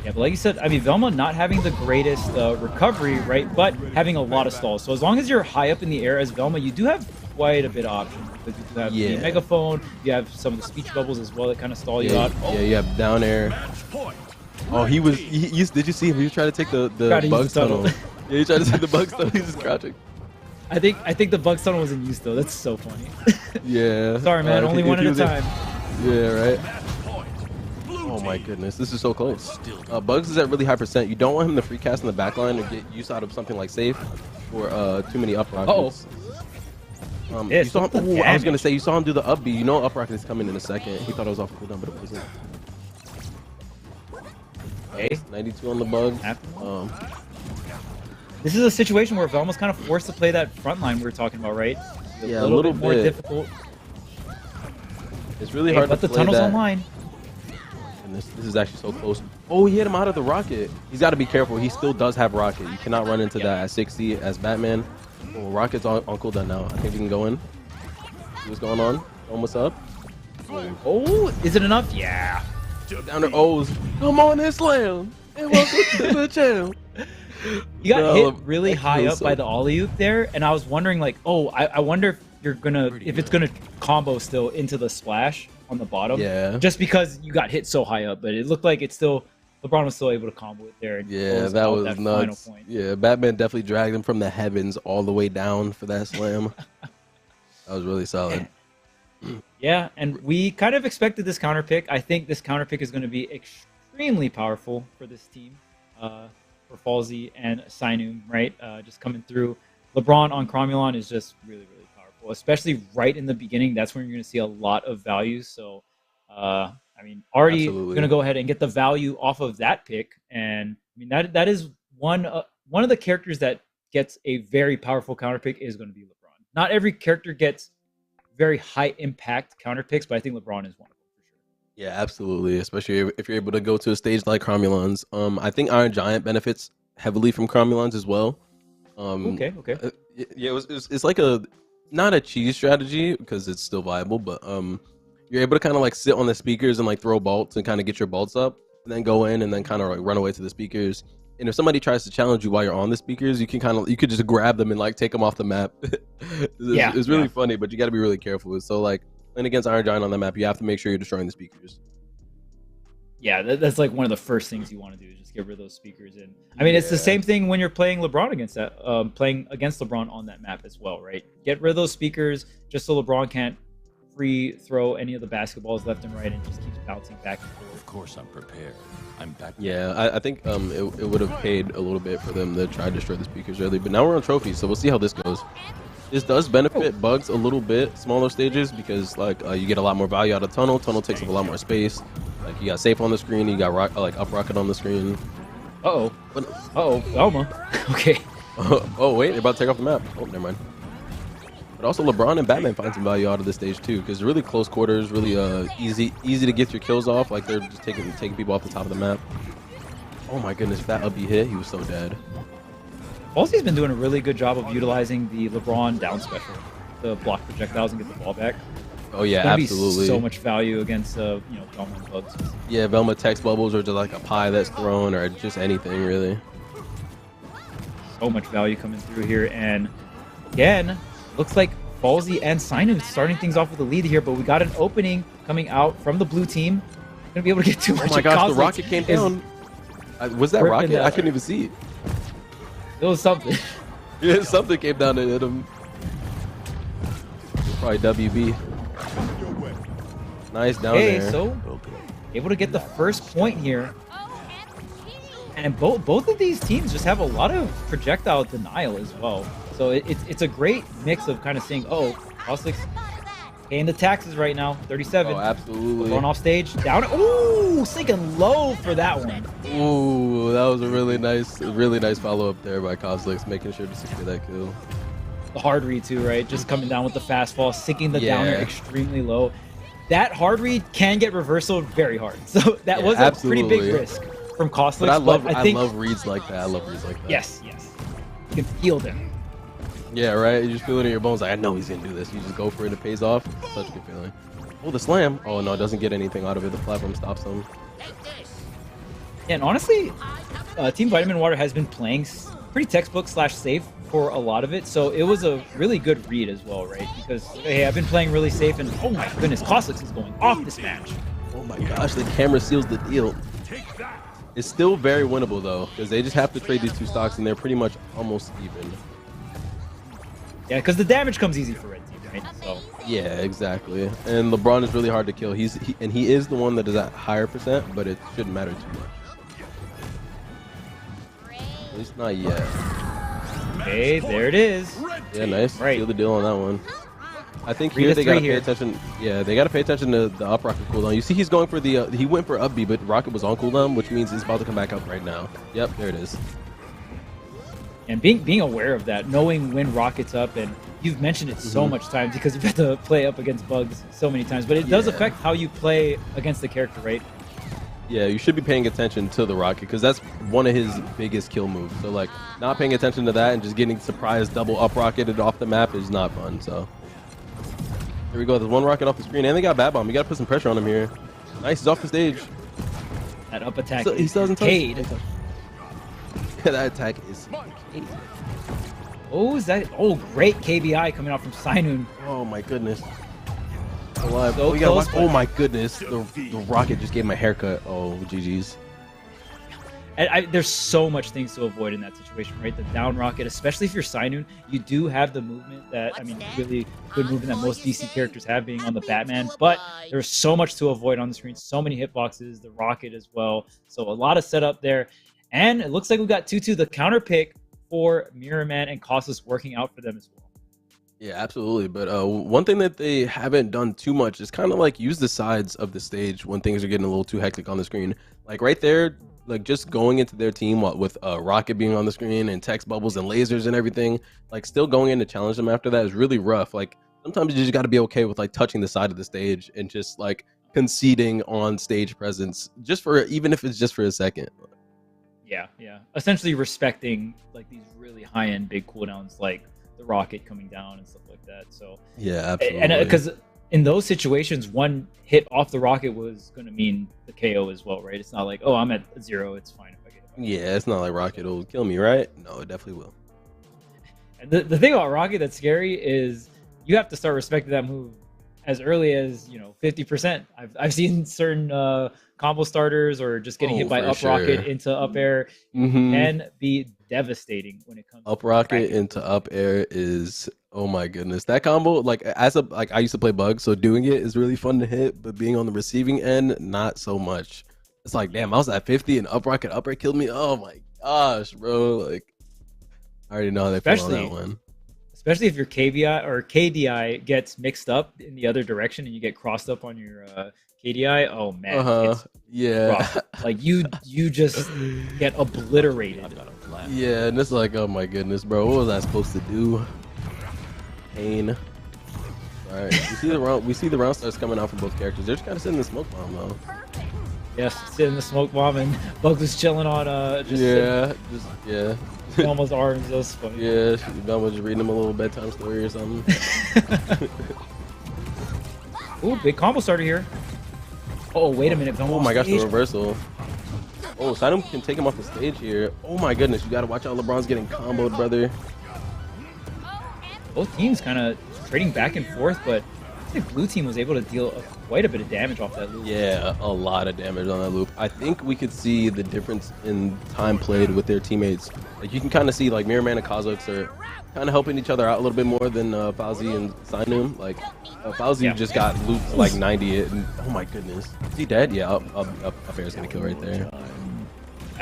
Yeah, but like you said, I mean, Velma not having the greatest recovery, right? But having a lot of stalls. So as long as you're high up in the air as Velma, you do have quite a bit of options. Because you do have the megaphone, you have some of the speech bubbles as well that kind of stall you out. Yeah, you have down air. Oh, did you see him? He was trying to take the Bugs tunnel. Yeah, he tried to take the Bugs tunnel. He's just crouching. I think the Bugs tunnel was in use though. That's so funny. Yeah. Sorry, man. Only one at a time. Yeah, right. Oh my goodness, this is so close. Bugs is at really high percent. You don't want him to free cast in the back line or get use out of something like safe or too many up rockets. You saw him, I was gonna say you saw him do the up B. You know up rocket is coming in a second. He thought it was off cooldown, but it wasn't. Okay. 92 on the bug. This is a situation where Velma's kind of forced to play that front line we were talking about, right? Yeah, a little bit more difficult. It's really hard to play but the tunnel's online. And this is actually so close. Oh, he hit him out of the rocket. He's got to be careful. He still does have rocket. You cannot run into that at 60 as Batman. Oh, rocket's on cooldown now. I think we can go in. See what's going on? Almost up. Oh, is it enough? Yeah. Down to O's. Come on and slam. And welcome to the channel. You got hit really high up by the alley-oop there, and I was wondering, like, oh, I wonder if it's gonna combo still into the splash on the bottom. Yeah. Just because you got hit so high up, but it looked like LeBron was still able to combo it there. And yeah, that was nuts. Yeah, Batman definitely dragged him from the heavens all the way down for that slam. That was really solid. Yeah, and we kind of expected this counter pick. I think this counter pick is going to be extremely powerful for this team, for Falsey and Sinum, right? Just coming through. LeBron on Cromulon is just really, really powerful. especially right in the beginning. That's when you're going to see a lot of value. So, I mean, already going to go ahead and get the value off of that pick. And I mean, that is one of the characters that gets a very powerful counter pick is going to be LeBron. Not every character gets very high impact counter picks, but I think LeBron is one of them for sure. Yeah, absolutely. Especially if you're able to go to a stage like Cromulons. I think Iron Giant benefits heavily from Cromulons as well. Okay. Yeah, it's like not a cheese strategy because it's still viable, but you're able to kind of like sit on the speakers and like throw bolts and kind of get your bolts up, and then go in and then kind of like run away to the speakers. And if somebody tries to challenge you while you're on the speakers, you could just grab them and like take them off the map. It's really funny, but you got to be really careful. So like playing against Iron Giant on the map, you have to make sure you're destroying the speakers. Yeah, that's like one of the first things you want to do is just get rid of those speakers. And I mean, it's the same thing when you're playing LeBron against playing against LeBron on that map as well, right? Get rid of those speakers just so LeBron can't free throw any of the basketballs left and right and just keeps bouncing back and forth. Of course I'm prepared. I'm back. Yeah, I think it would have paid a little bit for them to try to destroy the speakers early, but now we're on trophies, so we'll see how this goes. This does benefit Bugs a little bit, smaller stages, because like you get a lot more value out of Tunnel. Tunnel takes up a lot more space. Like you got Safe on the screen, you got up Rocket on the screen. Velma. Okay. Oh wait, they're about to take off the map. Oh, never mind. But also LeBron and Batman find some value out of this stage too, because really close quarters, really easy to get your kills off. Like they're just taking people off the top of the map. Oh my goodness, if that up B hit, he was so dead. Halsey's been doing a really good job of utilizing the LeBron down special to block projectiles and get the ball back. Oh yeah, absolutely. So much value against Velma and Bugs. Yeah, Velma text bubbles or just like a pie that's thrown or just anything really. So much value coming through here, and again, looks like Ballsy and Sinus starting things off with a lead here, but we got an opening coming out from the blue team. Gonna be able to get too much. Oh my gosh, the rocket came down. Was that rocket? I couldn't even see it. It was something. Yeah, something came down and hit him. Probably WB. Nice down there. So able to get the first point here. And both of these teams just have a lot of projectile denial as well. So it's a great mix of kind of saying, oh, Cosolix paying the taxes right now, 37. Oh, absolutely. Going off stage, down. Ooh, sinking low for that one. Ooh, that was a really nice follow-up there by Cosolix, making sure to secure that kill. The hard read too, right? Just coming down with the fastball, sinking the downer extremely low. That hard read can get reversal very hard. So that was a pretty big risk from Cosolix. But I love reads like that. I love reads like that. Yes. You can feel them. Yeah, right? You just feel it in your bones. Like, I know he's going to do this. You just go for it. It pays off. Such a good feeling. Oh, the slam. Oh, no, it doesn't get anything out of it. The platform stops him. Yeah, and honestly, Team Vitamin Water has been playing pretty textbook / safe for a lot of it. So it was a really good read as well, right? Because, hey, I've been playing really safe, and oh my goodness, Cosolix is going off this match. Oh my gosh, the camera seals the deal. It's still very winnable, though, because they just have to trade these two stocks, and they're pretty much almost even. Yeah, because the damage comes easy for Red Team, right? So. Yeah, exactly. And LeBron is really hard to kill. He is the one that is at higher percent, but it shouldn't matter too much. At least not yet. Okay, there it is. Yeah, nice. Right. Seal the deal on that one. I think here they gotta pay attention. Yeah, they gotta pay attention to the up rocket cooldown. You see, he's going for the. He went for up B, but rocket was on cooldown, which means he's about to come back up right now. Yep, there it is. And being aware of that, knowing when rocket's up, and you've mentioned it so much times because you've had to play up against Bugs so many times, but it does affect how you play against the character, right? Yeah, you should be paying attention to the rocket because that's one of his biggest kill moves. So like, not paying attention to that and just getting surprised double up rocketed off the map is not fun. So here we go. There's one rocket off the screen, and they got Bad Bomb. You got to put some pressure on him here. Nice, he's off the stage. That up attack. He doesn't touch. That attack is. Oh, is that? Oh, great KBI coming out from Sinun. Oh my goodness. Alive. So close, oh my goodness. The rocket just gave my haircut. Oh, GG's. And there's so much things to avoid in that situation, right? The down rocket, especially if you're Sinun, you do have the movement that, I mean, really good movement that most DC characters have being on the Batman, but there's so much to avoid on the screen. So many hitboxes, the rocket as well. So a lot of setup there. And it looks like we got 2-2, the counter pick for Mirrorman and Cosolix working out for them as well. Yeah, absolutely. But one thing that they haven't done too much is kind of like use the sides of the stage when things are getting a little too hectic on the screen. Like right there, like just going into their team with Rocket being on the screen and text bubbles and lasers and everything, like still going in to challenge them after that is really rough. Like sometimes you just got to be okay with like touching the side of the stage and just like conceding on stage presence just for, even if it's just for a second. Yeah. Essentially respecting like these really high-end big cooldowns, like the rocket coming down and stuff like that. So yeah, absolutely. And because in those situations, one hit off the rocket was going to mean the KO as well, right? It's not like, oh, I'm at 0, it's fine if I get it. Yeah, it's not like Rocket will kill me, right? No, it definitely will. And the thing about Rocket that's scary is you have to start respecting that move as early as 50%. I've seen certain combo starters or just getting hit by up rocket into up air can be devastating when it comes up to rocket into up air is, oh my goodness, that combo. Like I used to play Bug, so doing it is really fun to hit, but being on the receiving end, not so much. It's like, damn, I was at 50 and up rocket up air killed me. Oh my gosh, bro! Like I already know how they feel on that one. Especially if your KVI or KDI gets mixed up in the other direction and you get crossed up on your KDI. Oh man, it's rough. Like you just get obliterated. Yeah, and it's like, oh my goodness, bro, what was I supposed to do? Pain. All right, we see the round starts coming out from both characters. They're just kind of sitting in the smoke bomb though. Yes, sitting in the smoke bomb, and Bugs was chilling on Velma's arms. That was funny. Yeah, Velma just reading him a little bedtime story or something. Ooh, big combo starter here. Oh, wait a minute. Velma oh my gosh, the reversal. Oh, Sinum can take him off the stage here. Oh my goodness, you gotta watch out. LeBron's getting comboed, brother. Both teams kind of trading back and forth, but I think blue team was able to deal quite a bit of damage off that loop. Yeah, a lot of damage on that loop. I think we could see the difference in time played with their teammates. Like you can kind of see like Mirrorman and Cosolix are kind of helping each other out a little bit more than Fauzi and Sinum. Like Fauzi just got looped to like 90 and oh my goodness. Is he dead? Yeah, up air is gonna kill right there.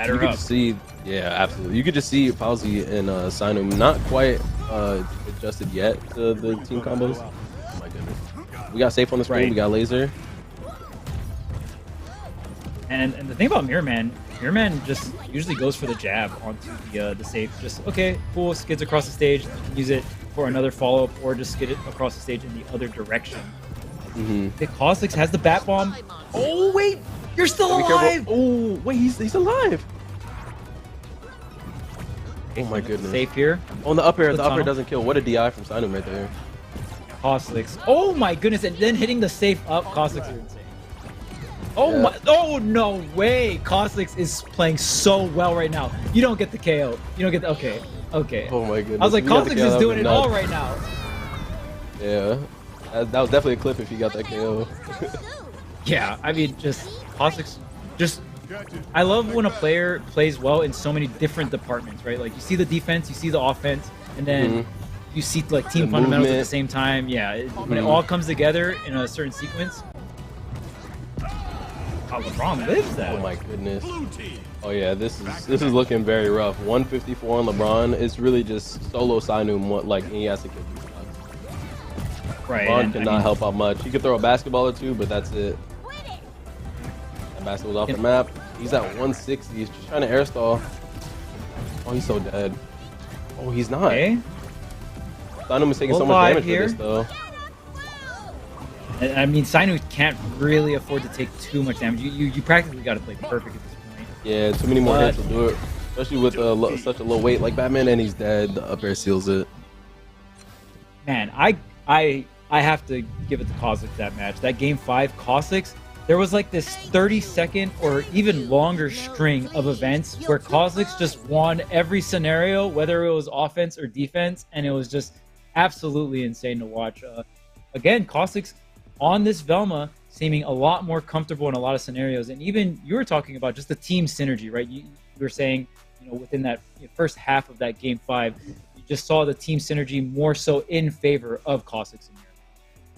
You could just see, yeah, absolutely. You could just see Fauzi and Sinum not quite adjusted yet to the team combos. Oh my goodness. We got safe on the screen. We got laser. And the thing about Mirrorman just usually goes for the jab onto the safe. Just, okay, cool, skids across the stage. You can use it for another follow-up or just skid it across the stage in the other direction. The Cosolix has the bat bomb. Oh, wait! You're still alive! Oh, wait, he's alive! Oh my goodness. Safe here. On the up air, the up air doesn't kill. What a DI from Sinum right there. Cosolix. Oh my goodness, and then hitting the safe up, Cosolix is insane. Oh my, oh no way! Cosolix is playing so well right now. You don't get the KO. You don't get the, okay. Oh my goodness. I was like, Cosolix is doing it all right now. Yeah. That was definitely a clip if you got that KO. Yeah, I mean, just Cosolix, I love when a player plays well in so many different departments, right? Like you see the defense, you see the offense, and then you see like team fundamentals at the same time. Yeah, when it all comes together in a certain sequence. Oh, LeBron lives that. Oh my goodness. Oh yeah, this is looking very rough. 154 on LeBron. It's really just solo Sinum. Like he has to kill these shots. Right. LeBron cannot help out much. He could throw a basketball or two, but that's it. That basketball's off the map. He's at 160. He's just trying to air stall. Oh, he's so dead. Oh, he's not. Okay. Sinum is taking so much damage for this though. I mean, Sinum can't really afford to take too much damage. You practically got to play perfect at this point. Yeah, too many more hits will do it. Especially with such a low weight like Batman, and he's dead. The up air seals it. Man, I have to give it to Cosolix that match. That game 5, Cosolix, there was like this 30-second or even longer string of events where Cosolix just won every scenario, whether it was offense or defense, and it was just absolutely insane to watch. Again, Cosolix on this Velma seeming a lot more comfortable in a lot of scenarios, and even you were talking about just the team synergy, right? You were saying, within that first half of that game 5, you just saw the team synergy more so in favor of Cosolix.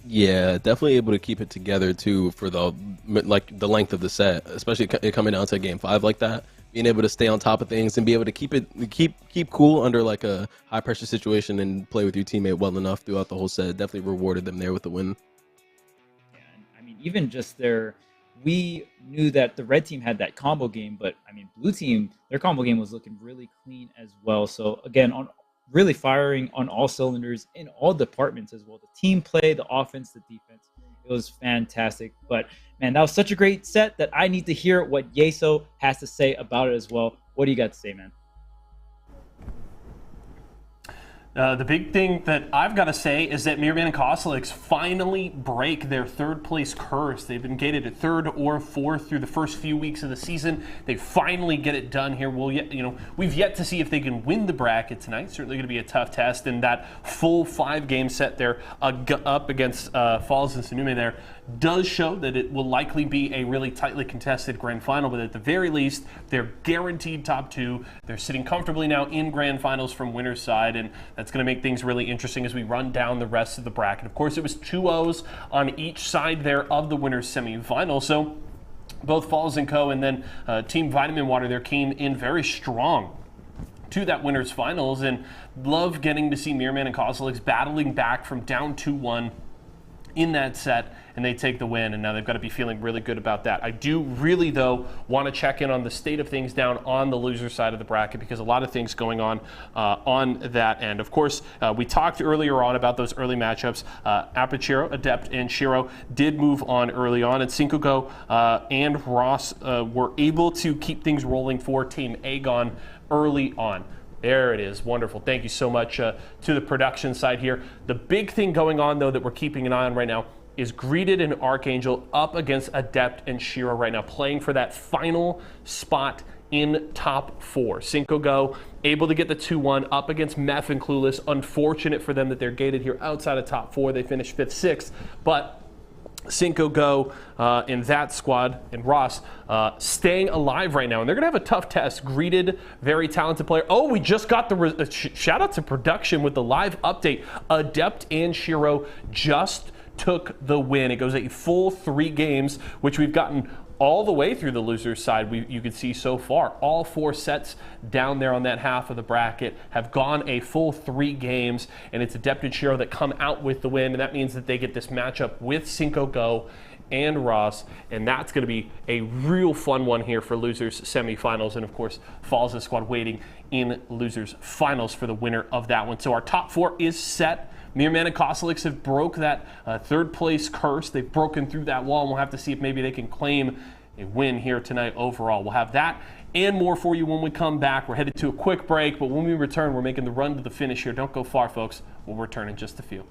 Yeah, definitely able to keep it together too for the length of the set, especially it coming down to game 5 like that. being able to stay on top of things and be able to keep cool under like a high pressure situation and play with your teammate well enough throughout the whole set definitely rewarded them there with the win. Yeah, and I mean, even just we knew that the red team had that combo game, but I mean, blue team, their combo game was looking really clean as well. So again, on really firing on all cylinders in all departments as well. The team play, the offense, the defense. It was fantastic. But man, that was such a great set that I need to hear what Yeso has to say about it as well. What do you got to say, man? The big thing that I've got to say is that Mirrorman and Cosolix finally break their third place curse. They've been gated at third or fourth through the first few weeks of the season. They finally get it done here. We've yet to see if they can win the bracket tonight. Certainly going to be a tough test. And that full 5-game set there up against Falls and Sanume there does show that it will likely be a really tightly contested grand final, but at the very least, they're guaranteed top 2. They're sitting comfortably now in grand finals from winner's side, and that's going to make things really interesting as we run down the rest of the bracket. Of course, it was 2 O's on each side there of the winner's semifinal, so both Falls and Co. and then Team Vitamin Water, there came in very strong to that winner's finals, and love getting to see Mirrorman and Cosolix battling back from down 2-1 in that set, and they take the win, and now they've got to be feeling really good about that. I do really, though, want to check in on the state of things down on the loser side of the bracket, because a lot of things going on that end. Of course, we talked earlier on about those early matchups. Apachiro, Adept, and Shiro did move on early on, and Cinco and Ross were able to keep things rolling for Team Aegon early on. There it is. Wonderful. Thank you so much to the production side here. The big thing going on, though, that we're keeping an eye on right now is Greeted and Archangel up against Adept and Shiro right now, playing for that final spot in top 4. Cinco able to get the 2-1 up against Meth and Clueless. Unfortunate for them that they're gated here outside of top 4. They finished 5th, 6th, but Cinco in that squad, and Ross staying alive right now, and they're gonna have a tough test. Greeted, very talented player. Oh, we just got the shout out to production with the live update. Adept and Shiro just took the win. It goes a full 3 games, which we've gotten all the way through the loser's side. You can see so far all 4 sets down there on that half of the bracket have gone a full 3 games, and it's Adept and Shiro that come out with the win, and that means that they get this matchup with Cinco and Ross, and that's going to be a real fun one here for losers semifinals, and of course Falls' squad waiting in losers finals for the winner of that one. So our top 4 is set. Mirrorman and Cosolix have broke that 3rd place curse. They've broken through that wall, and we'll have to see if maybe they can claim a win here tonight overall. We'll have that and more for you when we come back. We're headed to a quick break, but when we return, we're making the run to the finish here. Don't go far, folks. We'll return in just a few.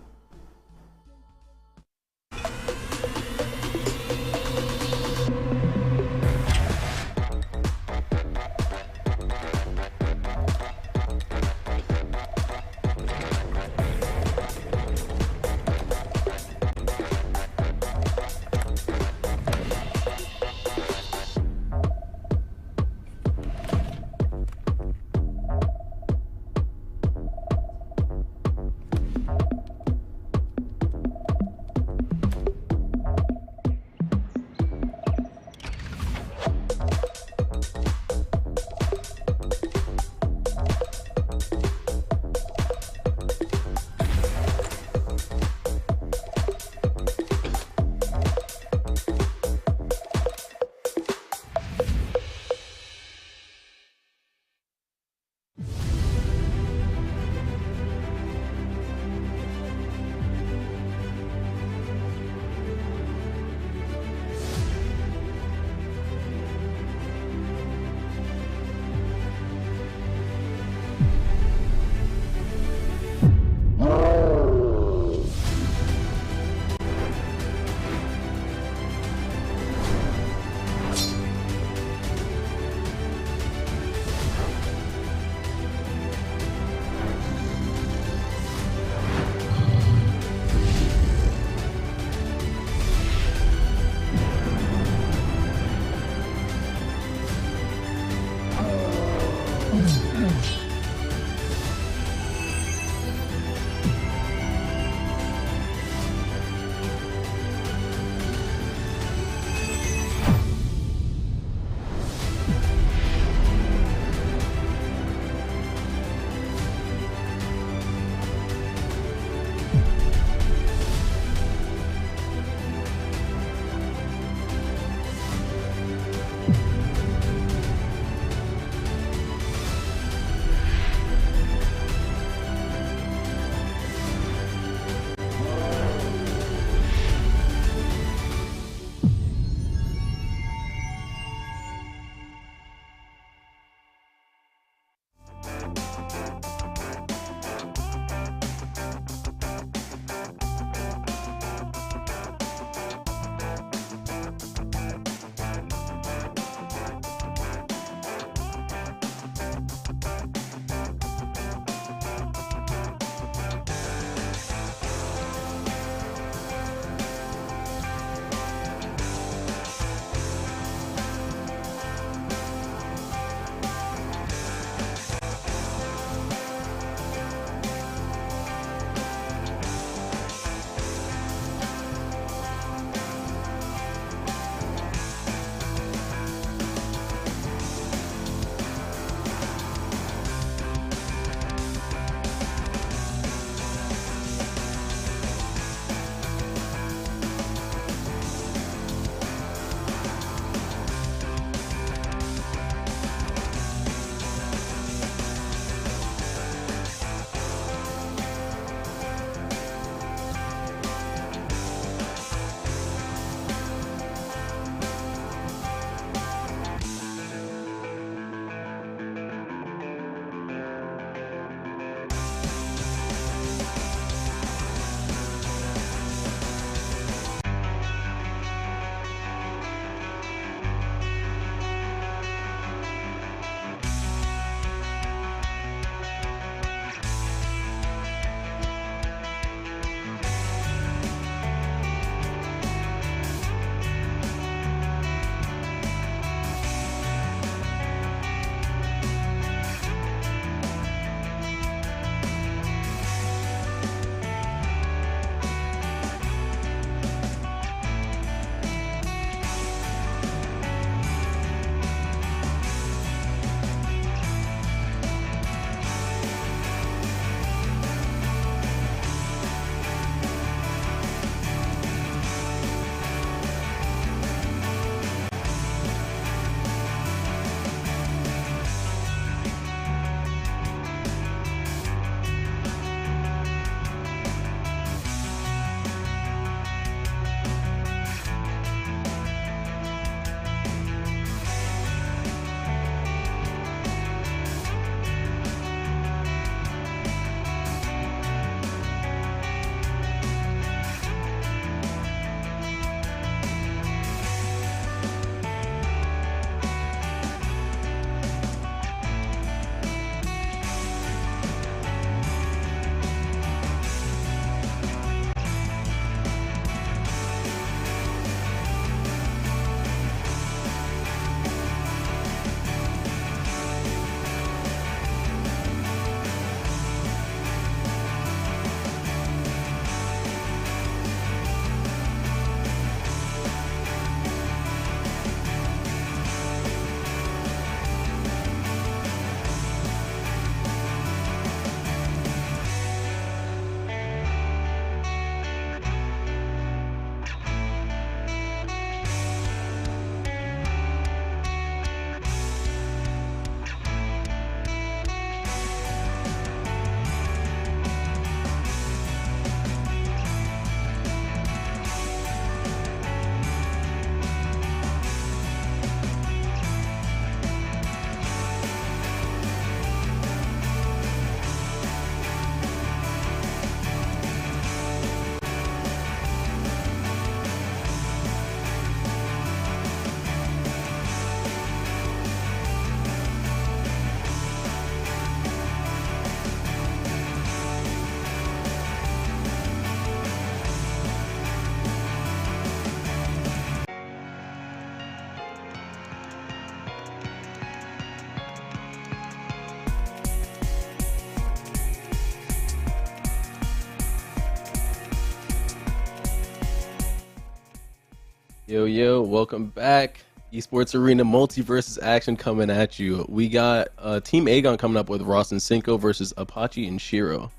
Yo, welcome back. Esports Arena multi-versus action coming at you. We got Team Aegon coming up with Ross and Cinco versus Apache and Shiro.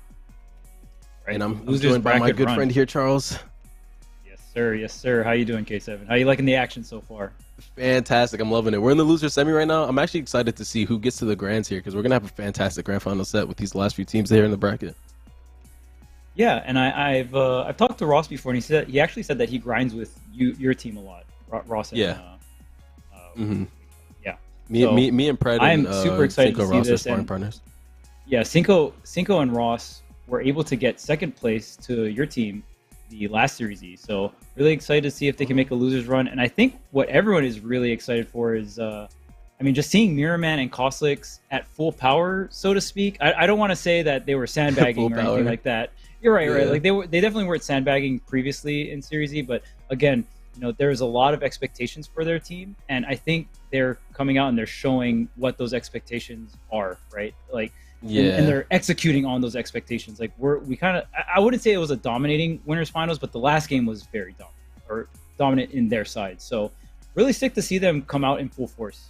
Right. And I'm joined by my good friend here, Charles. Yes, sir. How you doing, K7? How you liking the action so far? Fantastic. I'm loving it. We're in the loser semi right now. I'm actually excited to see who gets to the grands here because we're going to have a fantastic grand final set with these last few teams here in the bracket. Yeah, and I've talked to Ross before, and he actually said that he grinds with your team a lot, Ross. And, yeah. Yeah. Me and Pred. I'm and, super excited Cinco to see Ross this. sparring partners. Yeah, Cinco and Ross were able to get second place to your team the last Series E. So really excited to see if they can make a losers run. And I think what everyone is really excited for is, just seeing Mirrorman and Cosolix at full power, so to speak. I don't want to say that they were sandbagging or anything like that. You're right, right. Like they definitely weren't sandbagging previously in Series E, but again, there's a lot of expectations for their team, and I think they're coming out and they're showing what those expectations are, right? Like, and they're executing on those expectations. Like I wouldn't say it was a dominating winners finals, but the last game was very dominant in their side. So really sick to see them come out in full force.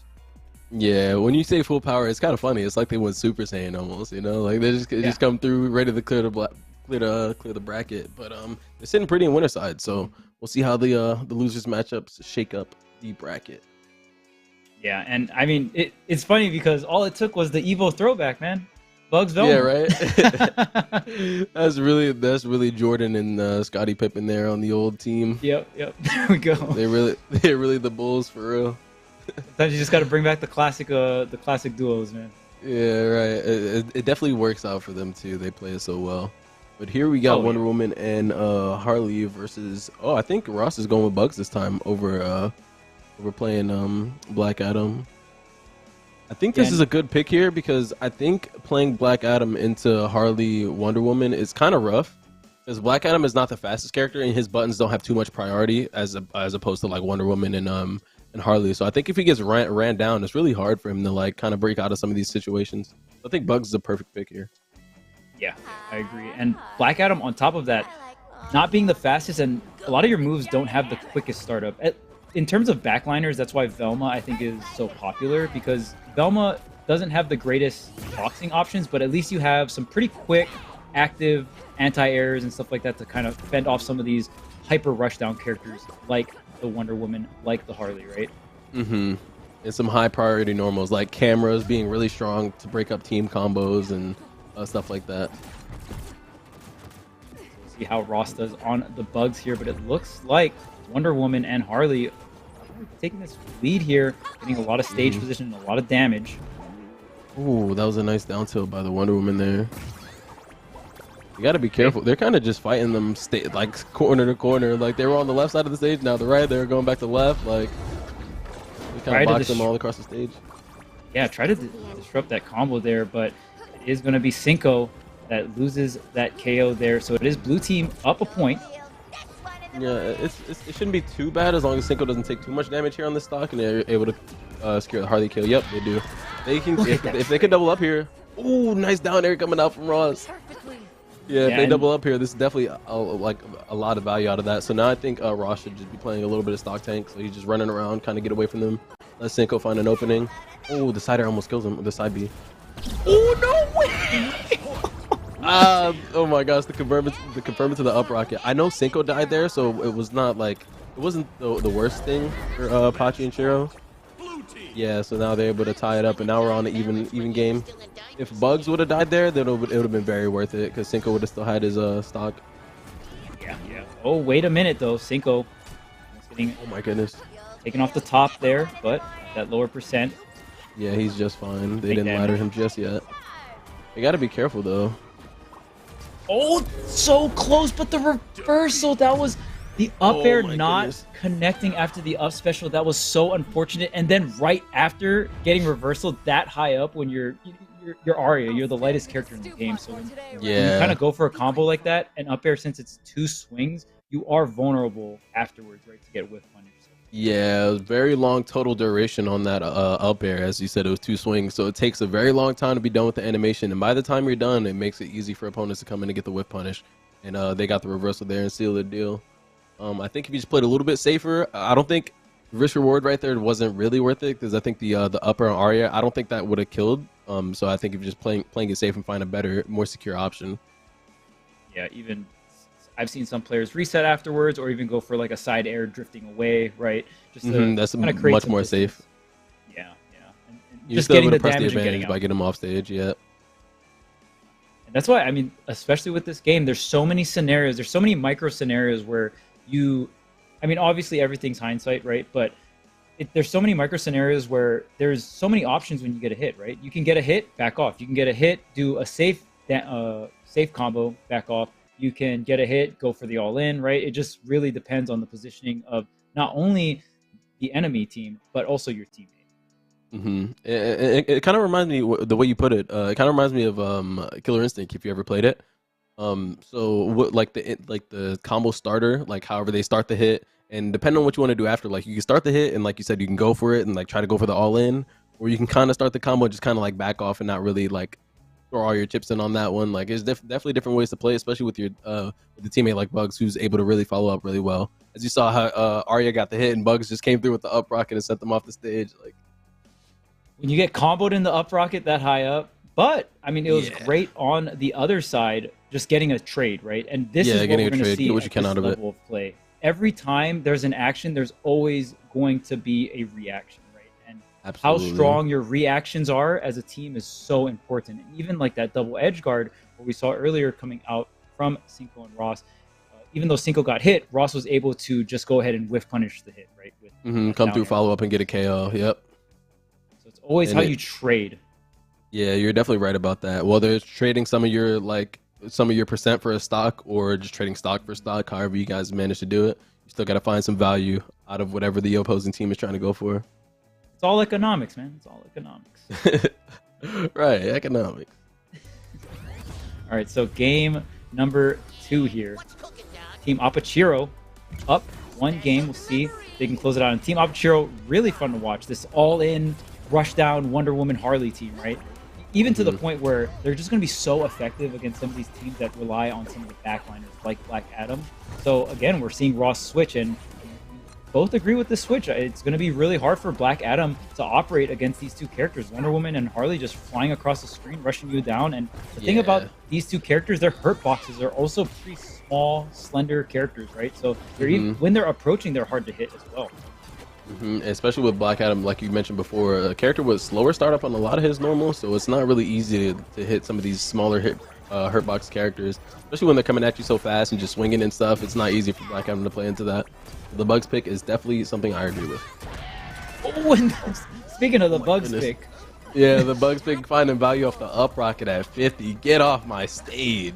Yeah, when you say full power, it's kind of funny. It's like they went Super Saiyan almost, like they just come through ready to clear the bracket. But they're sitting pretty in winner side, so we'll see how the losers matchups shake up the bracket. Yeah, and I mean it's funny because all it took was the Evo throwback, man. Bugs Velma. Yeah, right. that's really Jordan and Scottie Pippen there on the old team. Yep. There we go. They're really the Bulls for real. Sometimes you just got to bring back the classic duos, man. Yeah, right. It definitely works out for them too. They play it so well. But here we got Wonder Woman and Harley versus. I think Ross is going with Bugs this time over playing Black Adam. I think this is a good pick here because I think playing Black Adam into Harley Wonder Woman is kind of rough because Black Adam is not the fastest character and his buttons don't have too much priority as opposed to like Wonder Woman and Harley. So I think if he gets ran down, it's really hard for him to like kind of break out of some of these situations. I think Bugs is a perfect pick here. Yeah, I agree. And Black Adam on top of that, not being the fastest, and a lot of your moves don't have the quickest startup. In terms of backliners, that's why Velma, I think, is so popular, because Velma doesn't have the greatest boxing options, but at least you have some pretty quick, active anti-airs and stuff like that to kind of fend off some of these hyper rushdown characters like the Wonder Woman, like the Harley, right? Mm-hmm. And some high priority normals, like cameras being really strong to break up team combos and stuff like that. We'll see how Ross does on the Bugs here, but it looks like Wonder Woman and Harley taking this lead here, getting a lot of stage position and a lot of damage. Ooh, that was a nice down tilt by the Wonder Woman there. You got to be careful. They're kind of just fighting them like corner to corner. Like they were on the left side of the stage, now the right. They're going back to the left. Like they kind of box them all across the stage. Yeah, try to disrupt that combo there, but it is going to be Cinco that loses that KO there. So it is blue team up a point. Yeah, it shouldn't be too bad as long as Cinco doesn't take too much damage here on this stock and they're able to secure the Harley kill. Yep, they do. They can if they can double up here. Ooh, nice down air coming out from Ross. Yeah, if they double up here, this is definitely like a lot of value out of that. So now I think Ross should just be playing a little bit of stock tank, so he's just running around, kind of get away from them. Let Cinco find an opening. Oh, the side air almost kills him. The side B. Oh no way! Oh my gosh, the confirmation to the up rocket. I know Cinco died there, so it was not like it wasn't the worst thing for Apache and Shiro. Yeah, so now they're able to tie it up, and now we're on an even game. If Bugs would have died there, then it would have been very worth it because Cinco would have still had his stock. Yeah. Oh, wait a minute though, Cinco. Oh my goodness. Taking off the top there, but that lower percent. Yeah, he's just fine. They didn't ladder him just yet. You got to be careful though. Oh, so close, but the reversal, that was the up air not connecting after the up special. That was so unfortunate. And then right after getting reversal that high up when you're Arya, you're the lightest character in the game. So when you kind of go for a combo like that, and up air, since it's 2 swings, you are vulnerable afterwards, right, to get whiff punish. Yeah, it was very long total duration on that up air. As you said, it was 2 swings, so it takes a very long time to be done with the animation. And by the time you're done, it makes it easy for opponents to come in and get the whiff punish. And they got the reversal there and seal the deal. I think if you just played a little bit safer, I don't think risk reward right there wasn't really worth it, because I think the upper on Arya, I don't think that would have killed. So I think if you're just playing it safe and find a better, more secure option. Yeah, even I've seen some players reset afterwards, or even go for like a side air drifting away, right? Just that's much more safe. Yeah, yeah. And You just still getting able the to press the damage and advantage getting by out. getting him off stage. Yeah. And that's why, I mean, especially with this game, there's so many scenarios. There's so many micro scenarios where I mean, obviously everything's hindsight, right? But there's so many micro scenarios where there's so many options when you get a hit, right? You can get a hit, back off. You can get a hit, do a safe combo, back off. You can get a hit, go for the all-in, right? It just really depends on the positioning of not only the enemy team, but also your teammate. It kind of reminds me, the way you put it, it kind of reminds me of Killer Instinct, if you ever played it. So what, like the combo starter, like however they start the hit, and depending on what you want to do after, like you can start the hit and like you said, you can go for it and like try to go for the all-in, or you can kind of start the combo and just kind of like back off and not really like throw all your chips in on that one. Like, there's definitely different ways to play, especially with your with the teammate like Bugs, who's able to really follow up really well. As you saw how Arya got the hit and Bugs just came through with the up rocket and sent them off the stage. Like, when you get comboed in the up rocket that high up, but I mean, it was great on the other side, just getting a trade, right? And this is what we're going to see at this level of play. Every time there's an action, there's always going to be a reaction, right? And how strong your reactions are as a team is so important. And even like that double edge guard, what we saw earlier coming out from Cinco and Ross, even though Cinco got hit, Ross was able to just go ahead and whiff punish the hit, right? With come through, follow up, and get a KO. Yep. So it's always how you trade. Yeah, you're definitely right about that. Whether it's trading some of your percent for a stock, or just trading stock for stock, however you guys manage to do it, you still got to find some value out of whatever the opposing team is trying to go for. It's all economics, man. It's all economics. Right, economics. All right, so game number 2 here. Team Apachiro up 1 game. We'll see if they can close it out. And Team Apachiro, really fun to watch. This all-in, rush-down Wonder Woman Harley team, right? Even to the point where they're just going to be so effective against some of these teams that rely on some of the backliners like Black Adam. So again, we're seeing Ross switch, and both agree with the switch. It's going to be really hard for Black Adam to operate against these two characters, Wonder Woman and Harley, just flying across the screen, rushing you down. And the thing about these two characters, their hurt boxes are also pretty small, slender characters, right? So they're even, when they're approaching, they're hard to hit as well. Especially with Black Adam, like you mentioned before, a character with slower startup on a lot of his normals, so it's not really easy to hit some of these smaller hurt box characters, especially when they're coming at you so fast and just swinging and stuff. It's not easy for Black Adam to play into that. The Bugs pick is definitely something I agree with. Oh, and speaking of the Bugs pick. Yeah, the Bugs pick, finding value off the up rocket at 50. Get off my stage.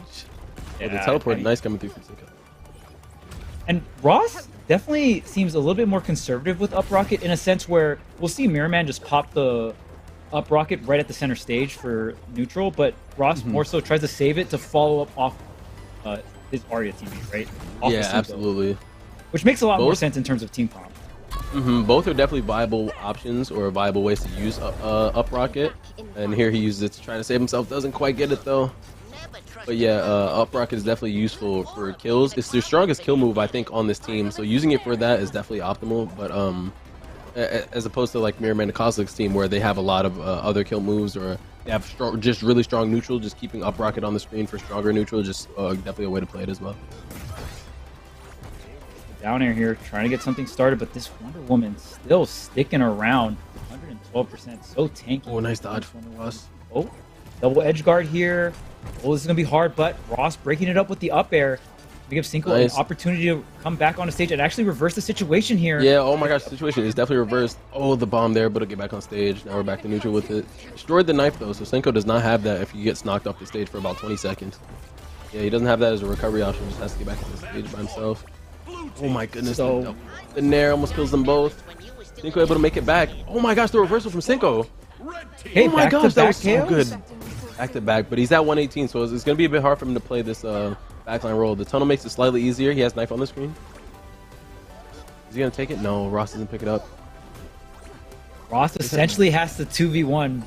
Yeah, the teleport, nice coming through from Cinco. And Ross definitely seems a little bit more conservative with up rocket, in a sense where we'll see Mirrorman just pop the up rocket right at the center stage for neutral, but Ross more so tries to save it to follow up off his Arya teammate, right? Off Yeah, absolutely. Which makes a lot more sense in terms of team comp. Both are definitely viable options, or viable ways to use up rocket. And here he uses it to try to save himself. Doesn't quite get it though. But yeah, up rocket is definitely useful for kills. It's their strongest kill move, I think, on this team. So using it for that is definitely optimal. But as opposed to like Mirrorman and Cosolix team, where they have a lot of other kill moves, or they have just really strong neutral, just keeping up rocket on the screen for stronger neutral, just definitely a way to play it as well. Down air here, trying to get something started, but this Wonder Woman still sticking around. 112%, so tanky. Oh, nice dodge. Oh, double edge guard here. Oh, this is gonna be hard, but Ross breaking it up with the up air to give Cinco an opportunity to come back on the stage and actually reverse the situation here. Yeah, oh my gosh, the situation is definitely reversed. Oh, the bomb there, but it'll get back on stage. Now we're back to neutral with it. Destroyed the knife though, so Cinco does not have that if he gets knocked off the stage for about 20 seconds. Yeah, he doesn't have that as a recovery option, just has to get back on the stage by himself. Oh my goodness, so the Nair almost kills them both. Cinco able to make it back. Oh my gosh, the reversal from Cinco. Hey, oh my gosh, that was so good. Back to back, but he's at 118, so it's going to be a bit hard for him to play this backline roll. The tunnel makes it slightly easier. He has knife on the screen. Is he going to take it? No, Ross doesn't pick it up. Ross essentially has to 2v1.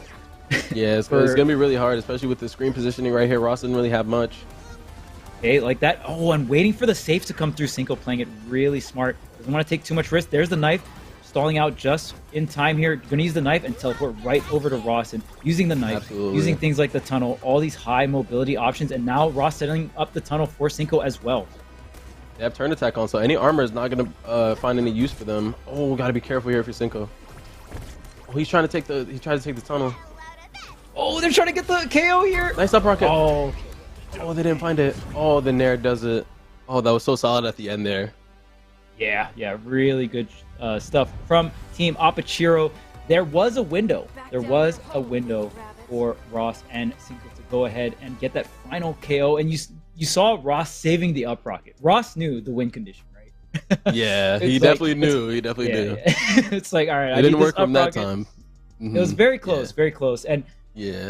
Yeah, it's going to be really hard, especially with the screen positioning right here. Ross doesn't really have much. Okay, like that. Oh, and waiting for the safe to come through. Cinco playing it really smart. Doesn't want to take too much risk. There's the knife. Stalling out just in time here. Gonna use the knife and teleport right over to Ross, and using the knife, using things like the tunnel, all these high mobility options, and now Ross setting up the tunnel for Cinco as well. They have turn attack on, so any armor is not gonna find any use for them. Oh, gotta be careful here for Cinco. Oh, he's trying to take the tunnel. Oh, they're trying to get the KO here. Nice up rocket. Oh, oh, they didn't find it. Oh, the Nair does it. Oh, that was so solid at the end there. Yeah, really good stuff from Team Apachiro. There was a window. For Ross and Cinco to go ahead and get that final KO. And you saw Ross saving the up rocket. Ross knew the win condition, right? Yeah, he definitely knew. He definitely knew. It's like, all right, it didn't work from that time. It was very close, very close. And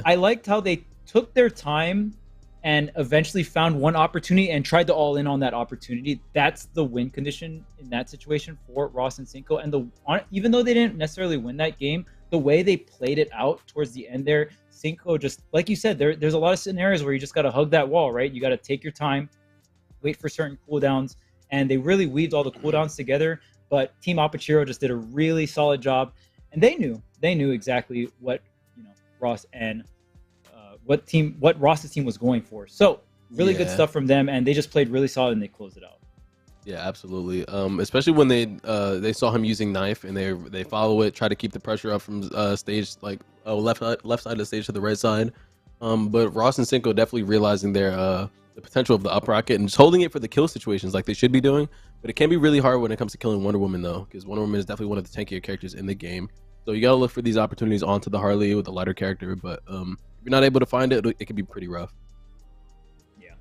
I liked how they took their time and eventually found one opportunity and tried to all in on that opportunity. That's the win condition in that situation for Ross and Cinco. And even though they didn't necessarily win that game, the way they played it out towards the end there, Cinco just, like you said, there's a lot of scenarios where you just got to hug that wall, right? You got to take your time, wait for certain cooldowns, and they really weaved all the cooldowns together. But Team Apachiro just did a really solid job, and they knew exactly what Ross and what Ross's team was going for. So really good stuff from them, and they just played really solid and they closed it out. Yeah, absolutely. Especially when they saw him using knife and they follow it, try to keep the pressure up from stage like left side of the stage to the right side. But Ross and Cinco definitely realizing the potential of the up rocket and just holding it for the kill situations like they should be doing. But it can be really hard when it comes to killing Wonder Woman though, because Wonder Woman is definitely one of the tankier characters in the game. So you gotta look for these opportunities onto the Harley with the lighter character. But if you're not able to find it, it can be pretty rough. Yeah.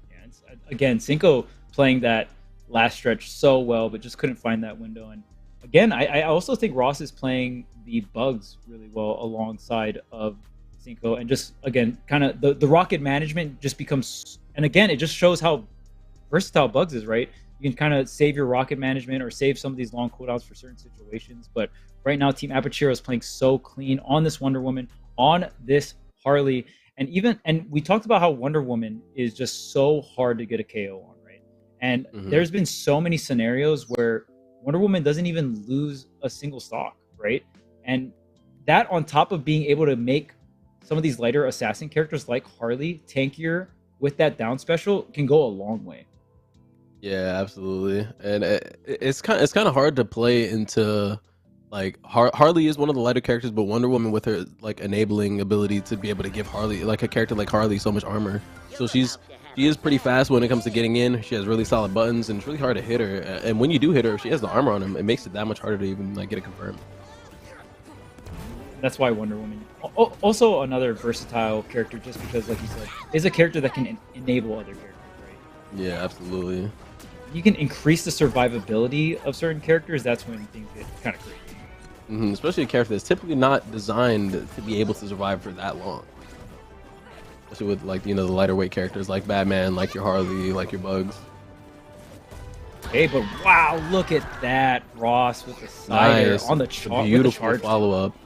Again, Cinco playing that last stretch so well, but just couldn't find that window. And again, I also think Ross is playing the bugs really well alongside of Cinco, and just again kind of the rocket management just becomes, and again it just shows how versatile bugs is, right? You can kind of save your rocket management or save some of these long cooldowns for certain situations, but right now Team Apachiro is playing so clean on this Wonder Woman, on this Harley, and we talked about how Wonder Woman is just so hard to get a KO on, right? And there's been so many scenarios where Wonder Woman doesn't even lose a single stock, right? And that on top of being able to make some of these lighter assassin characters like Harley tankier with that down special can go a long way. Yeah, absolutely. And it's kind of hard to play into like Harley is one of the lighter characters, but Wonder Woman with her like enabling ability to be able to give Harley, like a character like Harley, so much armor. So she is pretty fast when it comes to getting in. She has really solid buttons, and it's really hard to hit her. And when you do hit her, if she has the armor on him, it makes it that much harder to even like get it confirmed. That's why Wonder Woman, also another versatile character, just because, like you said, is a character that can enable other characters, right? Yeah, absolutely. You can increase the survivability of certain characters. That's when things get kind of crazy. Especially a character that's typically not designed to be able to survive for that long. Especially with like the lighter weight characters like Batman, like your Harley, like your Bugs. Hey, but wow, look at that, Ross with the side on the chart. Beautiful follow up.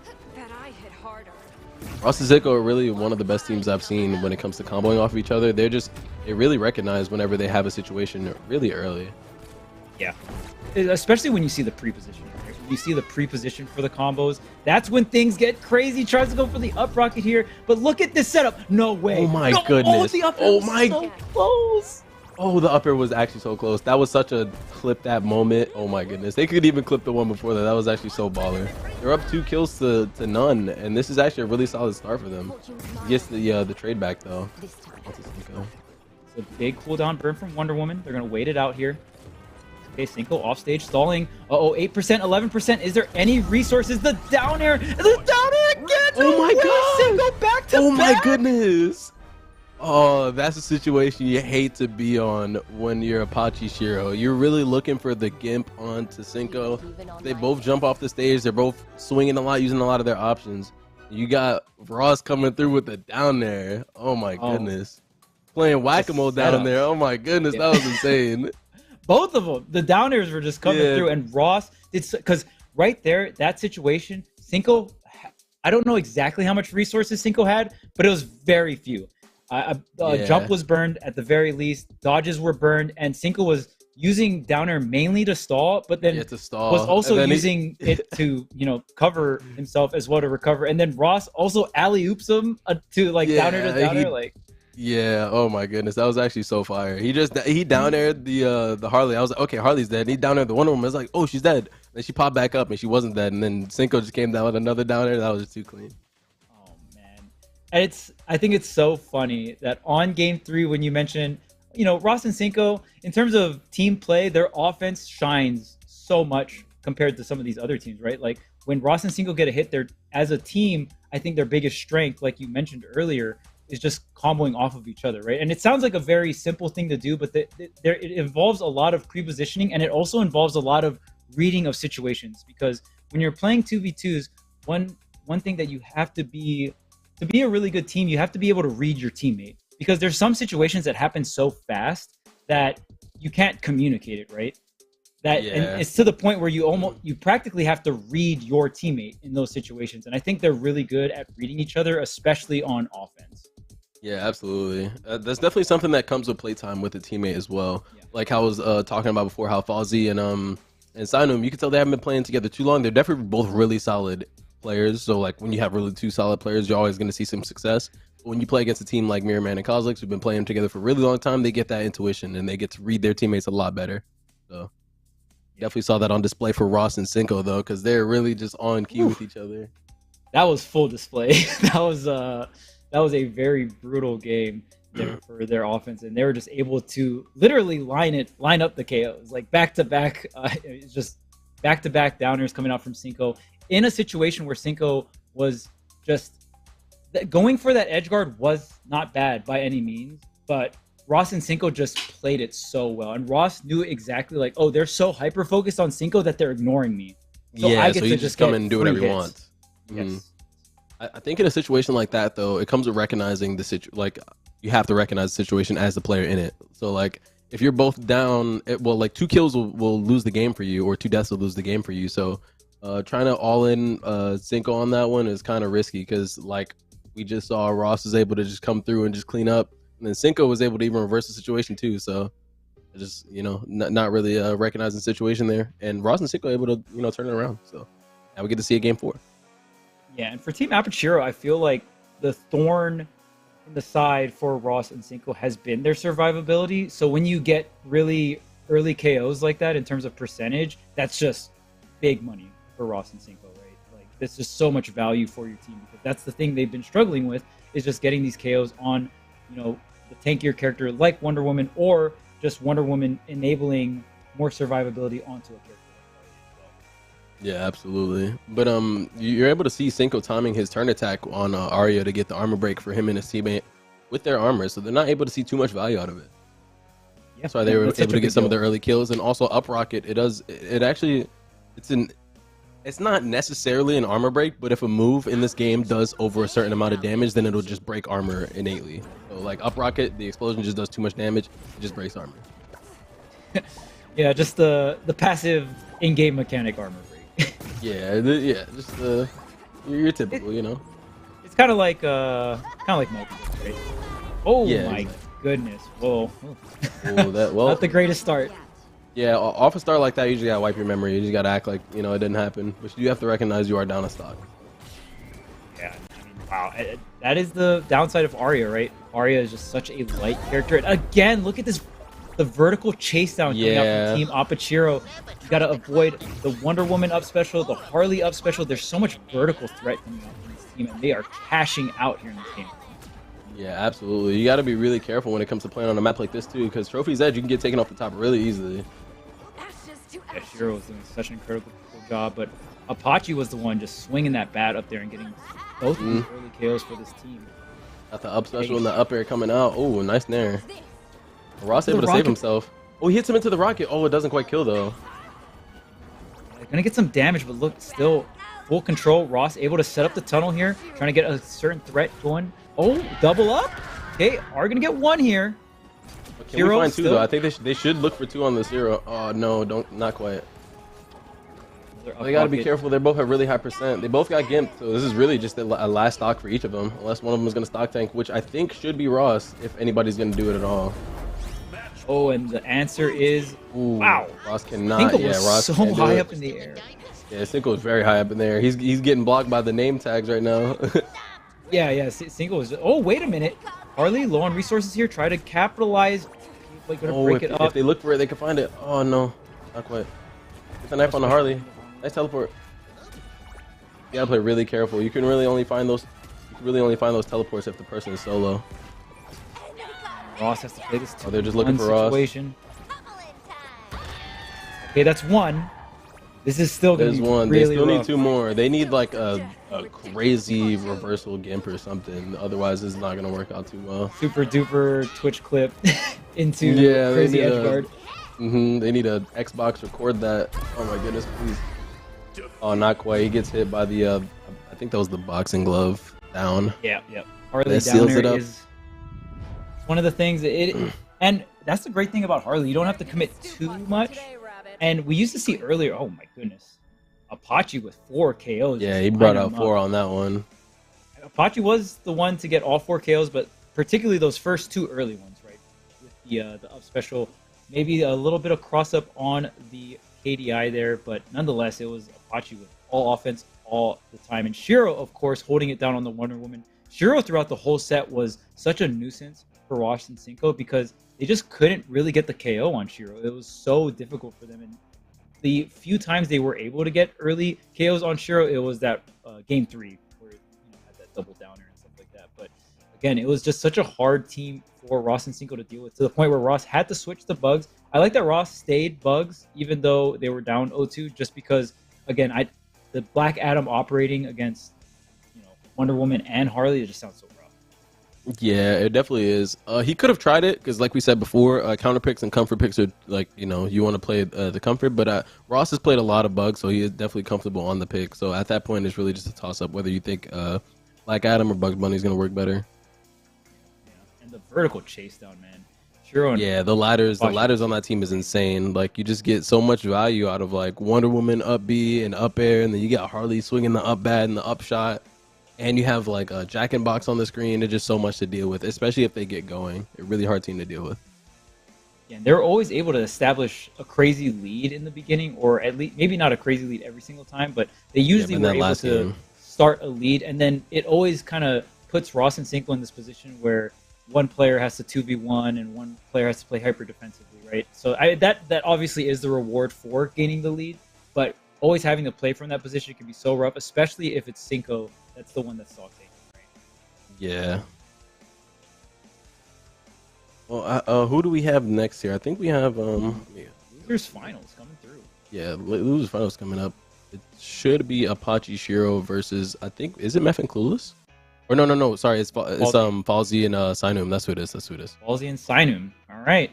Ross and Cinco are really one of the best teams I've seen when it comes to comboing off of each other. They really recognize whenever they have a situation really early. Yeah, especially when you see the pre-position. Right? When you see the pre-position for the combos, that's when things get crazy. Tries to go for the up rocket here, but look at this setup. No way. Oh my goodness. Oh my so close. Oh, the upper was actually so close. That was such a clip that moment. Oh my goodness. They could even clip the one before that. That was actually so baller. They're up 2 kills to none, and this is actually a really solid start for them. Gets the trade back though. It's a big cooldown burn from Wonder Woman. They're gonna wait it out here. Okay, Cinco off stage stalling. 8%, 11%. Is there any resources? The down air. The down air again. Oh my god. Cinco back to back. Oh my goodness. Oh, that's a situation you hate to be on when you're Apache Shiro. You're really looking for the gimp onto Cinco. They both jump off the stage. They're both swinging a lot, using a lot of their options. You got Ross coming through with the down there. Oh my goodness. Playing whack-a-mole down there. Oh my goodness, that was insane. Both of them. The down airs were just coming through, and Ross did, because right there, that situation, Cinco, I don't know exactly how much resources Cinco had, but it was very few. Jump was burned at the very least. Dodges were burned, and Cinco was using down air mainly to stall, but then to stall. was also And then using it to cover himself as well to recover. And then Ross also alley-oops him to like down air to down air. Like yeah, oh my goodness, that was actually so fire. He down aired the Harley. I was like, okay, Harley's dead. And he down aired the Wonder Woman. I was like, oh, she's dead. And she popped back up and she wasn't dead. And then Cinco just came down with another down air. That was just too clean. oh man, and I think it's so funny that on game 3 when you mentioned Ross and Cinco, in terms of team play, their offense shines so much compared to some of these other teams, right? Like when Ross and Cinco get a hit, they're as a team, I think their biggest strength, like you mentioned earlier, is just comboing off of each other, right? And it sounds like a very simple thing to do, but it involves a lot of pre-positioning, and it also involves a lot of reading of situations, because when you're playing 2v2s, one thing that you have to be a really good team, you have to be able to read your teammate. Because there's some situations that happen so fast that you can't communicate it, right? And it's to the point where you practically have to read your teammate in those situations. And I think they're really good at reading each other, especially on offense. Yeah, absolutely. That's definitely something that comes with playtime with a teammate as well. Yeah. Like I was talking about before, how Fozzy and Sinum, you can tell they haven't been playing together too long. They're definitely both really solid players. So like when you have really two solid players, you're always going to see some success. When you play against a team like Mirrorman and Cosolix, who've been playing together for a really long time, they get that intuition and they get to read their teammates a lot better. So definitely saw that on display for Ross and Cinco though, because they're really just on key with each other. That was full display. that was a very brutal game there for their offense, and they were just able to literally line up the KOs like back to back. It's just back to back downers coming out from Cinco in a situation where Cinco was just going for that edge guard was not bad by any means, but Ross and Cinco just played it so well. And Ross knew exactly like, oh, they're so hyper focused on Cinco that they're ignoring me. So yeah, I get so to just come in and do whatever he wants. Yes. I think in a situation like that, though, it comes with recognizing the situation. Like, you have to recognize the situation as the player in it. So, like, if you're both down, like 2 kills will lose the game for you, or 2 deaths will lose the game for you. So, trying to all in Cinco on that one is kind of risky, because like we just saw, Ross was able to just come through and just clean up, and then Cinco was able to even reverse the situation too. So just not really recognizing the situation there, and Ross and Cinco able to turn it around. So now we get to see a game 4. Yeah, and for Team Aperture, I feel like the thorn in the side for Ross and Cinco has been their survivability. So when you get really early KOs like that in terms of percentage, that's just big money for Ross and Cinco, right? Like that's just so much value for your team, because that's the thing they've been struggling with, is just getting these KOs on, the tankier character like Wonder Woman, or just Wonder Woman enabling more survivability onto a character. Yeah, absolutely. But you're able to see Cinco timing his turn attack on Arya to get the armor break for him and his teammate with their armor, so they're not able to see too much value out of it. Yeah, that's why they were able to get some of their early kills. And also up rocket, it's not necessarily an armor break, but if a move in this game does over a certain amount of damage, then it'll just break armor innately. So like up rocket, the explosion just does too much damage, it just breaks armor. Yeah, just the passive in-game mechanic armor break. Just you're typical, It's kind of like MultiVersus, right? Oh yeah, my goodness! Whoa. Not the greatest start. Yeah, off a start like that, you just gotta wipe your memory. You just gotta act like it didn't happen. But you have to recognize you are down a stock. Yeah, wow. That is the downside of Arya, right? Arya is just such a light character. And again, look at this. The vertical chase down coming out from Team Apachiro. You got to avoid the Wonder Woman up special, the Harley up special. There's so much vertical threat coming out from this team, and they are cashing out here in this game. Yeah, absolutely. You got to be really careful when it comes to playing on a map like this, too, because Trophy's Edge, you can get taken off the top really easily. Yeah, Shiro was doing such an incredible job, but Apache was the one just swinging that bat up there and getting both of these early KOs for this team. Got the up special and the up air coming out. Oh, nice nair. Ross able to save himself. Oh, he hits him into the rocket. Oh, it doesn't quite kill though. They're gonna get some damage, but look, still full control. Ross able to set up the tunnel here, trying to get a certain threat going. Oh, double up. Okay, are gonna get 1 here. Can we find 2 though? I think they should look for 2 on the 0. Oh no, not quite. They got to be careful. They both have really high percent. They both got gimped, so this is really just a last stock for each of them, unless one of them is going to stock tank, which I think should be Ross if anybody's going to do it at all. Oh, and the answer is wow. Ross cannot. Yeah, Ross so high up in the air. Yeah, Cinco is very high up in there. He's getting blocked by the name tags right now. yeah. Cinco is. Oh, wait a minute. Harley, low on resources here. Try to capitalize. Like, gonna break it up. If they look for it, they can find it. Oh no, not quite. Get the knife on the Harley. Nice teleport. You gotta play really careful. You can really only find those. You can really only find those teleports if the person is solo. Ross has to play this. Oh, they're just looking for situation. Okay, that's one. This is still gonna be one. Really they still rough. need two more. They need like a crazy reversal gimp or something. Otherwise, it's not gonna work out too well. Super duper Twitch clip into crazy edge guard. They need a Xbox record that. Oh my goodness, please. Oh, not quite. He gets hit by the. I think that was the boxing glove down. Yeah. Harley that seals downer it up. is one of the things that and that's the great thing about Harley. You don't have to commit too much. And we used to see earlier. Oh my goodness, Apache with 4 KOs. Yeah, he brought out 4 on that one. Apache was the one to get all 4 KOs, but particularly those first 2 early ones, right? With the up special, maybe a little bit of cross up on the KDI there, but nonetheless, it was Apache with all offense all the time. And Shiro, of course, holding it down on the Wonder Woman. Shiro throughout the whole set was such a nuisance for Ross and Cinco because they just couldn't really get the KO on Shiro. It was so difficult for them. And the few times they were able to get early KOs on Shiro, it was that game 3 where had that double downer and stuff like that. But again, it was just such a hard team for Ross and Cinco to deal with, to the point where Ross had to switch to bugs. I like that Ross stayed bugs even though they were down 0-2, just because again, the Black Adam operating against Wonder Woman and Harley, it just sounds so rough. Yeah, it definitely is. He could have tried it because, like we said before, counter picks and comfort picks are like you want to play the comfort. But Ross has played a lot of bugs, so he is definitely comfortable on the pick. So at that point, it's really just a toss up whether you think Black Adam or Bugs Bunny is going to work better. Yeah, and the vertical chase down, man. Sure. Yeah, the ladders on that team is insane. Like you just get so much value out of like Wonder Woman up B and up air, and then you got Harley swinging the up bad and the up shot. And you have like a Jack in Box on the screen. There's just so much to deal with, especially if they get going. A really hard team to deal with. Yeah, and they're always able to establish a crazy lead in the beginning, or at least maybe not a crazy lead every single time, but they usually were able to start a lead, and then it always kind of puts Ross and Cinco in this position where one player has to 2v1 and one player has to play hyper defensively, right? So that obviously is the reward for gaining the lead, but always having to play from that position can be so rough, especially if it's Cinco. That's the one that's stock taking, right? Yeah. Well, who do we have next here? I think we have Losers finals coming through. Yeah, Losers finals coming up. It should be Apache Shiro versus, I think, is it Meth and Clueless? Or no, sorry, it's Falsey and Sinum. That's who it is. Falsey and Sinum. All right.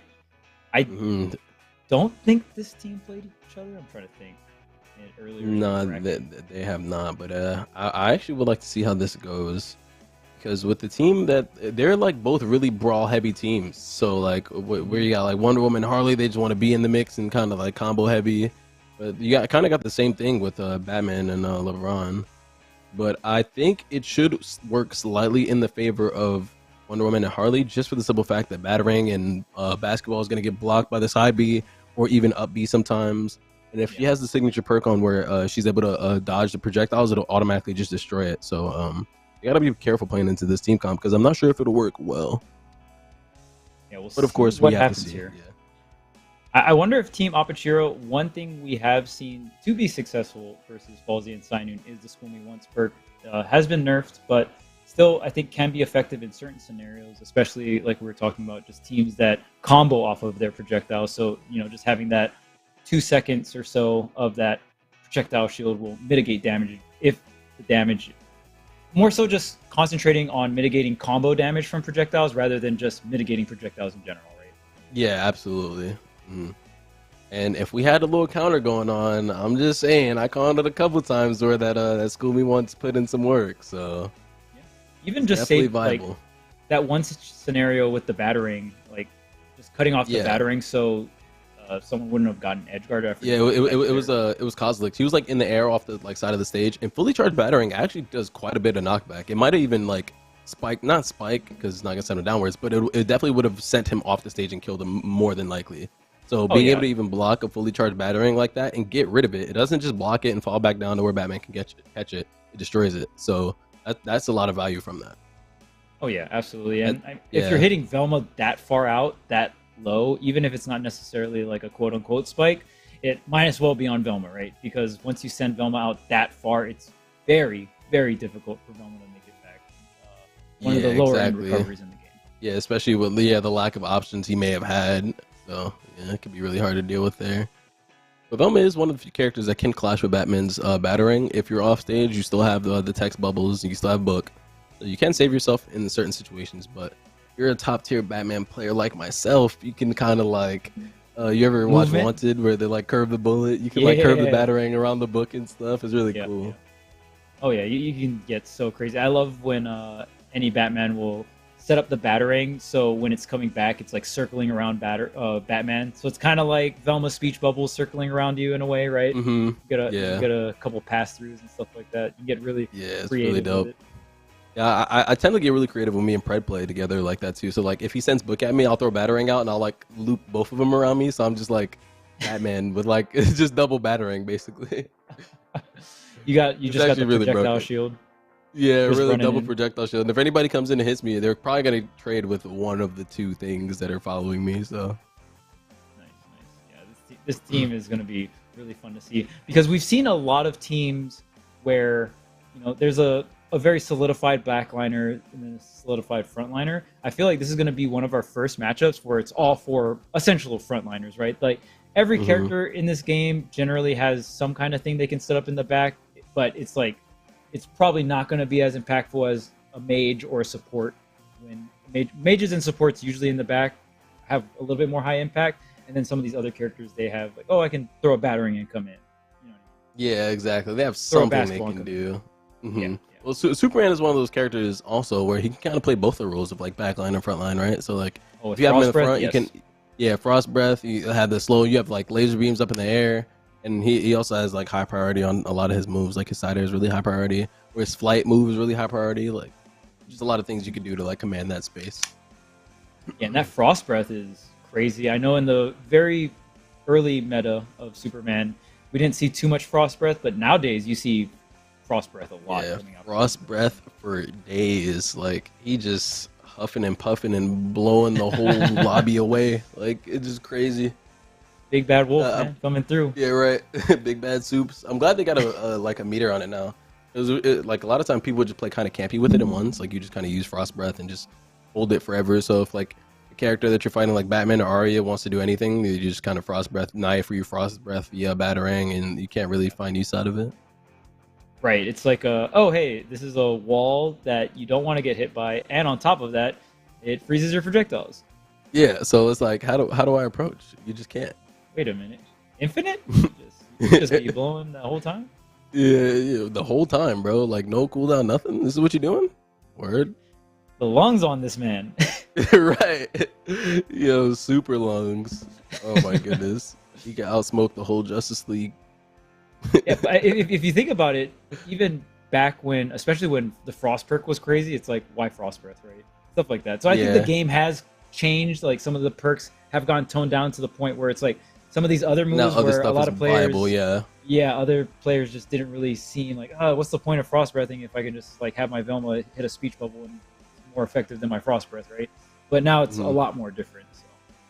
I don't think this team played each other. I'm trying to think. Earlier. No, they have not. But I actually would like to see how this goes, because with the team that they're like both really brawl heavy teams. So like where you got like Wonder Woman, Harley, they just want to be in the mix and kind of like combo heavy. But you kind of got the same thing with Batman and LeBron. But I think it should work slightly in the favor of Wonder Woman and Harley, just for the simple fact that Batarang and Basketball is going to get blocked by the side B or even up B sometimes. And if she has the signature perk on where she's able to dodge the projectiles, it'll automatically just destroy it. So you got to be careful playing into this team comp, because I'm not sure if it'll work well. Yeah, but of course, what we have to happens see. here. Yeah. I wonder if Team Apachiro, one thing we have seen to be successful versus Falsey and Sinun is the School Me Once perk. Has been nerfed, but still I think can be effective in certain scenarios, especially like we were talking about, just teams that combo off of their projectiles. So, just having that 2 seconds or so of that projectile shield will mitigate damage if the damage, more so just concentrating on mitigating combo damage from projectiles rather than just mitigating projectiles in general, right? Yeah, absolutely. And if we had a little counter going on, I'm just saying, I called it a couple times where that School Me Once put in some work. So even just say like that one scenario with the Batarang, like just cutting off the Batarang so someone wouldn't have gotten edge guard after. Yeah, it was Cosolix. He was like in the air off the like side of the stage, and fully charged battering actually does quite a bit of knockback. It might have even like not spike because it's not gonna send him downwards, but it definitely would have sent him off the stage and killed him more than likely. So being able to even block a fully charged battering like that and get rid of it, it doesn't just block it and fall back down to where Batman can catch it. It destroys it. So that's a lot of value from that. Oh yeah, absolutely. And if you're hitting Velma that far out, that low, even if it's not necessarily like a quote unquote spike, it might as well be on Velma, right? Because once you send Velma out that far, it's very, very difficult for Velma to make it back. One of the lower end recoveries in the game. Yeah, especially with the lack of options he may have had. So yeah, it could be really hard to deal with there. But Velma is one of the few characters that can clash with Batman's battering. If you're off stage, you still have the text bubbles, you still have book. So you can save yourself in certain situations, but if you're a top tier Batman player like myself, you can kind of like, you ever watch Wanted where they like curve the bullet? You can like curve the battering around the book and stuff. It's really cool. Yeah. Oh yeah, you can get so crazy. I love when any Batman will set up the battering, so when it's coming back, it's like circling around Batman. So it's kind of like Velma's speech bubbles circling around you in a way, right? Mm-hmm. You get a couple pass throughs and stuff like that. You get really it's creative really dope. with it. Yeah, I tend to get really creative when me and Pred play together like that too. So like if he sends book at me, I'll throw battering out and I'll like loop both of them around me. So I'm just like Batman with like it's just double battering basically. you just got the really projectile shield. Yeah, really double projectile shield. And if anybody comes in and hits me, they're probably gonna trade with one of the two things that are following me. So nice. Yeah, this team is gonna be really fun to see because we've seen a lot of teams where there's a very solidified backliner and then a solidified frontliner. I feel like this is going to be one of our first matchups where it's all four essential frontliners, right? Like every character in this game generally has some kind of thing they can set up in the back, but it's like it's probably not going to be as impactful as a mage or a support. When mages and supports usually in the back have a little bit more high impact, and then some of these other characters they have like, oh, I can throw a battering and come in. Yeah, exactly. They have something they can do. Yeah. Well, Superman is one of those characters also where he can kind of play both the roles of like backline and frontline, right? So like if you have him in the front, you can Frost Breath. You have the slow. You have like laser beams up in the air, and he also has like high priority on a lot of his moves. Like his side air is really high priority, or his flight move is really high priority. Like just a lot of things you can do to like command that space. Yeah, and that Frost Breath is crazy. I know in the very early meta of Superman, we didn't see too much Frost Breath, but nowadays you see Frost Breath a lot. Yeah, Frost Breath for days. Like he just huffing and puffing and blowing the whole lobby away. Like it's just crazy. Big bad wolf man, coming through. Yeah, right. Big bad soups. I'm glad they got a meter on it now. Like a lot of times people would just play kind of campy with it at once. Like you just kind of use Frost Breath and just hold it forever. So if like a character that you're fighting like Batman or Arya wants to do anything, you just kind of Frost Breath knife or you Frost Breath via battering, and you can't really find use out of it. Right, it's like oh hey, this is a wall that you don't want to get hit by, and on top of that, it freezes your projectiles. Yeah, so it's like, how do I approach? You just can't. Wait a minute, infinite? You just be blowing the whole time? Yeah, the whole time, bro. Like no cooldown, nothing. This is what you're doing? Word. The lungs on this man. Right. Yo, super lungs. Oh my goodness. He can outsmoke the whole Justice League. Yeah, but if you think about it, even back when, especially when the Frost perk was crazy, it's like, why Frost Breath, right? Stuff like that. So I think the game has changed. Like some of the perks have gone toned down to the point where it's like some of these other moves where a lot of players, viable, other players just didn't really seem like, oh, what's the point of Frost Breathing if I can just like have my Velma hit a speech bubble and it's more effective than my Frost Breath, right? But now it's a lot more different. So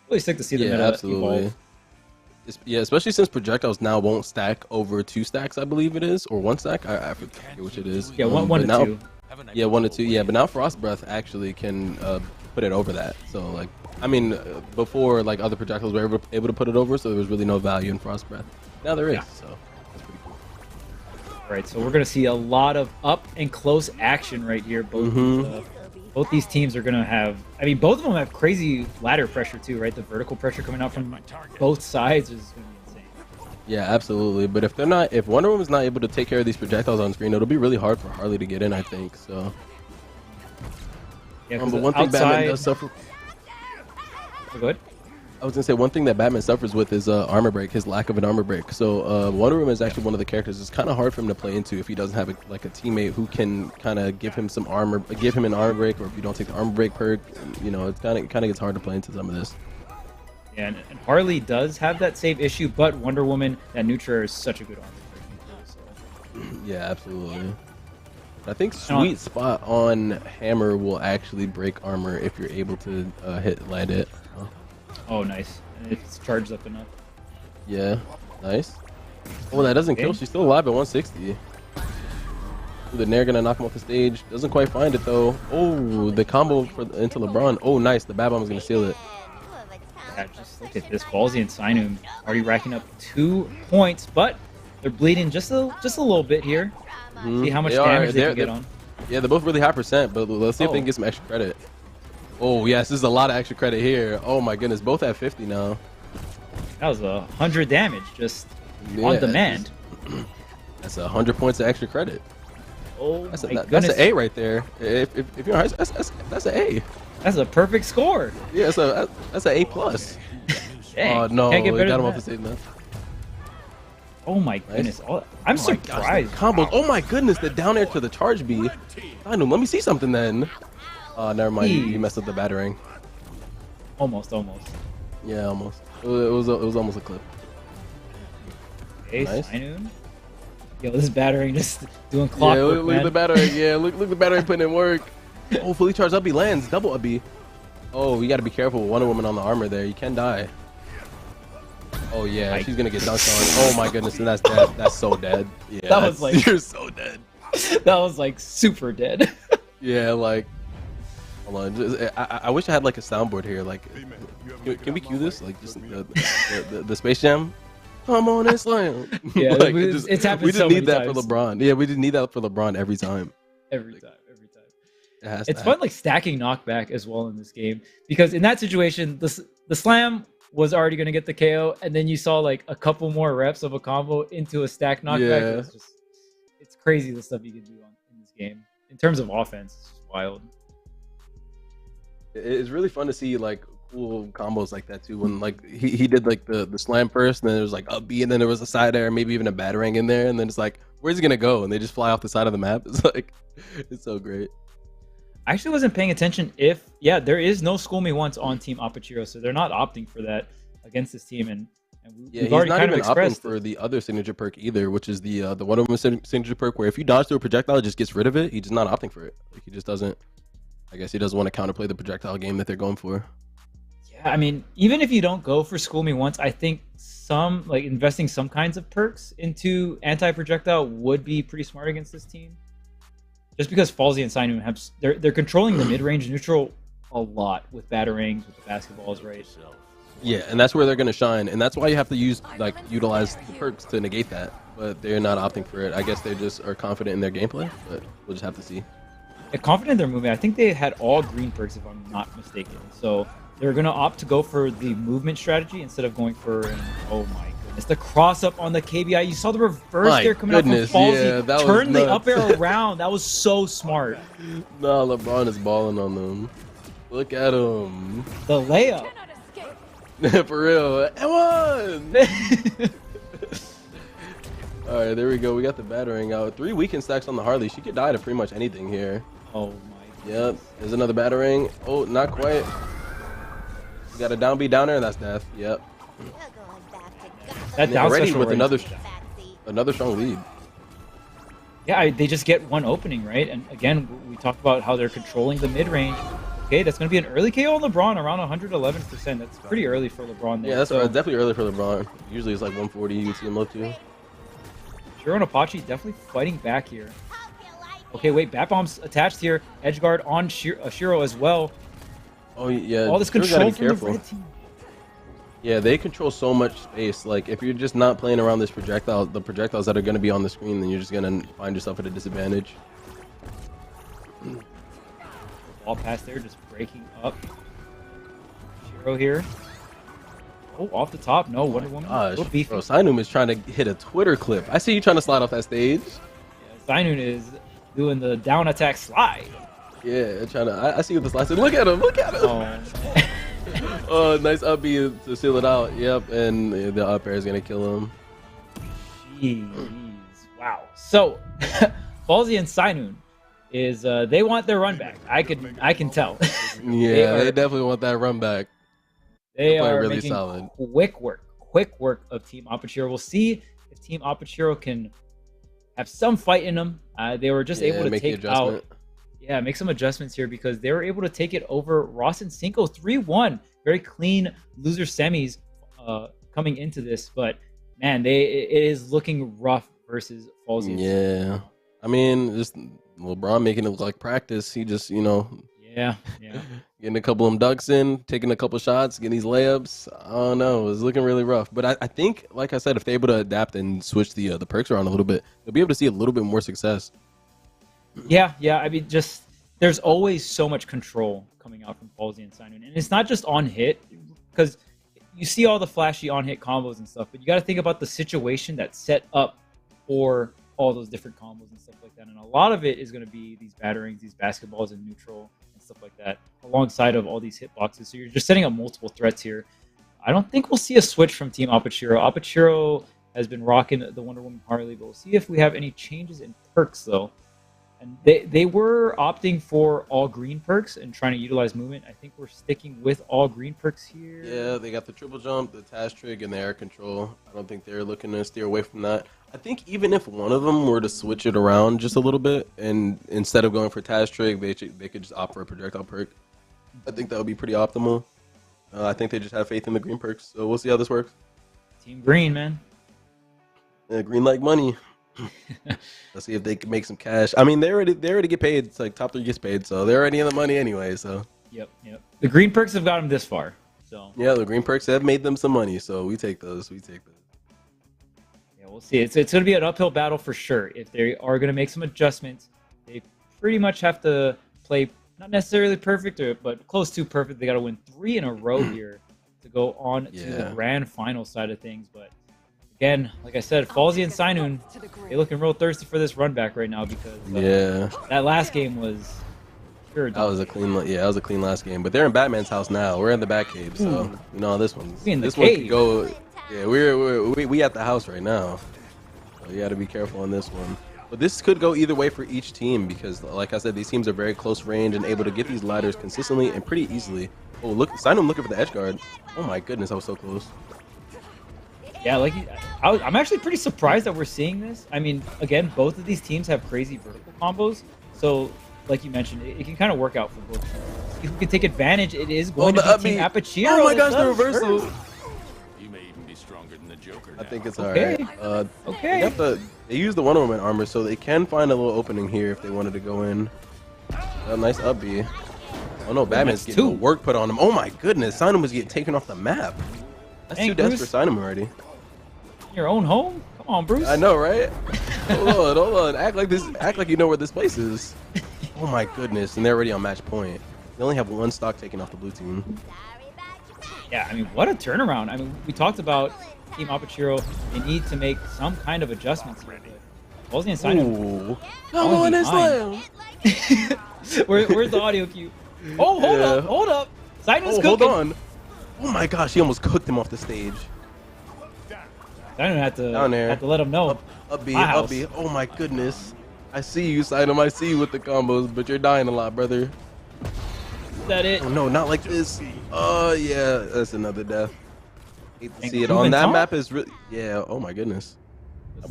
really sick to see the meta evolve. Yeah, especially since projectiles now won't stack over 2 stacks, I believe it is, or 1 stack. I forget which it is. Yeah, one to two. Yeah, 1 to 2. Yeah, but now Frost Breath actually can put it over that. So like, I mean, before like other projectiles were able to put it over, so there was really no value in Frost Breath. Now there is, so that's pretty cool. All right, so we're gonna see a lot of up and close action right here. Both these teams are gonna have. I mean, both of them have crazy ladder pressure too, right? The vertical pressure coming out from both sides is gonna be insane. Yeah, absolutely. But if Wonder Woman's not able to take care of these projectiles on screen, it'll be really hard for Harley to get in, I think. So. Yeah, but one thing Batman does suffer. Go ahead. I was gonna say one thing that Batman suffers with is armor break, his lack of an armor break. So Wonder Woman is actually one of the characters it's kind of hard for him to play into if he doesn't have a teammate who can kind of give him some armor, give him an armor break, or if you don't take the armor break perk, you know, it's kind of gets hard to play into some of this. Yeah, and Harley does have that save issue, but Wonder Woman, that neutral is such a good armor break. So. Yeah, absolutely. I think sweet spot on hammer will actually break armor if you're able to land it. Oh, nice. And it's charged up enough. Yeah, nice. Oh, that doesn't kill. She's still alive at 160. The Nair gonna knock him off the stage. Doesn't quite find it though. Oh, the combo into LeBron. Oh, nice. The Bad Bomb is gonna seal it. Yeah, just look at this. Ballsy and Sinum already racking up 2 points, but they're bleeding just a little bit here. See how much damage they can get on. Yeah, they're both really high percent, but let's see if they can get some extra credit. Oh, yes, this is a lot of extra credit here. Oh, my goodness. Both at 50 now. That was 100 damage just on demand. That's 100 points of extra credit. Oh, that's my goodness. That's an A right there. If you're high, that's an A. That's a perfect score. Yeah, that's an A+. Dang, oh, no. Can't get better got him than off the stage now. Oh, my goodness. I'm surprised. Gosh, combos. Oh, my goodness. The down air to the charge B. I know. Let me see something then. Never mind. You messed up the battering. Almost. Yeah, almost. It was almost a clip. Okay, nice. Yo, this battering just doing clockwork, yeah, look at the battering. Yeah, look at the battering putting in work. Oh, fully charged up. He lands. Double up B. Oh, you got to be careful with Wonder Woman on the armor there. You can die. Oh, yeah. She's going to get dunked on. Oh, my goodness. And that's dead. That's so dead. Yeah, that was like... You're so dead. That was like super dead. Yeah, like... Hold on. I wish I had like a soundboard here. Like, can we cue this? Like, just the Space Jam. Come on and slam. Yeah, like, it's happened. We just need that for LeBron. Yeah, we just need that for LeBron every time. Every time. It's fun, like stacking knockback as well in this game, because in that situation, the slam was already going to get the KO, and then you saw like a couple more reps of a combo into a stack knockback. Yeah. It's crazy the stuff you can do in this game in terms of offense. It's just wild. It's really fun to see like cool combos like that too. When like he did like the slam first, and then there was like up B, and then there was a side air, maybe even a batarang in there, and then it's like, where's he gonna go? And they just fly off the side of the map. It's like, it's so great. I actually wasn't paying attention there is no School Me Once on Team Apachiro, so they're not opting for that against this team, and we've already not kind even of opting for the other signature perk either, which is the Wonder Woman signature perk, where if you dodge through a projectile, it just gets rid of it. He's just not opting for it. Like, he just doesn't. I guess he doesn't want to counterplay the projectile game that they're going for. Yeah, I mean, even if you don't go for School Me Once, I think investing some kinds of perks into anti-projectile would be pretty smart against this team. Just because Falsey and Sinum they're controlling the mid-range neutral a lot with batarangs, with the basketballs, right? Yeah, and that's where they're gonna shine, and that's why you have to utilize the perks to negate that. But they're not opting for it. I guess they just are confident in their gameplay, but we'll just have to see. They're confident in their movement. I think they had all green perks, if I'm not mistaken. So they're going to opt to go for the movement strategy instead of going for, oh my goodness, the cross up on the KBI. You saw the reverse there coming up from Falsey. Yeah, turn the up air around. That was so smart. No, LeBron is balling on them. Look at him. The layup. For real. Come on. All right, there we go. We got the battering out. 3 weekend stacks on the Harley. She could die to pretty much anything here. Oh my. Yep. There's another battering. Oh, not quite. We got a down B down there, and that's death. Yep. That down already special with range. another strong lead. Yeah, they just get one opening, right? And again, we talked about how they're controlling the mid range. Okay, that's going to be an early KO on LeBron, around 111%. That's pretty early for LeBron there. Yeah, that's definitely early for LeBron. Usually it's like 140 you can see him low to. Shiro and Apache definitely fighting back here. Okay, wait, Bat Bomb's attached here. Edge guard on Shiro as well. Oh, yeah. All this control from the red team. Yeah, they control so much space. Like, if you're just not playing around this projectile, the projectiles that are going to be on the screen, then you're just going to find yourself at a disadvantage. Ball pass there, just breaking up. Shiro here. Oh, off the top. No, Wonder Woman. Gosh, bro, Sinum is trying to hit a Twitter clip. I see you trying to slide off that stage. Yeah, Sinum is doing the down attack slide. Yeah, trying to. I see you with the slide. Look at him! Look at him! Oh. Oh, nice up B to seal it out. Yep, and the up air is gonna kill him. Jeez, wow. So, Falsey and Sinun is they want their run back. I can tell. Yeah, they definitely want that run back. They They're are really making solid. quick work of Team Apachiro. We'll see if Team Apachiro can have some fight in them. They were just able to make the take adjustment. out, make some adjustments here because they were able to take it over Ross and Cinco 3-1. Very clean loser semis coming into this, but man, it is looking rough versus Falsey. Yeah, I mean, just LeBron making it look like practice. He just, yeah, getting a couple of them ducks in, taking a couple shots, getting these layups. I don't know. It's looking really rough. But I think, like I said, if they're able to adapt and switch the perks around a little bit, they'll be able to see a little bit more success. Yeah. I mean, just there's always so much control coming out from Falsey and Sinun. And it's not just on hit, because you see all the flashy on hit combos and stuff, but you got to think about the situation that's set up for all those different combos and stuff like that. And a lot of it is going to be these batterings, these basketballs in neutral and stuff like that, alongside of all these hitboxes. So you're just setting up multiple threats here. I don't think we'll see a switch from Team Apachiro. Apachiro has been rocking the Wonder Woman Harley, but we'll see if we have any changes in perks, though. And they were opting for all green perks and trying to utilize movement. I think we're sticking with all green perks here. Yeah, they got the triple jump, the Task Trig, and the air control. I don't think they're looking to steer away from that. I think even if one of them were to switch it around just a little bit, and instead of going for Task Trig, they could just opt for a projectile perk. I think that would be pretty optimal. I think they just have faith in the green perks, so we'll see how this works. Team Green, man. Yeah, green like money. Let's see if they can make some cash. I mean, they already get paid. It's like top 3 gets paid, so they're already in the money anyway. So Yep. The green perks have got them this far. So yeah, the green perks have made them some money, so we take those. yeah, we'll see. It's going to be an uphill battle for sure. If they are going to make some adjustments, they pretty much have to play not necessarily perfect, but close to perfect. They got to win 3 in a row here to go on to the grand final side of things. But again, like I said, Falsey and Sinun, they're looking real thirsty for this run back right now because that last game was pure. That was a clean last game. But they're in Batman's house now. We're in the Batcave, so this one could go. Yeah, we at the house right now, so you got to be careful on this one. But this could go either way for each team because, like I said, these teams are very close range and able to get these ladders consistently and pretty easily. Oh, look, Sinun looking for the edge guard. Oh my goodness, I was so close. Yeah, I'm actually pretty surprised that we're seeing this. I mean, again, both of these teams have crazy vertical combos. So, like you mentioned, it can kind of work out for both teams. If we can take advantage, it is going to be Team Apachiro. Oh my gosh, the reversal. You may even be stronger than the Joker now. I think it's alright. Okay. They use the Wonder Woman armor, so they can find a little opening here if they wanted to go in. A nice up B. Oh no, Batman's getting the work put on him. Oh my goodness, Sinun was getting taken off the map. That's 2 deaths for Sinun already. Your own home? Come on, Bruce. I know, right? Hold on. Act like you know where this place is. Oh my goodness, and they're already on match point. They only have 1 stock taken off the blue team. Yeah, I mean, what a turnaround. I mean, we talked about Team Apachiro. They need to make some kind of adjustments here. Falsey and Sinun. Come on, Islam. Where's the audio cue? Oh, hold up. Sinun's cooking. Hold on. Oh my gosh, he almost cooked him off the stage. Sinun had to let him know. Up B. Oh my goodness. I see you, Sinun. I see you with the combos, but you're dying a lot, brother. Is that it? Oh no, not like this. Oh yeah, that's another death. Hate to see it on that map. Is really Oh my goodness.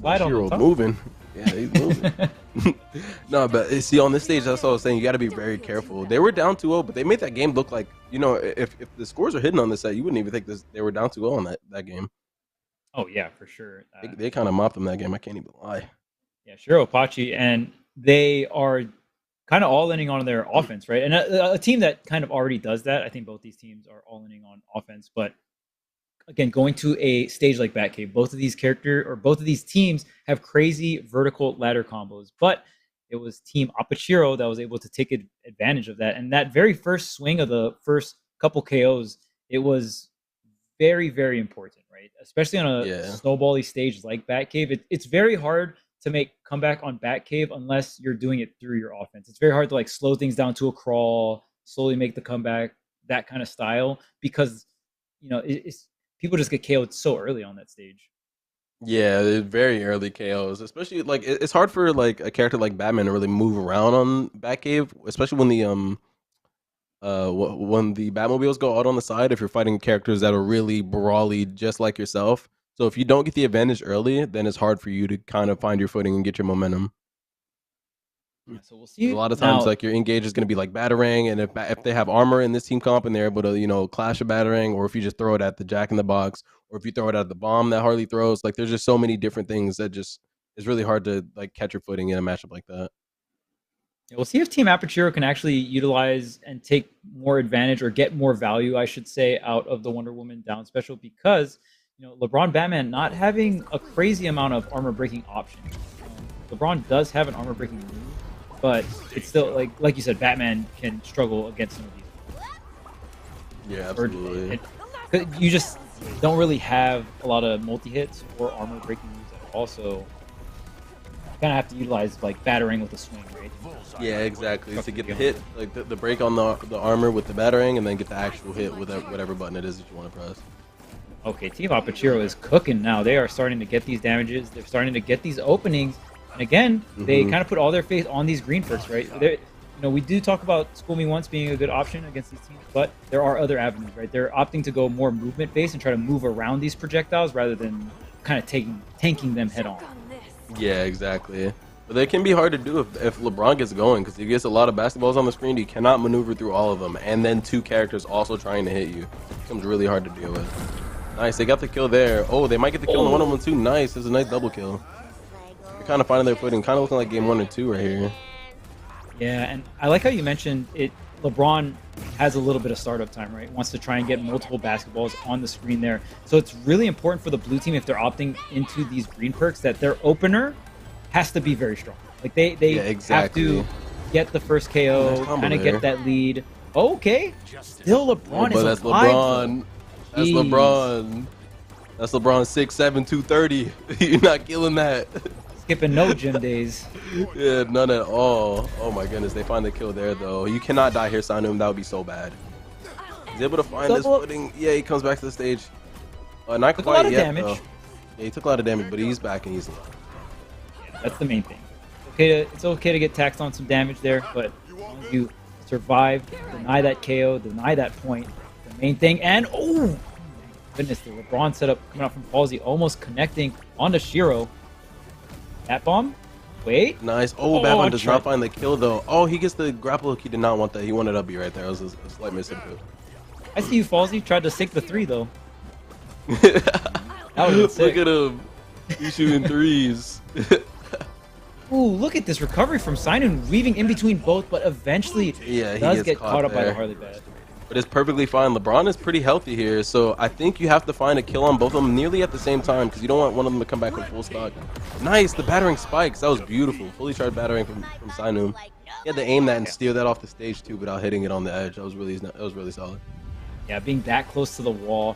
Hero moving. Yeah, he's moving. No, but see, on this stage, that's what I was saying. You got to be very careful. They were down 2-0, but they made that game look like, if the scores are hidden on this set, you wouldn't even think they were down 2-0 on that game. Oh yeah, for sure. They kind of mopped them that game. I can't even lie. Yeah, sure, Apache, and they are kind of all-inning on their offense, right? And a team that kind of already does that. I think both these teams are all-inning on offense, but again, going to a stage like Batcave, both of these teams have crazy vertical ladder combos, but it was Team Apachiro that was able to take advantage of that. And that very first swing of the first couple KOs, it was very, very important, right? Especially on a snowbally stage like Batcave. It's very hard to make comeback on Batcave unless you're doing it through your offense. It's very hard to slow things down to a crawl, slowly make the comeback, that kind of style because it's people just get KO'd so early on that stage. Yeah, very early KOs, especially like it's hard for like a character like Batman to really move around on Batcave, especially when the Batmobiles go out on the side. If you're fighting characters that are really brawly, just like yourself, so if you don't get the advantage early, then it's hard for you to kind of find your footing and get your momentum. So we'll see. A lot of times, Now, like your engage is going to be like battering, and if they have armor in this team comp and they're able to clash a battering, or if you just throw it at the Jack in the Box, or if you throw it at the bomb that Harley throws, like there's just so many different things that just it's really hard to like catch your footing in a matchup like that. we'll see if Team Aperture can actually utilize and take more advantage or get more value, I should say, out of the Wonder Woman down special because LeBron Batman not having a crazy amount of armor breaking options. LeBron does have an armor breaking move, but it's still like you said, Batman can struggle against some of these. Yeah, absolutely. You just don't really have a lot of multi-hits or armor breaking moves at all, so you kind of have to utilize like battering with a swing, right? Yeah, exactly. To get the hit, like the break on the armor with the battering, and then get the actual hit with whatever button it is that you want to press. Okay, Team Apachiro is cooking now. They are starting to get these damages. They're starting to get these openings. And again, they kind of put all their faith on these green perks, right? We do talk about School Me Once being a good option against these teams, but there are other avenues, right? They're opting to go more movement-based and try to move around these projectiles rather than kind of tanking them head-on. Yeah, exactly. But it can be hard to do if LeBron gets going, because he gets a lot of basketballs on the screen. You cannot maneuver through all of them, and then two characters also trying to hit you. It becomes really hard to deal with. Nice, they got the kill there. Oh, they might get the kill on one of them too. Nice, it's a nice double kill. They're kind of finding their footing, kind of looking like game 1 or 2 right here. Yeah, and I like how you mentioned it. LeBron has a little bit of startup time, right? Wants to try and get multiple basketballs on the screen there. So it's really important for the blue team, if they're opting into these green perks, that their opener has to be very strong. Like they have to get the first KO, kind of get that lead. Okay, still LeBron is that's alive. LeBron. That's LeBron. That's LeBron 6'7", 230. You're not killing that. Skipping no gym days. Yeah, none at all. Oh my goodness, they find the kill there though. You cannot die here, Sanum. That would be so bad. He's able to find this footing. Yeah, he comes back to the stage. Not took quite a lot of yet, damage. though. Yeah, he took a lot of damage, but he's back and he's alive. Yeah, that's the main thing. It's okay to get taxed on some damage there, but as long as you survive, deny that KO, deny that point, the main thing. And oh goodness, the LeBron setup coming out from Halsey, almost connecting onto Shiro. That bomb? Wait. Nice. Oh, Batman does not find the kill though. Oh, he gets the grapple hook. He did not want that. He wanted up-B right there. It was a slight misinput. I see you, Falsey. Tried to sink the 3 though. That would have been sick. Look at him. He's shooting threes. Ooh, look at this recovery from Sinun, weaving in between both, but eventually does get caught up by the Harley Bat. But it's perfectly fine. LeBron is pretty healthy here, so I think you have to find a kill on both of them nearly at the same time, because you don't want one of them to come back with full stock. Nice, the battering spikes. That was beautiful. Fully charged battering from Sinun. He had to aim that and steal that off the stage too, without hitting it on the edge. That was really solid. Yeah, being that close to the wall,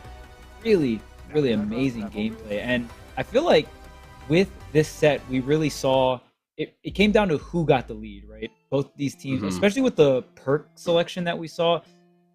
really, really amazing gameplay. And I feel like with this set, we really saw it came down to who got the lead, right? Both these teams, especially with the perk selection that we saw,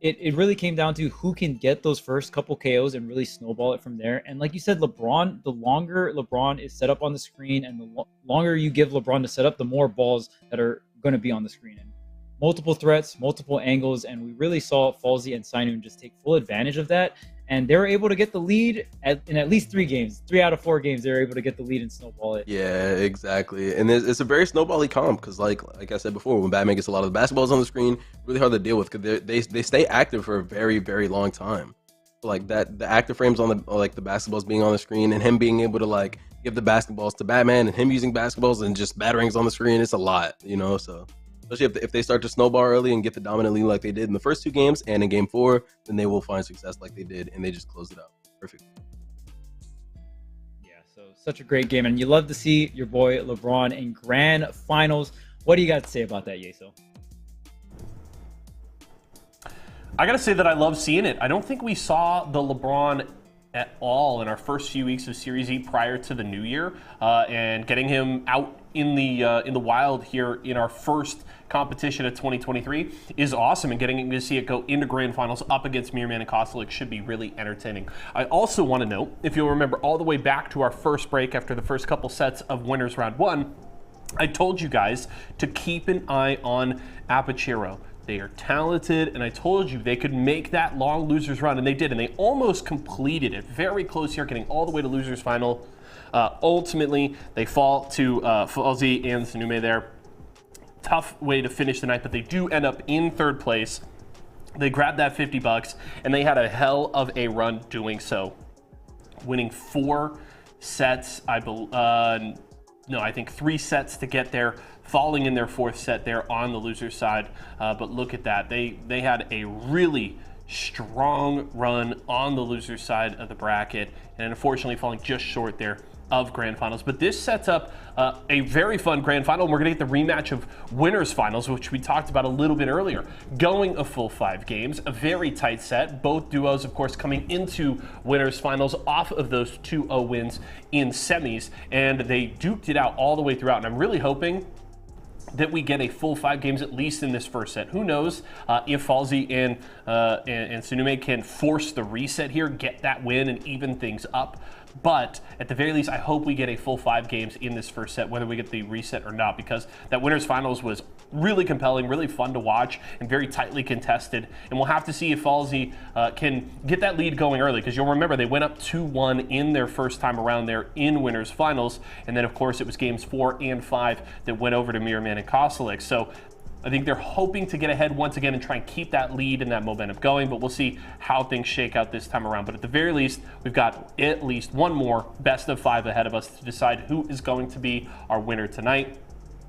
it really came down to who can get those first couple KOs and really snowball it from there. And like you said, LeBron, the longer LeBron is set up on the screen and the longer you give LeBron to set up, the more balls that are going to be on the screen. And multiple threats, multiple angles, and we really saw Falsey and Sinun just take full advantage of that. And they were able to get the lead in at least 3 games. 3 out of 4 games, they were able to get the lead and snowball it. Yeah, exactly. And it's a very snowbally comp because, like I said before, when Batman gets a lot of the basketballs on the screen, really hard to deal with because they stay active for a very, very long time. Like that, the active frames on the the basketballs being on the screen and him being able to give the basketballs to Batman and him using basketballs and just batterings on the screen. It's a lot, So especially if they start to snowball early and get the dominant lead like they did in the first 2 games and in game 4, then they will find success like they did, and they just closed it out. Perfect. Yeah, so such a great game, and you love to see your boy LeBron in grand finals. What do you got to say about that, Yeso? I got to say that I love seeing it. I don't think we saw the LeBron at all in our first few weeks of Series E prior to the new year, and getting him out in the wild here in our first competition of 2023 is awesome, and getting to see it go into grand finals up against Mirrorman and Cosolix should be really entertaining. I also want to note, if you'll remember all the way back to our first break after the first couple sets of winners round 1, I told you guys to keep an eye on Apachiro. They are talented, and I told you they could make that long losers run, and they did, and they almost completed it. Very close here, getting all the way to losers final. Ultimately, they fall to Falzi and Sanume there. Tough way to finish the night, but they do end up in 3rd place. They grabbed that $50, and they had a hell of a run doing so, winning 4 sets. I think 3 sets to get there, falling in their 4th set there on the loser side. But look at that. They had a really strong run on the loser side of the bracket, and unfortunately falling just short there of grand finals. But this sets up a very fun grand final. We're going to get the rematch of winners finals, which we talked about a little bit earlier, going a full 5 games, a very tight set. Both duos, of course, coming into winners finals off of those 2-0 wins in semis, and they duked it out all the way throughout. And I'm really hoping that we get a full 5 games at least in this first set. Who knows if Falzi and Sanume can force the reset here, get that win, and even things up. But at the very least, I hope we get a full 5 games in this first set, whether we get the reset or not, because that winners finals was really compelling, really fun to watch, and very tightly contested. And we'll have to see if Falzi can get that lead going early, because you'll remember they went up 2-1 in their first time around there in winners finals. And then, of course, it was games 4 and 5 that went over to Mirrorman and Cosolix. So I think they're hoping to get ahead once again and try and keep that lead and that momentum going, but we'll see how things shake out this time around. But at the very least, we've got at least one more best of 5 ahead of us to decide who is going to be our winner tonight.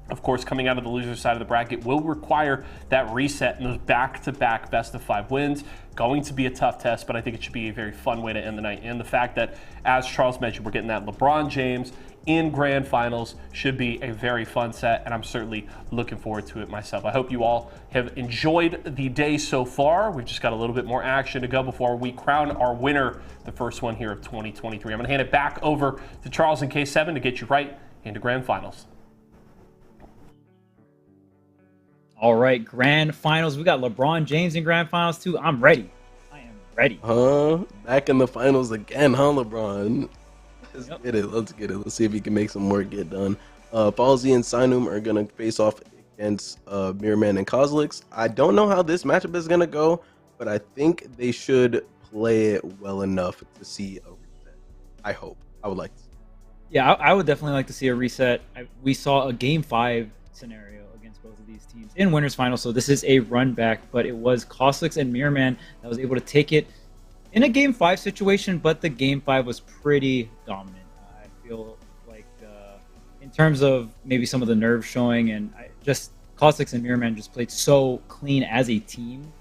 Of course, coming out of the loser side of the bracket will require that reset and those back-to-back best of 5 wins. Going to be a tough test, but I think it should be a very fun way to end the night. And the fact that, as Charles mentioned, we're getting that LeBron James in grand finals should be a very fun set, and I'm certainly looking forward to it myself. I hope you all have enjoyed the day so far. We've just got a little bit more action to go before we crown our winner, the first one here of 2023. I'm going to hand it back over to Charles in K7 to get you right into grand finals. All right, grand finals. We got LeBron James in grand finals too. I'm ready. I am ready. Back in the finals again, LeBron? Let's get it. Let's get it. Let's see if he can make some more get done. Falzi and Sinum are going to face off against Mirrorman and Cosolix. I don't know how this matchup is going to go, but I think they should play it well enough to see a reset. I hope. I would like to. Yeah, I would definitely like to see a reset. We saw a Game 5 scenario against both of these teams in winners final, so this is a run back, but it was Cosolix and Mirrorman that was able to take it in a Game 5 situation, but the Game 5 was pretty dominant. I feel like in terms of maybe some of the nerves showing, and Cosolix and Mirrorman just played so clean as a team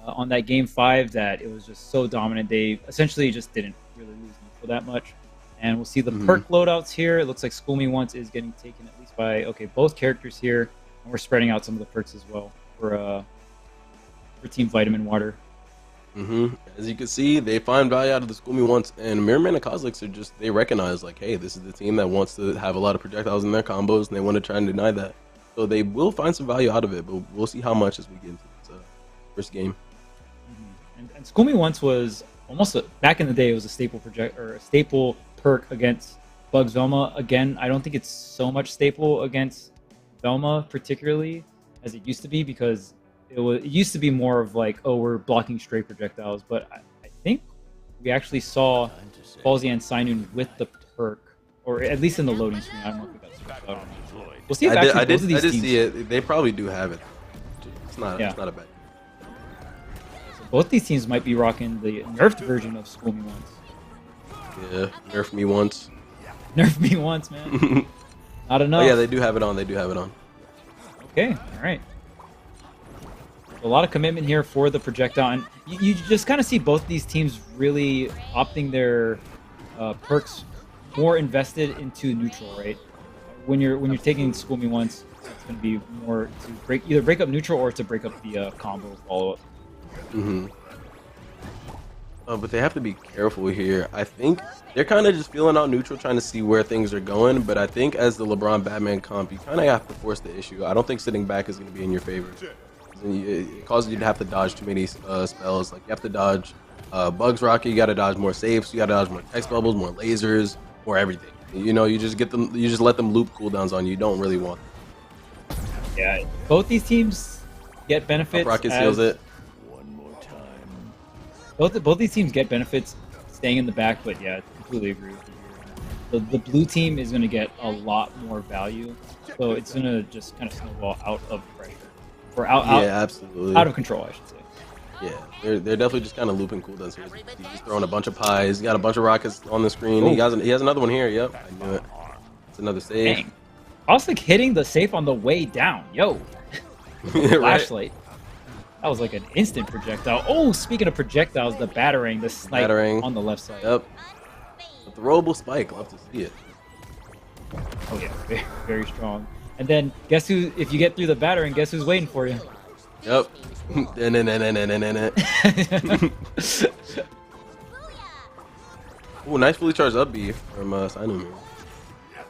on that Game 5 that it was just so dominant. They essentially just didn't really lose neutral that much. And we'll see the perk loadouts here. It looks like School Me Once is getting taken at least by, both characters here. And we're spreading out some of the perks as well for Team Vitamin Water. As you can see, they find value out of the School Me Once, and Mirrorman and Cosolix are just, they recognize, like, hey, this is the team that wants to have a lot of projectiles in their combos, and they want to try and deny that. So they will find some value out of it, but we'll see how much as we get into this first game. And School Me Once was almost back in the day, it was a staple staple perk against Bug Velma. Again, I don't think it's so much staple against Velma particularly as it used to be, because it used to be more of like, oh, we're blocking straight projectiles, but I think we actually saw Falzi and Sinun with the perk, or at least in the loading screen. I don't know if we got switched out or not. We'll see if actually both of these teams... see it. They probably do have it. It's not a bad. So both these teams might be rocking the nerfed version of School Me Once. Yeah, nerf me once. Nerf me once, man. Not enough. Oh yeah, they do have it on. They do have it on. Okay, all right. A lot of commitment here for the projectile, and you just kind of see both these teams really opting their perks more invested into neutral, right? When you're taking School Me Once, it's going to be more to either break up neutral or to break up the combo follow up. But they have to be careful here. I think they're kind of just feeling out neutral, trying to see where things are going. But I think as the LeBron Batman comp, you kind of have to force the issue. I don't think sitting back is going to be in your favor. It causes you to have to dodge too many spells. Like you have to dodge Bugs Rocket, you got to dodge more safes, you got to dodge more text bubbles, more lasers, more everything. You know, you just get them, you just let them loop cooldowns on you. You don't really want them. Yeah, both these teams get benefits. Rocket seals it. Both these teams get benefits staying in the back, but yeah, I completely agree with you. The blue team is going to get a lot more value, so it's going to just kind of snowball out of pressure, or absolutely out of control, I should say. Yeah, they're definitely just kind of looping cooldowns here. He's just throwing a bunch of pies. He's got a bunch of rockets on the screen. He has another one here. Yep, I knew it. It's another save. Dang. Cosolix hitting the safe on the way down. Yo, flashlight. That was like an instant projectile. Oh, speaking of projectiles, the battering, the snipe on the left side. Yep. The throwable spike. Love to see it. Oh yeah, very, very strong. And then guess who? If you get through the battering, guess who's waiting for you? Yep. Oh, nice fully charged up B from Sinum. All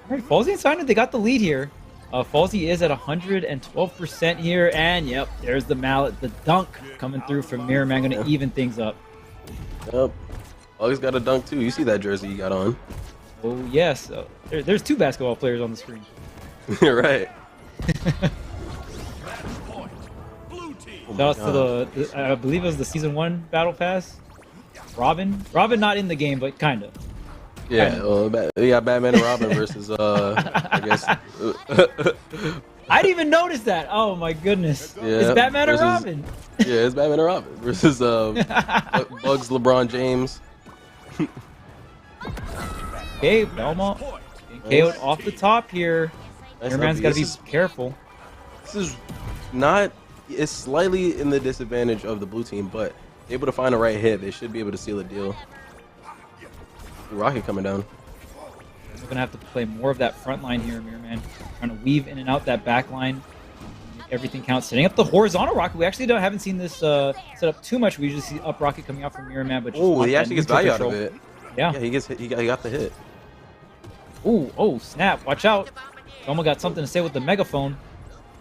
right, Falsey and Sinum, they got the lead here. Falsey is at 112% here, and yep, there's the mallet, the dunk coming through from Mirrorman, going to even things up. Yep. Always got a dunk too. You see that jersey you got on? Oh yes, there's two basketball players on the screen. Right. Shout out to the I believe it was the Season 1 Battle Pass. Robin not in the game, but kind of. Yeah, we got Batman and Robin versus, I guess. I didn't even notice that. Oh my goodness. Yeah, it's Batman and Robin. Yeah, it's Batman and Robin versus Bugs LeBron James. Okay, Belmont getting KO'd off the top here. Your man's got to be careful. This is not... It's slightly in the disadvantage of the blue team, but able to find the right hit. They should be able to seal a deal. Rocket coming down. We're going to have to play more of that front line here, Mirrorman. Trying to weave in and out that back line. Make everything count. Setting up the horizontal rocket. We actually haven't seen this set up too much. We usually see up rocket coming out from Mirrorman, but oh, he actually gets value out of it. Yeah, he gets hit. He got the hit. Oh, snap. Watch out. Almost got something to say with the megaphone.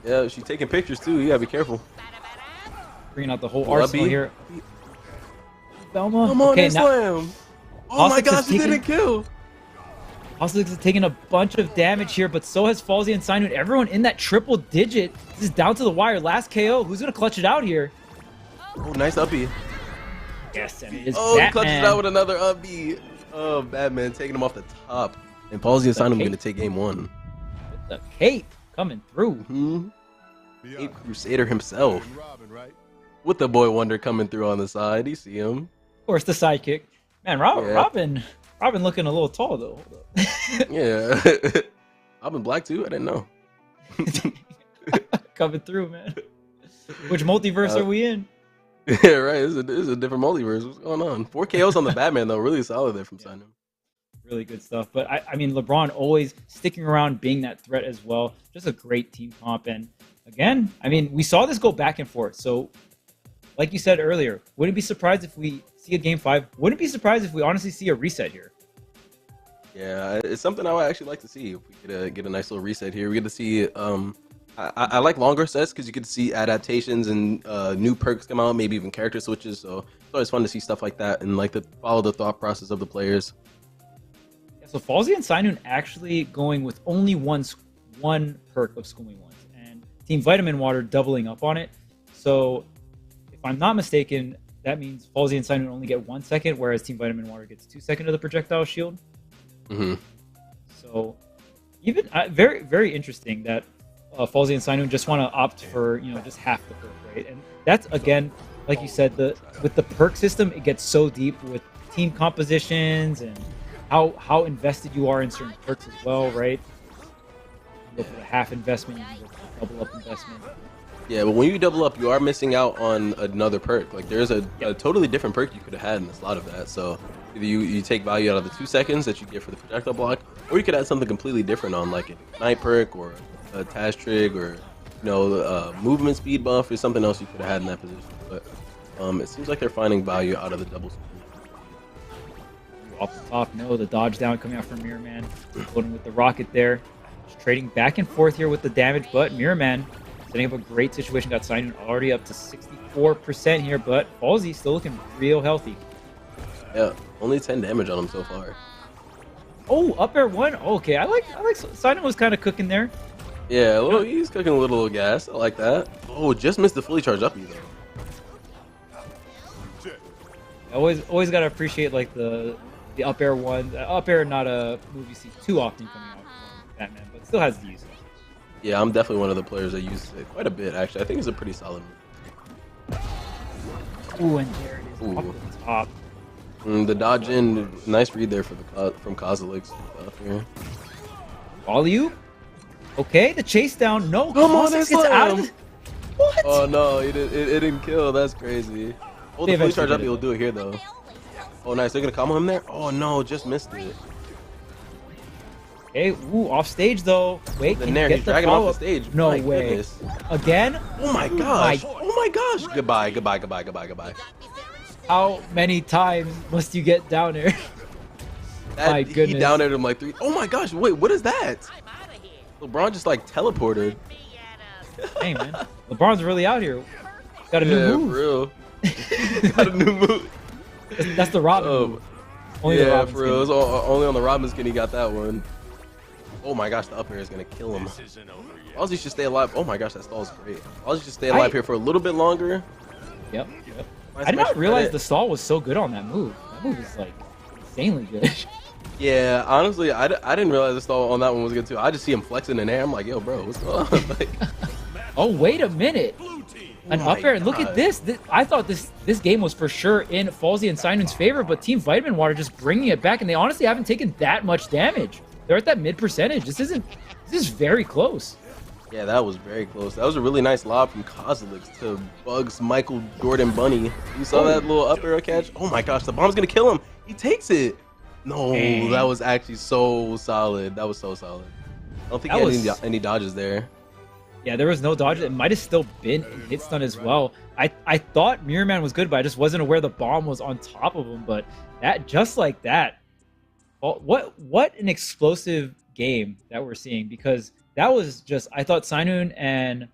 Yeah, she's taking pictures too. You gotta be careful. Bringing out the whole arsenal here. Belma. Come on, okay, slam. Oh my gosh, he didn't kill. Cosolix is taking a bunch of damage here, but so has Falsey and Sinun. Everyone in that triple digit. This is down to the wire. Last KO. Who's gonna clutch it out here? Oh, nice uppie. Yes, and it is Batman. Batman. He clutches out with another uppie. Oh, Batman taking him off the top. And Falsey and Sinun gonna take game 1. With the cape coming through. Cape Crusader himself. With the Boy Wonder coming through on the side. You see him. Of course, the sidekick. Man, Robin looking a little tall though. Yeah. Robin black too? I didn't know. Coming through, man. Which multiverse are we in? Yeah, right. This is a different multiverse. What's going on? 4 KOs on the Batman though. Really solid there from Sinum. Really good stuff. But I mean, LeBron always sticking around, being that threat as well. Just a great team comp. And again, I mean, we saw this go back and forth. So, like you said earlier, wouldn't be surprised if we see a game 5. Wouldn't be surprised if we honestly see a reset here. Yeah, it's something I would actually like to see. If we could get a nice little reset here. We get to see. I like longer sets because you get to see adaptations and new perks come out, maybe even character switches. So it's always fun to see stuff like that and like to follow the thought process of the players. So Falsey and Sinun actually going with only one perk of Schooling Ones, and Team Vitamin Water doubling up on it. So if I'm not mistaken, that means Falsey and Sinun only get 1 second, whereas Team Vitamin Water gets 2 seconds of the projectile shield. So even very, very interesting that Falsey and Sinun just want to opt for just half the perk, right? And that's again, like you said, with the perk system, it gets so deep with team compositions and how invested you are in certain perks as well, right? You go for the half investment, you can go for the double up investment. Yeah, but when you double up, you are missing out on another perk. Like there's a totally different perk you could have had in a lot of that. So either you take value out of the 2 seconds that you get for the projectile block, or you could add something completely different on like an Ignite perk or a Tash Trig or movement speed buff or something else you could have had in that position. But it seems like they're finding value out of the double speed. Off the top, no, the dodge down coming out from Mirrorman. Loading with the rocket there. Just trading back and forth here with the damage, but Mirrorman setting up a great situation. Got signed already up to 64% here, but Falsey still looking real healthy. Yeah, only 10 damage on him so far. Oh, up air 1. Okay, I like Simon was kind of cooking there. Yeah, well, he's cooking a little gas. I like that. Oh, just missed the fully charged up though. Always gotta appreciate like the up air 1. Up air, not a move you see too often coming out from Batman, but still has the use. Yeah, I'm definitely one of the players that uses it quite a bit. Actually, I think it's a pretty solid move. Ooh, and there it is. Off the top. The dodge in, nice read there for the from Cosolix up here. All you? Okay, the chase down. No, come on, gets out of the... What? Oh no, it didn't kill. That's crazy. Oh, the fully charge up, he'll do it here though. Oh, nice. They're gonna combo him there. Oh no, just missed it. Okay, ooh, off stage though. Wait, then there, he's dragging him off the stage. No my way. Goodness. Again? Oh my gosh. Oh my gosh. Goodbye, goodbye, goodbye, goodbye, goodbye. How many times must you get down there? My goodness. He down aired him like 3. Oh my gosh, wait, what is that? LeBron just like teleported. Hey man, LeBron's really out here. Got a new move. For real. Got a new move. That's the Robin move. Only the Robin for real. It was only on the Robin skin he got that one. Oh my gosh, the up air is gonna kill him. Ozzy should stay alive. Oh my gosh, that stall is great. Ozzy should stay alive here for a little bit longer. Yep. I did not realize the stall was so good on that move. That move is like insanely good. Yeah, honestly, I didn't realize the stall on that one was good too. I just see him flexing in air. I'm like, yo, bro, what's going on? Like, oh, wait a minute. An up air, and look at this. I thought this game was for sure in Falsey and Simon's favor, but Team Vitamin Water just bringing it back, and they honestly haven't taken that much damage. They're at that mid percentage. This is very close. Yeah, that was very close. That was a really nice lob from Cosolix to Bugs Michael Jordan Bunny. You saw that little up air catch? Oh my gosh, the bomb's gonna kill him. He takes it. No, that was actually so solid. That was so solid. I don't think he had any dodges there. Yeah, there was no dodge. It might have still been a hit stun as well. I thought Mirrorman was good, but I just wasn't aware the bomb was on top of him. But that, just like that, what an explosive game that we're seeing, because that was just, I thought Sinun and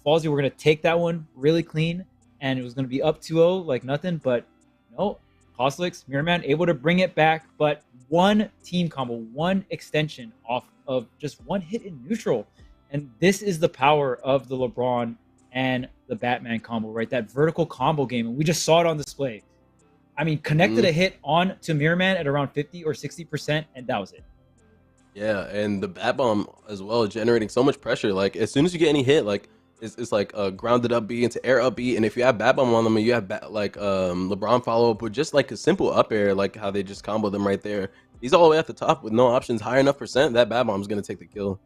Falsey were gonna take that one really clean, and it was gonna be up 2-0 like nothing. But no, Cosolix, Mirrorman able to bring it back, but one team combo, one extension off of just one hit in neutral. And this is the power of the LeBron and the Batman combo, right? That vertical combo game. And we just saw it on display. I mean, connected a hit on to Mirrorman at around 50 or 60%, and that was it. Yeah, and the Bat Bomb as well, generating so much pressure. Like, as soon as you get any hit, like, it's like a grounded up B into air up B. And if you have Bat Bomb on them and you have LeBron follow up with just like a simple up air, like how they just combo them right there. He's all the way at the top with no options, high enough percent. That Bat Bomb is going to take the kill.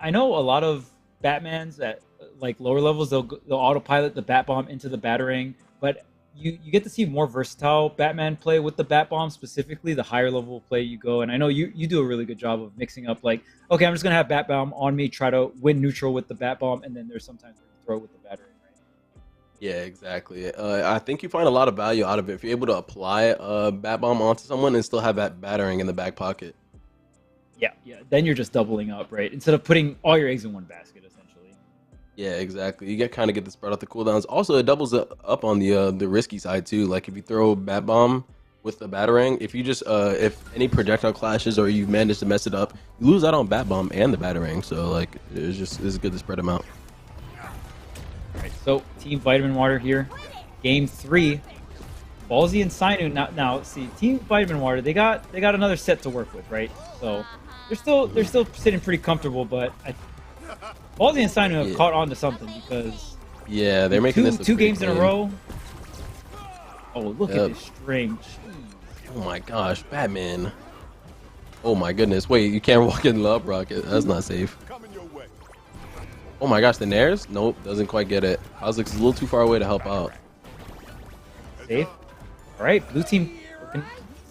I know a lot of Batmans at like lower levels, they'll autopilot the Bat Bomb into the Batarang, but you get to see more versatile Batman play with the Bat Bomb, specifically the higher level play you go. And I know you do a really good job of mixing up, like, okay, I'm just gonna have Bat Bomb on me, try to win neutral with the Bat Bomb, and then there's sometimes throw with the Batarang, right? Yeah, exactly. I think you find a lot of value out of it if you're able to apply a Bat Bomb onto someone and still have that Batarang in the back pocket. Yeah. Then you're just doubling up, right? Instead of putting all your eggs in one basket, essentially. Yeah, exactly. You kind of get the spread out the cooldowns. Also, it doubles up on the risky side too. Like if you throw Bat Bomb with the Batarang, if you just if any projectile clashes or you manage to mess it up, you lose out on Bat Bomb and the Batarang. So like it's good to spread them out. All right. So Team Vitamin Water here, Game 3. Falsey and Sinun now see Team Vitamin Water. They got another set to work with, right? So they're still sitting pretty comfortable, but Falsey and Sinun have caught on to something, because they're making this two games in a row. Oh, look at this string. Jeez. Oh my gosh, Batman. Oh my goodness. Wait, you can't walk in the up rocket. That's not safe. Oh my gosh, the Nairs? Nope, doesn't quite get it. Cosolix is a little too far away to help out. Safe. All right, blue team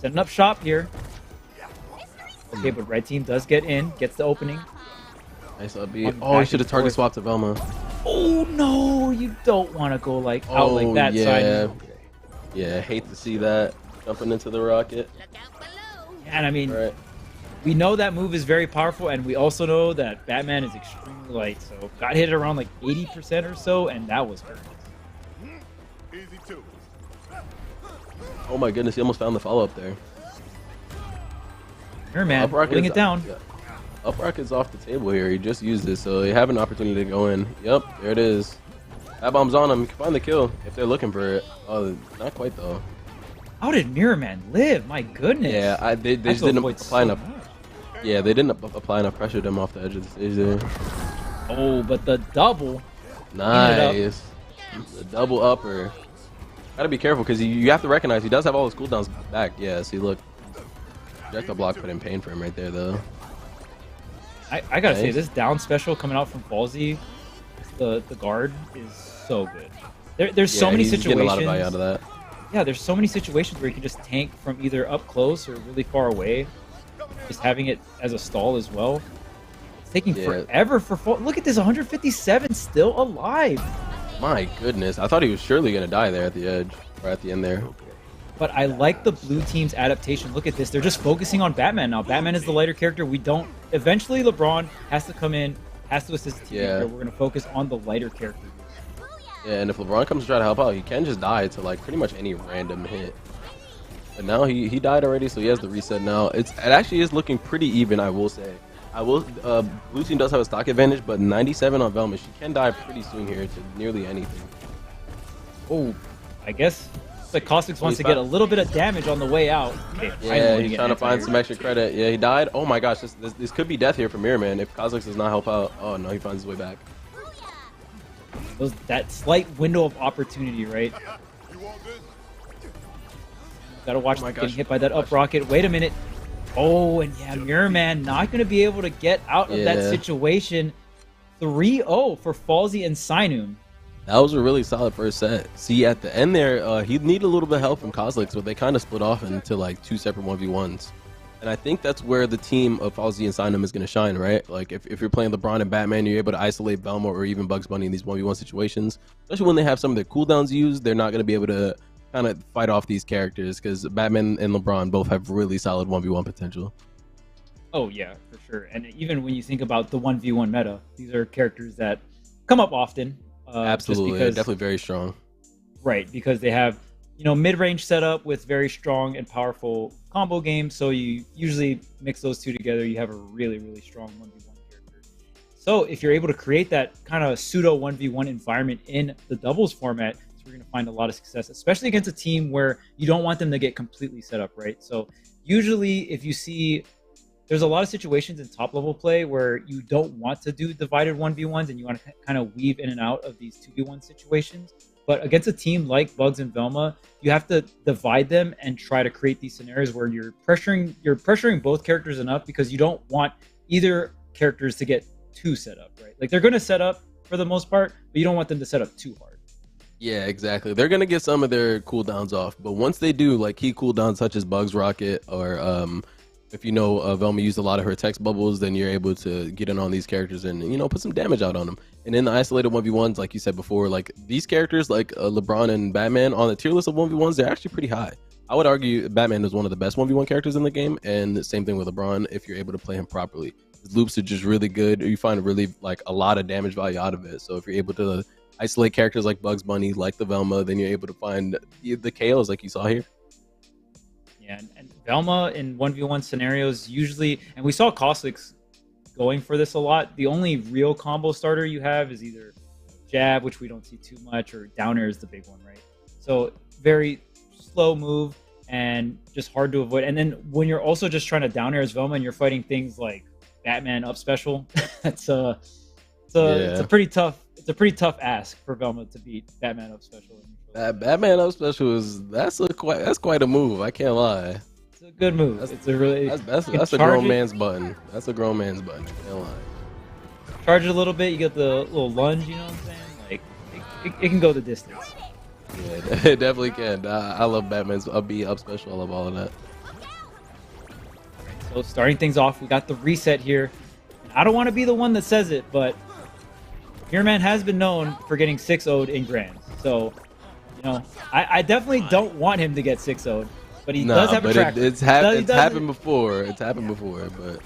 setting up shop here. Okay, but red team does get in, gets the opening. Nice up B. Oh, he should have target swapped to Velma. Oh no, you don't want to go like out like that. Yeah, hate to see that. Jumping into the rocket. And I mean, Right. we know that move is very powerful, and we also know that Batman is extremely light. So got hit around like 80% or so, and that was hurt. Easy too. Oh my goodness, he almost found the follow-up there. Mirrorman putting it down. Yeah. Up rocket's off the table here. He just used it, so they have an opportunity to go in. Yep, there it is. That bomb's on him. You can find the kill if they're looking for it. Oh, not quite though. How did Mirrorman live? My goodness. Yeah, they just didn't apply enough. Yeah, they didn't apply enough pressure to him off the edge of the stage there. Oh, but the double. Nice. The double upper. Gotta be careful because you have to recognize he does have all his cooldowns back. Yeah, see, look. Projectile block put in pain for him right there, though. I gotta say, this down special coming out from Falsey, the guard is so good. There's so many situations. Getting a lot of value out of that. Yeah, there's so many situations where you can just tank from either up close or really far away. Just having it as a stall as well. It's taking forever for look at this, 157 still alive. My goodness, I thought he was surely gonna die there at the edge, or at the end there. But I like the blue team's adaptation. Look at this. They're just focusing on Batman now. Batman is the lighter character. We don't... Eventually, LeBron has to come in, has to assist the team. Yeah. We're going to focus on the lighter character. Yeah, and if LeBron comes to try to help out, he can just die to like pretty much any random hit. But now he died already, so he has the reset now. It actually is looking pretty even, I will say. Blue team does have a stock advantage, but 97 on Velma. She can die pretty soon here to nearly anything. Oh, I guess... Like Cosolix wants to get a little bit of damage on the way out. Okay, yeah, he's trying to find some extra credit. Yeah, he died. Oh my gosh, this could be death here for Mirrorman if Cosolix does not help out. Oh no, he finds his way back. That slight window of opportunity, right? Gotta watch getting hit by that up rocket. Wait a minute. Oh, and yeah, Mirrorman not going to be able to get out of that situation. 3-0 for Falsey and Sinun. That was a really solid first set. See, at the end there, he'd need a little bit of help from Cosolix, but they kind of split off into like 2 separate 1v1s. And I think that's where the team of Falsey and Sinum is going to shine, right? Like, if you're playing LeBron and Batman, you're able to isolate Velma or even Bugs Bunny in these 1v1 situations. Especially when they have some of their cooldowns used, they're not going to be able to kind of fight off these characters because Batman and LeBron both have really solid 1v1 potential. Oh, yeah, for sure. And even when you think about the 1v1 meta, these are characters that come up often. Absolutely, they're definitely very strong. Right, because they have, you know, mid-range setup with very strong and powerful combo games. So you usually mix those two together, you have a really, really strong 1v1 character. So if you're able to create that kind of pseudo 1v1 environment in the doubles format, we're going to find a lot of success, especially against a team where you don't want them to get completely set up, right? So usually if you see... There's a lot of situations in top-level play where you don't want to do divided 1v1s and you want to kind of weave in and out of these 2v1 situations. But against a team like Bugs and Velma, you have to divide them and try to create these scenarios where you're pressuring both characters enough because you don't want either characters to get too set up, right? Like, they're going to set up for the most part, but you don't want them to set up too hard. Yeah, exactly. They're going to get some of their cooldowns off, but once they do, like key cooldowns such as Bugs Rocket or... if you know Velma used a lot of her text bubbles, then you're able to get in on these characters and, you know, put some damage out on them. And in the isolated 1v1s, like you said before, like these characters like LeBron and Batman on the tier list of 1v1s, they're actually pretty high. I would argue Batman is one of the best 1v1 characters in the game, and the same thing with LeBron if you're able to play him properly. His loops are just really good. You find really like a lot of damage value out of it. So if you're able to isolate characters like Bugs Bunny, like the Velma, then you're able to find the KOs like you saw here. Yeah, and Velma in 1v1 scenarios usually, and we saw Cosolix going for this a lot. The only real combo starter you have is either jab, which we don't see too much, or down air is the big one, right? So very slow move and just hard to avoid. And then when you're also just trying to down air as Velma and you're fighting things like Batman up special, it's a pretty tough ask for Velma to beat Batman up special. That Batman up special that's quite a move. I can't lie. It's a good move. That's a grown man's button. That's a grown man's button. I can't lie. Charge it a little bit. You get the little lunge. You know what I'm saying? Like it can go the distance. Yeah, it definitely can. I love Batman's up special. I love all of that. Right, so starting things off, we got the reset here. And I don't want to be the one that says it, but Mirrorman has been known for getting 6-0'd in Grands. So, you know, I definitely don't want him to get 6-0'd. but he does have a track record. It's happened before. It's happened before, but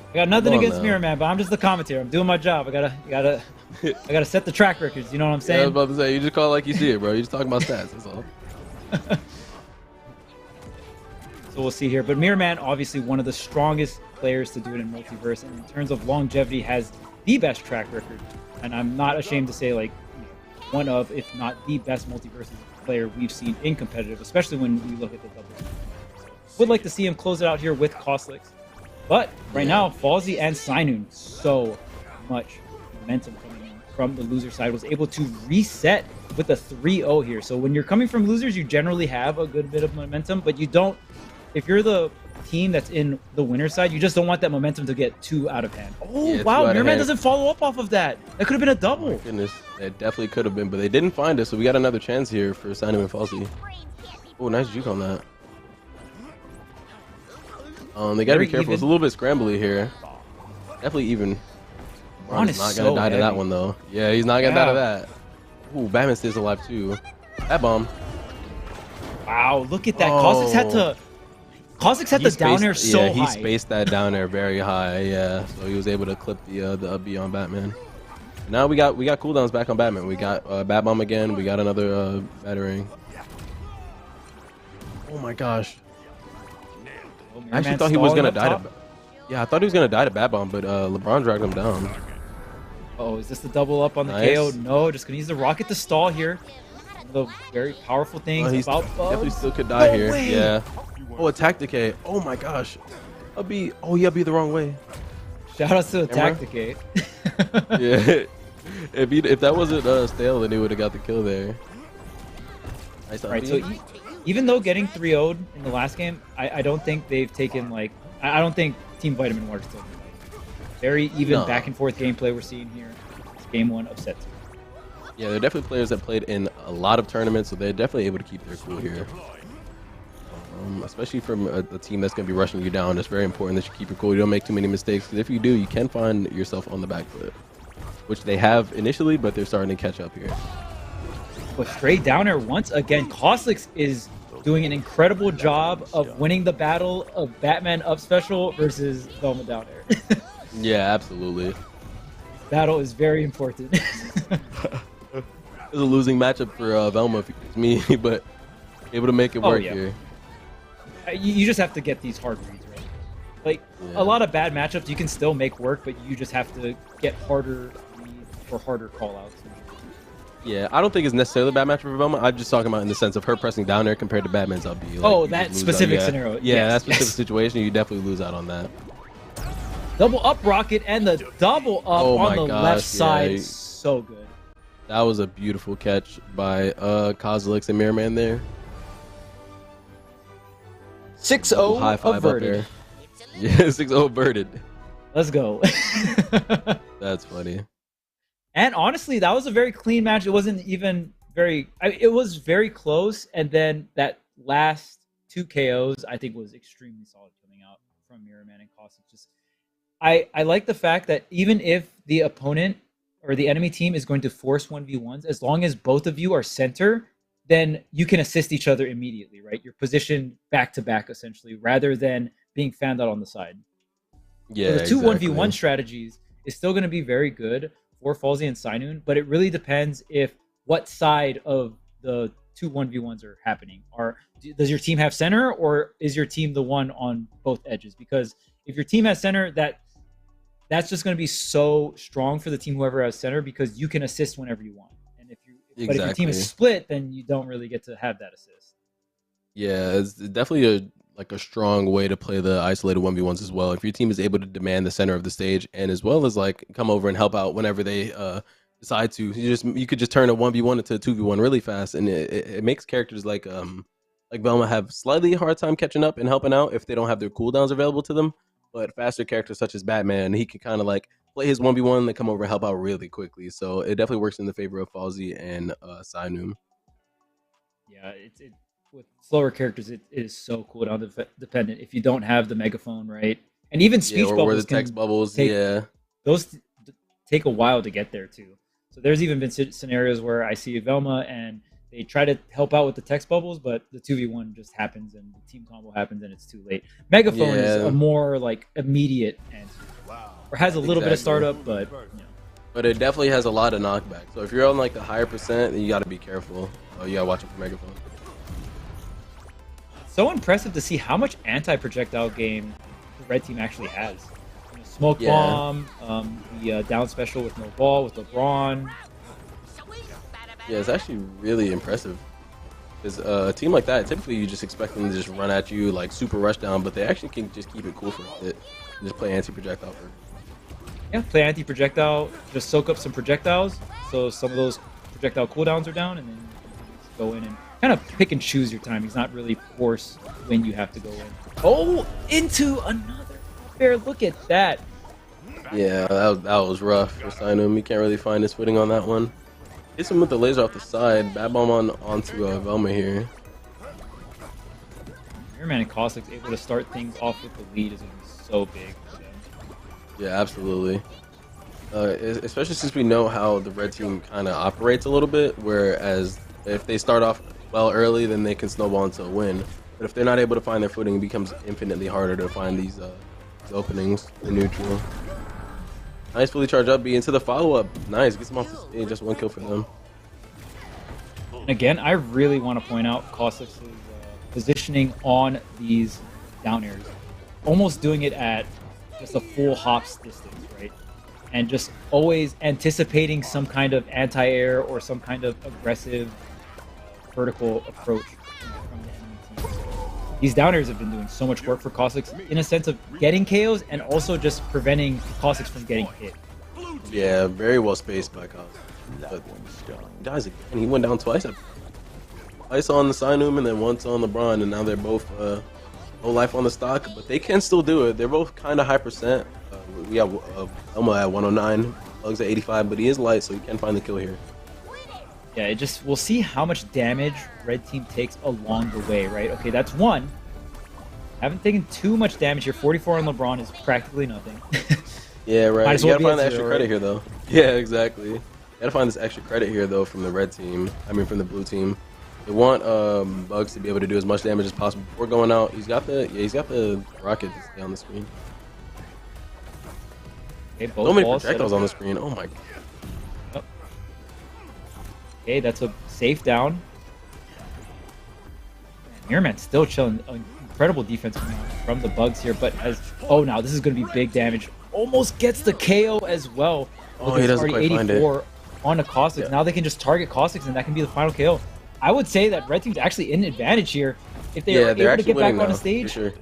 I got nothing against Mirrorman, but I'm just the commentator. I'm doing my job. I gotta set the track records. You know what I'm saying? Yeah, I was about to say, you just call it like you see it, bro. You just talking about stats. That's all. So we'll see here. But Mirrorman, obviously one of the strongest players to do it in Multiverse, and in terms of longevity, has the best track record. And I'm not ashamed to say, like, one of, if not the best Multiverse player we've seen in competitive, especially when we look at the doubles. So, would like to see him close it out here with Cosolix. But right now, Falsey and Sinun, so much momentum coming in from the loser side, was able to reset with a 3-0 here. So when you're coming from losers, you generally have a good bit of momentum, but you don't, if you're the team that's in the winner side, you just don't want that momentum to get too out of hand. Oh, yeah, wow, Mirrorman doesn't follow up off of that. That could have been a double. Oh my goodness, it definitely could have been, but they didn't find it, so we got another chance here for Sinun and Falsey. Oh, nice juke on that. They gotta be careful. It's a little bit scrambly here. Definitely even. Ron is not gonna die to that one though. Yeah, he's not gonna die to that. Ooh, Batman stays alive too. That bomb. Wow, look at that. Cosolix had the down air so high. Yeah, he spaced that down air very high. Yeah, so he was able to clip the up B on Batman. Now we got cooldowns back on Batman. We got Bat Bomb again. We got another battering. Oh my gosh. I actually thought he was gonna die to. Yeah, I thought he was gonna die to Bat Bomb, but LeBron dragged him down. Oh, is this the double up on the KO? No, just gonna use the rocket to stall here. The very powerful things about Bugs. Definitely still could die here. Way. Yeah. Oh, attack decay. Oh my gosh. I'll be. Oh, yeah, be the wrong way. Shout out to attack decay. Yeah. If that wasn't stale, then he would have got the kill there. Nice. Right. So even though getting 3-0'd in the last game, I don't think they've taken like. I don't think Team Vitamin Water still. Very even back and forth gameplay we're seeing here. It's game one of set 2. Yeah, they're definitely players that played in a lot of tournaments, so they're definitely able to keep their cool here. Especially from a team that's going to be rushing you down, it's very important that you keep your cool. You don't make too many mistakes, because if you do, you can find yourself on the back foot, which they have initially, but they're starting to catch up here. But straight down air once again. Cosolix is doing an incredible job of winning the battle of Batman up special versus Velma down air. Yeah, absolutely. Battle is very important. It's a losing matchup for Velma, if it's me, but able to make it work here. You just have to get these hard reads, right? Like, a lot of bad matchups you can still make work, but you just have to get harder reads or harder callouts. Yeah, I don't think it's necessarily a bad matchup for Velma. I'm just talking about in the sense of her pressing down there compared to Batman's up B. Like, that specific scenario. Yeah, that specific situation, you definitely lose out on that. Double up rocket and the double up on the left side. So good. That was a beautiful catch by Cosolix and Mirrorman there. 6-0 averted. Yeah, 6-0 averted. Let's go. That's funny. And honestly, that was a very clean match. It wasn't even very... it was very close. And then that last 2 KOs, I think, was extremely solid coming out from Mirrorman and Cosolix. Just, I like the fact that even if the opponent or the enemy team is going to force 1v1s, as long as both of you are center, then you can assist each other immediately, right? You're positioned back to back, essentially, rather than being fanned out on the side. Yeah, so the 2 1v1 strategies is still going to be very good for Falsey and Sinun, but it really depends if what side of the 2 1v1s are happening. Does your team have center, or is your team the one on both edges? Because if your team has center, that's just going to be so strong for the team whoever has center, because you can assist whenever you want. And but if your team is split, then you don't really get to have that assist. Yeah, it's definitely a strong way to play the isolated 1v1s as well. If your team is able to demand the center of the stage, and as well as like come over and help out whenever they decide to, you could just turn a 1v1 into a 2v1 really fast, and it makes characters like Velma have slightly hard time catching up and helping out if they don't have their cooldowns available to them. But faster characters such as Batman, he can kind of like play his 1v1 and then come over and help out really quickly. So it definitely works in the favor of Falsey and Sinun. Yeah, with slower characters, it is so cooldown dependent. If you don't have the megaphone, right? And even speech bubbles, the text bubbles, those take a while to get there too. So there's even been scenarios where I see Velma and they try to help out with the text bubbles, but the 2v1 just happens and the team combo happens and it's too late. Megaphone is a more like immediate answer. Or has a little bit of startup, but But it definitely has a lot of knockback. So if you're on like the higher percent, then you got to be careful. You got to watch it for Megaphone. So impressive to see how much anti-projectile game the red team actually has. Smoke bomb, the down special with no ball with LeBron. Yeah, it's actually really impressive. Because a team like that, typically you just expect them to just run at you like super rush down, but they actually can just keep it cool for a bit and just play anti-projectile for. Yeah, play anti-projectile, just soak up some projectiles, so some of those projectile cooldowns are down, and then you can just go in and kind of pick and choose your time. He's not really forced when you have to go in. Oh, into another fair. Look at that. Yeah, that was rough for Sinum. He can't really find his footing on that one. Hits him with the laser off the side. Bad bomb onto Velma here. Mirrorman and Cosolix able to start things off with the lead is going to be so big for them. Yeah, absolutely. Especially since we know how the red team kind of operates a little bit, whereas if they start off well early, then they can snowball into a win. But if they're not able to find their footing, it becomes infinitely harder to find these openings in neutral. Nice fully charged up B into the follow-up. Nice, gets him off the stage. Just one kill for them. And again, I really want to point out Cosolix's positioning on these down airs. Almost doing it at just a full hops distance, right? And just always anticipating some kind of anti-air or some kind of aggressive vertical approach from the enemy team. These down airs have been doing so much work for Cosolix in a sense of getting KOs and also just preventing Cosolix from getting hit. Yeah, very well spaced by Cosolix. But he dies again. He went down twice. Twice on the Sinum and then once on LeBron, and now they're both no life on the stock, but they can still do it. They're both kind of high percent. We have Elmo at 109, Bugs at 85, but he is light, so he can find the kill here. Yeah, we'll see how much damage red team takes along the way, right? Okay, that's one. Haven't taken too much damage here. 44 on LeBron is practically nothing. Yeah, right. Might as You well gotta be find the at extra zero, credit right? here, though. Yeah, exactly. You gotta find this extra credit here, though, from the red team. I mean, from the blue team. They want Bugs to be able to do as much damage as possible before going out. He's got the rocket to stay on the screen. Okay, So many projectiles on the screen. Oh my god. Yep. Okay, that's a safe down. Mirrorman's still chilling. Incredible defense from the Bugs here, but now this is going to be big damage. Almost gets the KO as well. Oh, he doesn't quite find it. On the Cosolix. Yeah. Now they can just target Cosolix, and that can be the final KO. I would say that red team's actually in advantage here if they are able to get back on the stage. For sure.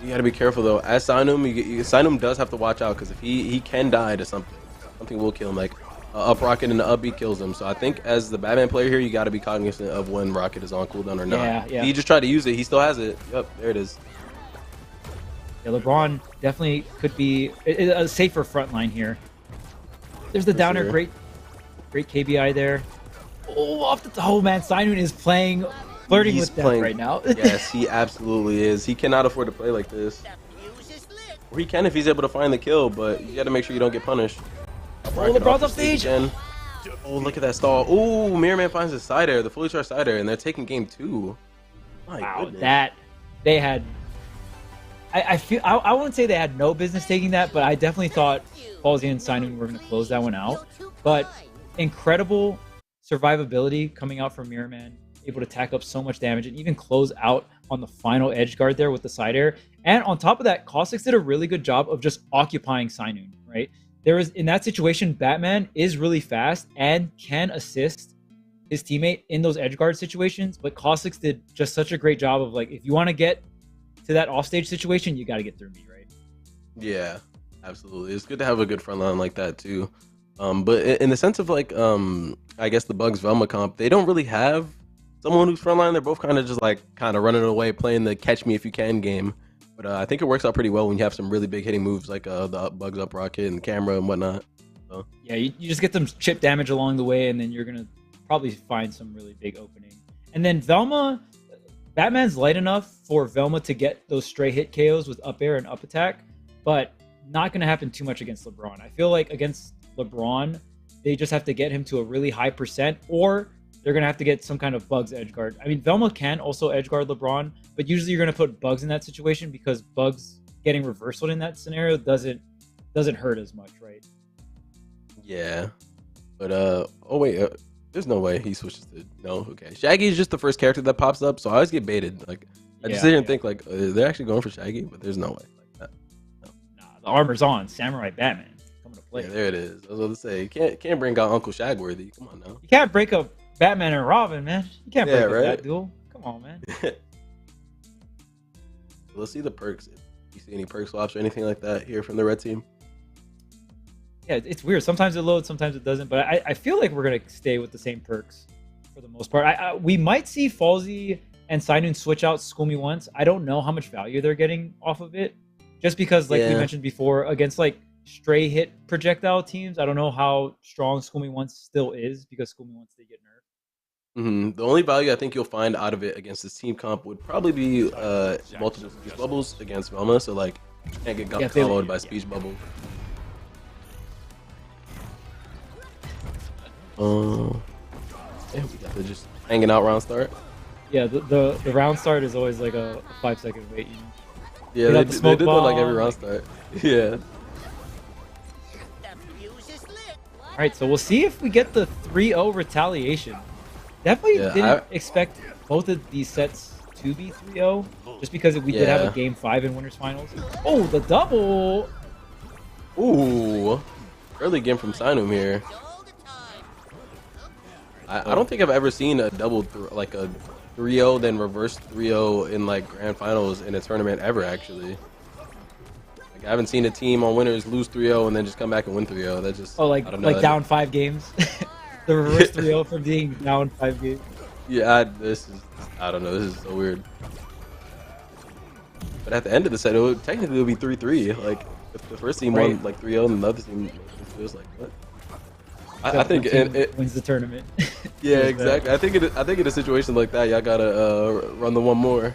You gotta be careful though. As Sinum, Sinum does have to watch out, because if he can die to something will kill him. Like up rocket and the up B kills him. So I think as the Batman player here, you gotta be cognizant of when rocket is on cooldown or not. Yeah. He just tried to use it. He still has it. Yep, there it is. Yeah, LeBron definitely could be a safer front line here. There's the downer, sure. great KBI there. Oh man, Sinun is flirting with death right now. Yes, he absolutely is. He cannot afford to play like this. Or he can if he's able to find the kill, but you got to make sure you don't get punished. LeBron's off stage. Again. Oh, look at that stall. Oh, Mirrorman finds his side air, the fully charged side air, and they're taking game 2. Wow, goodness. They had. I wouldn't say they had no business taking that, but I definitely thought Halsey and Sinun were going to close that one out. But incredible survivability coming out from Mirrorman, able to tack up so much damage and even close out on the final edge guard there with the side air. And on top of that, Cosolix did a really good job of just occupying Sinun, right? In that situation, Batman is really fast and can assist his teammate in those edge guard situations, but Cosolix did just such a great job of like, if you want to get to that offstage situation, you got to get through me, right? Yeah, absolutely. It's good to have a good front line like that too. But in the sense of like, I guess the Bugs Velma comp, they don't really have someone who's frontline. They're both kind of just like running away, playing the catch me if you can game. But I think it works out pretty well when you have some really big hitting moves like the Bugs up rocket and camera and whatnot. So. Yeah, you just get some chip damage along the way, and then you're gonna probably find some really big opening. And then Velma, Batman's light enough for Velma to get those stray hit KOs with up air and up attack, but not gonna happen too much against LeBron. I feel like against LeBron, they just have to get him to a really high percent, or they're going to have to get some kind of Bugs edge guard. I mean, Velma can also edge guard LeBron, but usually you're going to put Bugs in that situation because Bugs getting reversaled in that scenario doesn't hurt as much, right? Yeah. But, oh wait, there's no way he switches to, no, okay. Shaggy is just the first character that pops up, so I always get baited. Like, I just sit here and think, like, they're actually going for Shaggy, but there's no way. Like that. No. Nah, the armor's on. Samurai Batman coming to play. Yeah, there it is. I was about to say, can't bring out Uncle Shagworthy. Come on now. You can't break up Batman and Robin, man. You can't break up right? that duel. Come on, man. Let's see the perks. If you see any perk swaps or anything like that here from the red team. Yeah, it's weird. Sometimes it loads, sometimes it doesn't. But I feel like we're going to stay with the same perks for the most part. We might see Falsey and Sinun switch out School Me Once. I don't know how much value they're getting off of it. Just because, like we mentioned before, against like stray hit projectile teams, I don't know how strong School Me Once still is because School Me Once they get nerfed. The only value I think you'll find out of it against this team comp would probably be multiple speech bubbles against Velma. So like, can't get followed by speech bubble. Yeah, we got to just hanging out round start. Yeah, the round start is always like a 5-second wait. You know? Yeah, they did that like every round start. Yeah. All right, so we'll see if we get the 3-0 retaliation. Definitely didn't expect both of these sets to be 3-0, just because we did have a Game 5 in Winners Finals. Oh, the double! Ooh, early game from Sinum here. I don't think I've ever seen a double, like a 3-0 then reverse 3-0 in like grand finals in a tournament ever, actually. Like, I haven't seen a team on Winners lose 3-0 and then just come back and win 3-0. That just, I don't know, like down 5 games. The reverse 3-0 from being down 5 games. Yeah, I don't know, this is so weird. But at the end of the set, it would technically be 3-3. Like, if the first team won like 3-0 and the other team was like, what? I think it wins the tournament. Yeah, exactly. I think in a situation like that, y'all gotta run the one more.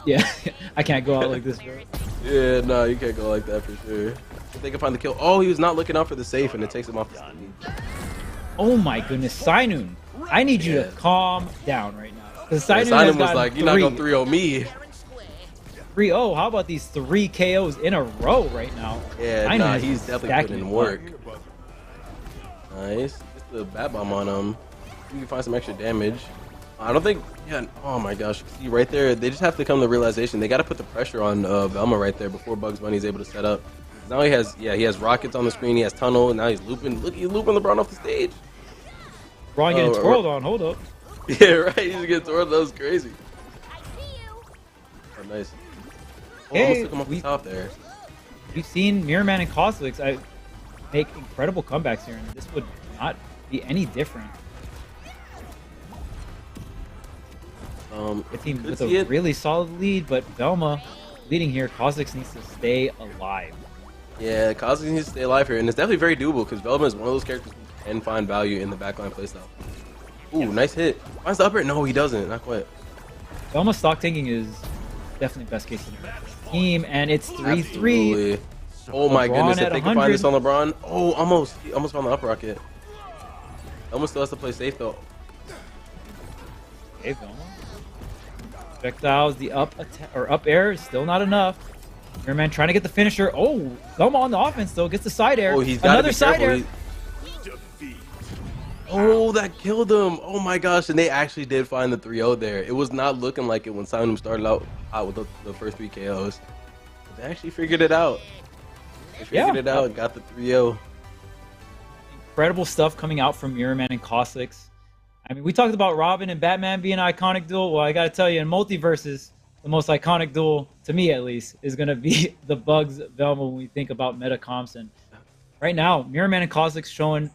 Yeah, I can't go out like this, bro. Yeah, no, you can't go like that for sure. If they can find the kill. Oh, he was not looking out for the safe, and it takes him off the stage. Oh my goodness, Sinun, I need you to calm down right now. Because Sinun was like, "You're not gonna 3-0 me." 3-0. How about these 3 KOs in a row right now? Yeah, nah, he's definitely putting in work. Nice. Just the bat bomb on him. You can find some extra damage. I don't think, oh my gosh. See right there, they just have to come to the realization. They got to put the pressure on Velma right there before Bugs Bunny's able to set up. Now he has rockets on the screen. He has tunnel. And now he's looping. Look, he's looping LeBron off the stage. LeBron getting twirled on. Hold up. Yeah, right. He's getting twirled. That was crazy. Oh, nice. Oh, hey, almost took him off the top there. We've seen Mirrorman and Cosolix make incredible comebacks here, and this would not be any different. A team with a really solid lead, but Velma leading here. Cosolix needs to stay alive. Yeah, Cosolix needs to stay alive here, and it's definitely very doable because Velma is one of those characters who can find value in the backline playstyle. Ooh, nice hit. Finds the upper? No, he doesn't. Not quite. Velma's stock tanking is definitely best case scenario for the team, and it's 3-3. Oh my goodness, if they can find this on LeBron. Oh, almost. He almost found the up rocket. Almost still has to play safe though. Okay, Velma. Projectiles, the up air is still not enough. Mirrorman trying to get the finisher. Oh, Velma on the offense though, gets the side air. Oh, he's got another side air. Oh, that killed him. Oh my gosh, and they actually did find the 3-0 there. It was not looking like it when Sinum started out with the first 3 KOs. But they actually figured it out. They figured it out and got the 3-0. Incredible stuff coming out from Mirrorman and Cosolix. I mean, we talked about Robin and Batman being an iconic duel. Well, I got to tell you, in MultiVersus, the most iconic duel, to me at least, is going to be the Bugs Velma when we think about meta comps. And right now, Mirrorman and Cosolix showing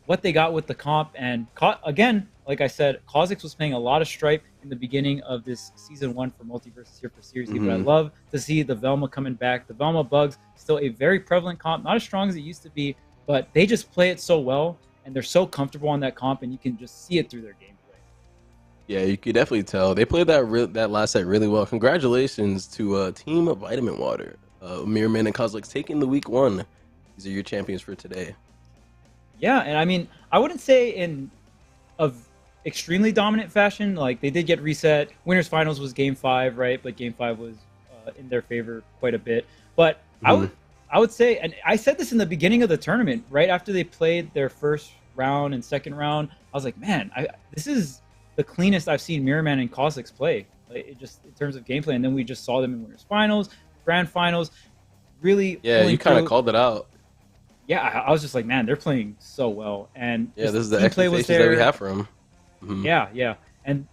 what they got with the comp. And again, like I said, Cosolix was playing a lot of Stripe in the beginning of this Season 1 for MultiVersus here for Series E. But I love to see the Velma coming back. The Velma Bugs, still a very prevalent comp. Not as strong as it used to be, but they just play it so well. And they're so comfortable on that comp, and you can just see it through their gameplay. Yeah, you could definitely tell. They played that last set really well. Congratulations to Team Vitamin Water. Mirrorman and Cosolix taking the week 1. These are your champions for today. Yeah, and I mean, I wouldn't say in of extremely dominant fashion. Like they did get reset. Winners finals was game 5, right? But game 5 was in their favor quite a bit. But I would say, and I said this in the beginning of the tournament, right after they played their first round and second round, I was like, man, this is the cleanest I've seen Mirrorman and Cosolix play. Like, it just in terms of gameplay, and then we just saw them in winners finals, grand finals. Really, yeah, you kind of called it out. Yeah, I was just like, man, they're playing so well, and yeah, this is the expectations that we have for them. Yeah, and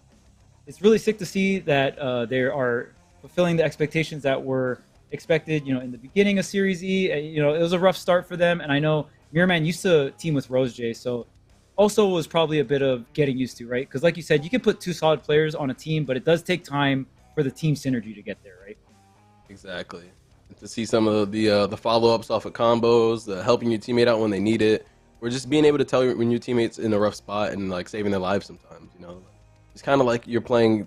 it's really sick to see that they are fulfilling the expectations that were expected. You know, in the beginning of Series E, you know, it was a rough start for them, and I know Mirrorman used to team with RossFGC, so also was probably a bit of getting used to, right? Because like you said, you can put 2 solid players on a team, but it does take time for the team synergy to get there, right? Exactly. To see some of the follow-ups off of combos, helping your teammate out when they need it, or just being able to tell when your teammate's in a rough spot and like saving their lives sometimes. You know, it's kind of like you're playing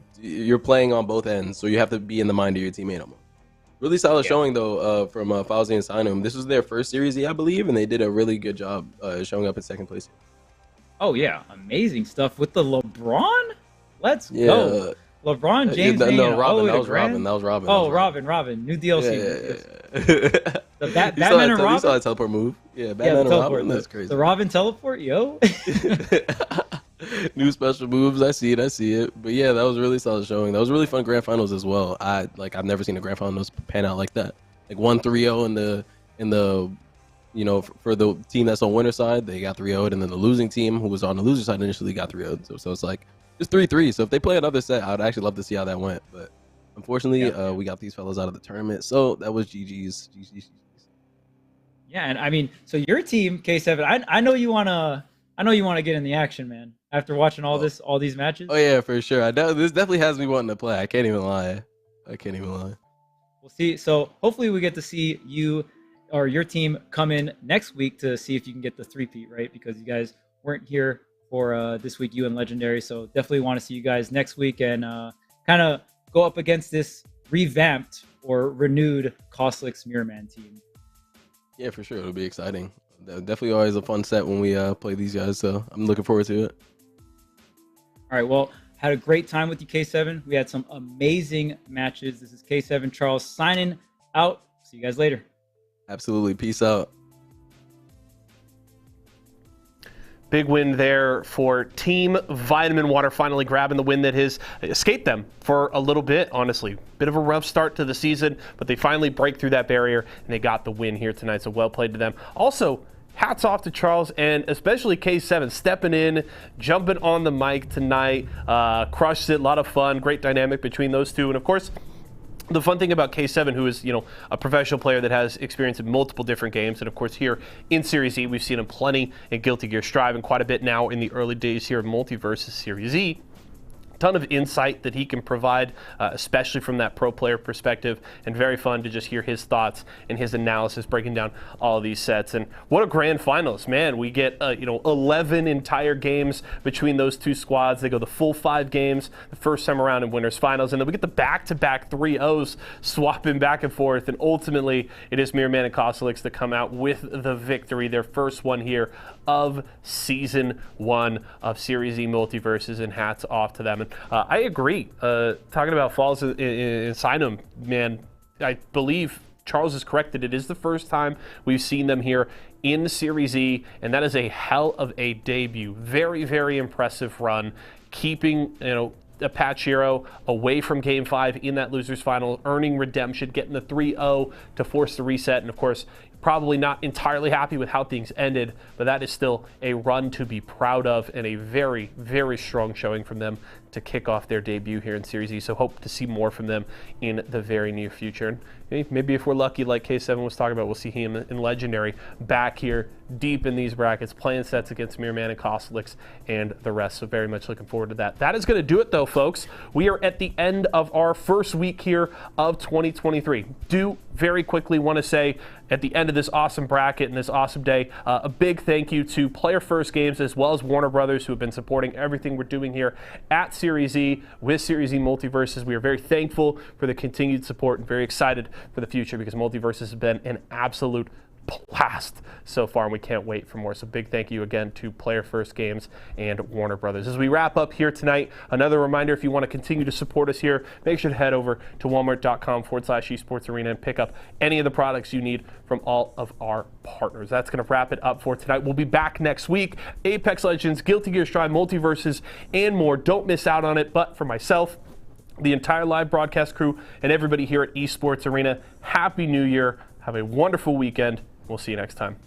on both ends, so you have to be in the mind of your teammate almost. Really solid showing though from Fauzi and Sinum. This was their first Series E, I believe, and they did a really good job showing up in second place. Oh yeah, amazing stuff with the LeBron. Let's go. LeBron James. No, Robin. That was Robin. Oh, Robin. New DLC. Yeah. The Batman and Robin. You saw a teleport move. Yeah, Batman and Robin. That's crazy. The Robin teleport, yo. New special moves. I see it. But yeah, that was really solid showing. That was really fun grand finals as well. I've never seen a grand finals pan out like that. Like 1-3-0 in the you know, for the team that's on winner side, they got 3-0'd, and then the losing team who was on the loser side initially got 3-0'd. So it's like it's 3-3. So if they play another set, I'd actually love to see how that went. But unfortunately, we got these fellas out of the tournament. So that was GG's. Yeah, and I mean, so your team, K7, I know you wanna get in the action, man. After watching all these matches. Oh yeah, for sure. This definitely has me wanting to play. I can't even lie. We'll see. So hopefully we get to see you or your team come in next week to see if you can get the 3-peat, right? Because you guys weren't here for this week, you and Legendary. So definitely want to see you guys next week and kind of go up against this revamped or renewed Cosolix Mirrorman team. Yeah, for sure. It'll be exciting. Definitely always a fun set when we play these guys. So I'm looking forward to it. All right. Well, had a great time with you, K7. We had some amazing matches. This is K7 Charles signing out. See you guys later. Absolutely. Peace out. Big win there for Team Vitamin Water, finally grabbing the win that has escaped them for a little bit, honestly. Bit of a rough start to the season, but they finally break through that barrier, and they got the win here tonight, so well played to them. Also, hats off to Charles and especially K7 stepping in, jumping on the mic tonight, crushed it, a lot of fun, great dynamic between those two, and of course, the fun thing about K7, who is, a professional player that has experience in multiple different games, and of course here in Series E, we've seen him plenty in Guilty Gear Strive and quite a bit now in the early days here of MultiVersus Series E. Ton of insight that he can provide, especially from that pro player perspective, and very fun to just hear his thoughts and his analysis breaking down all of these sets. And what a grand finals, man. We get 11 entire games between those two squads. They go the full 5 games the first time around in winners finals, and then we get the back-to-back 3-0s swapping back and forth, and ultimately it is Mirrorman and Cosolix that come out with the victory, their first one here of Season 1 of Series E MultiVersus, and hats off to them. And I agree. Talking about Falls in Sinum, man, I believe Charles is correct that it is the first time we've seen them here in Series E, and that is a hell of a debut. Very, very impressive run, keeping, Apache Hero away from Game 5 in that losers final, earning redemption, getting the 3-0 to force the reset, and of course, probably not entirely happy with how things ended, but that is still a run to be proud of and a very, very strong showing from them to kick off their debut here in Series E. So hope to see more from them in the very near future. And maybe if we're lucky, like K7 was talking about, we'll see him in Legendary back here deep in these brackets, playing sets against Mirrorman and Cosolix and the rest. So very much looking forward to that. That is going to do it though, folks. We are at the end of our first week here of 2023. Do very quickly want to say at the end of this awesome bracket and this awesome day, a big thank you to Player First Games as well as Warner Brothers, who have been supporting everything we're doing here at Series E with Series E MultiVersus. We are very thankful for the continued support and very excited for the future because MultiVersus has been an absolute blast so far, and we can't wait for more. So big thank you again to Player First Games and Warner Brothers. As we wrap up here tonight, another reminder, if you want to continue to support us here, make sure to head over to walmart.com/esports arena and pick up any of the products you need from all of our partners. That's going to wrap it up for tonight. We'll be back next week. Apex Legends, Guilty Gear Strive, MultiVersus, and more. Don't miss out on it. But for myself, the entire live broadcast crew, and everybody here at Esports Arena, Happy New Year. Have a wonderful weekend. We'll see you next time.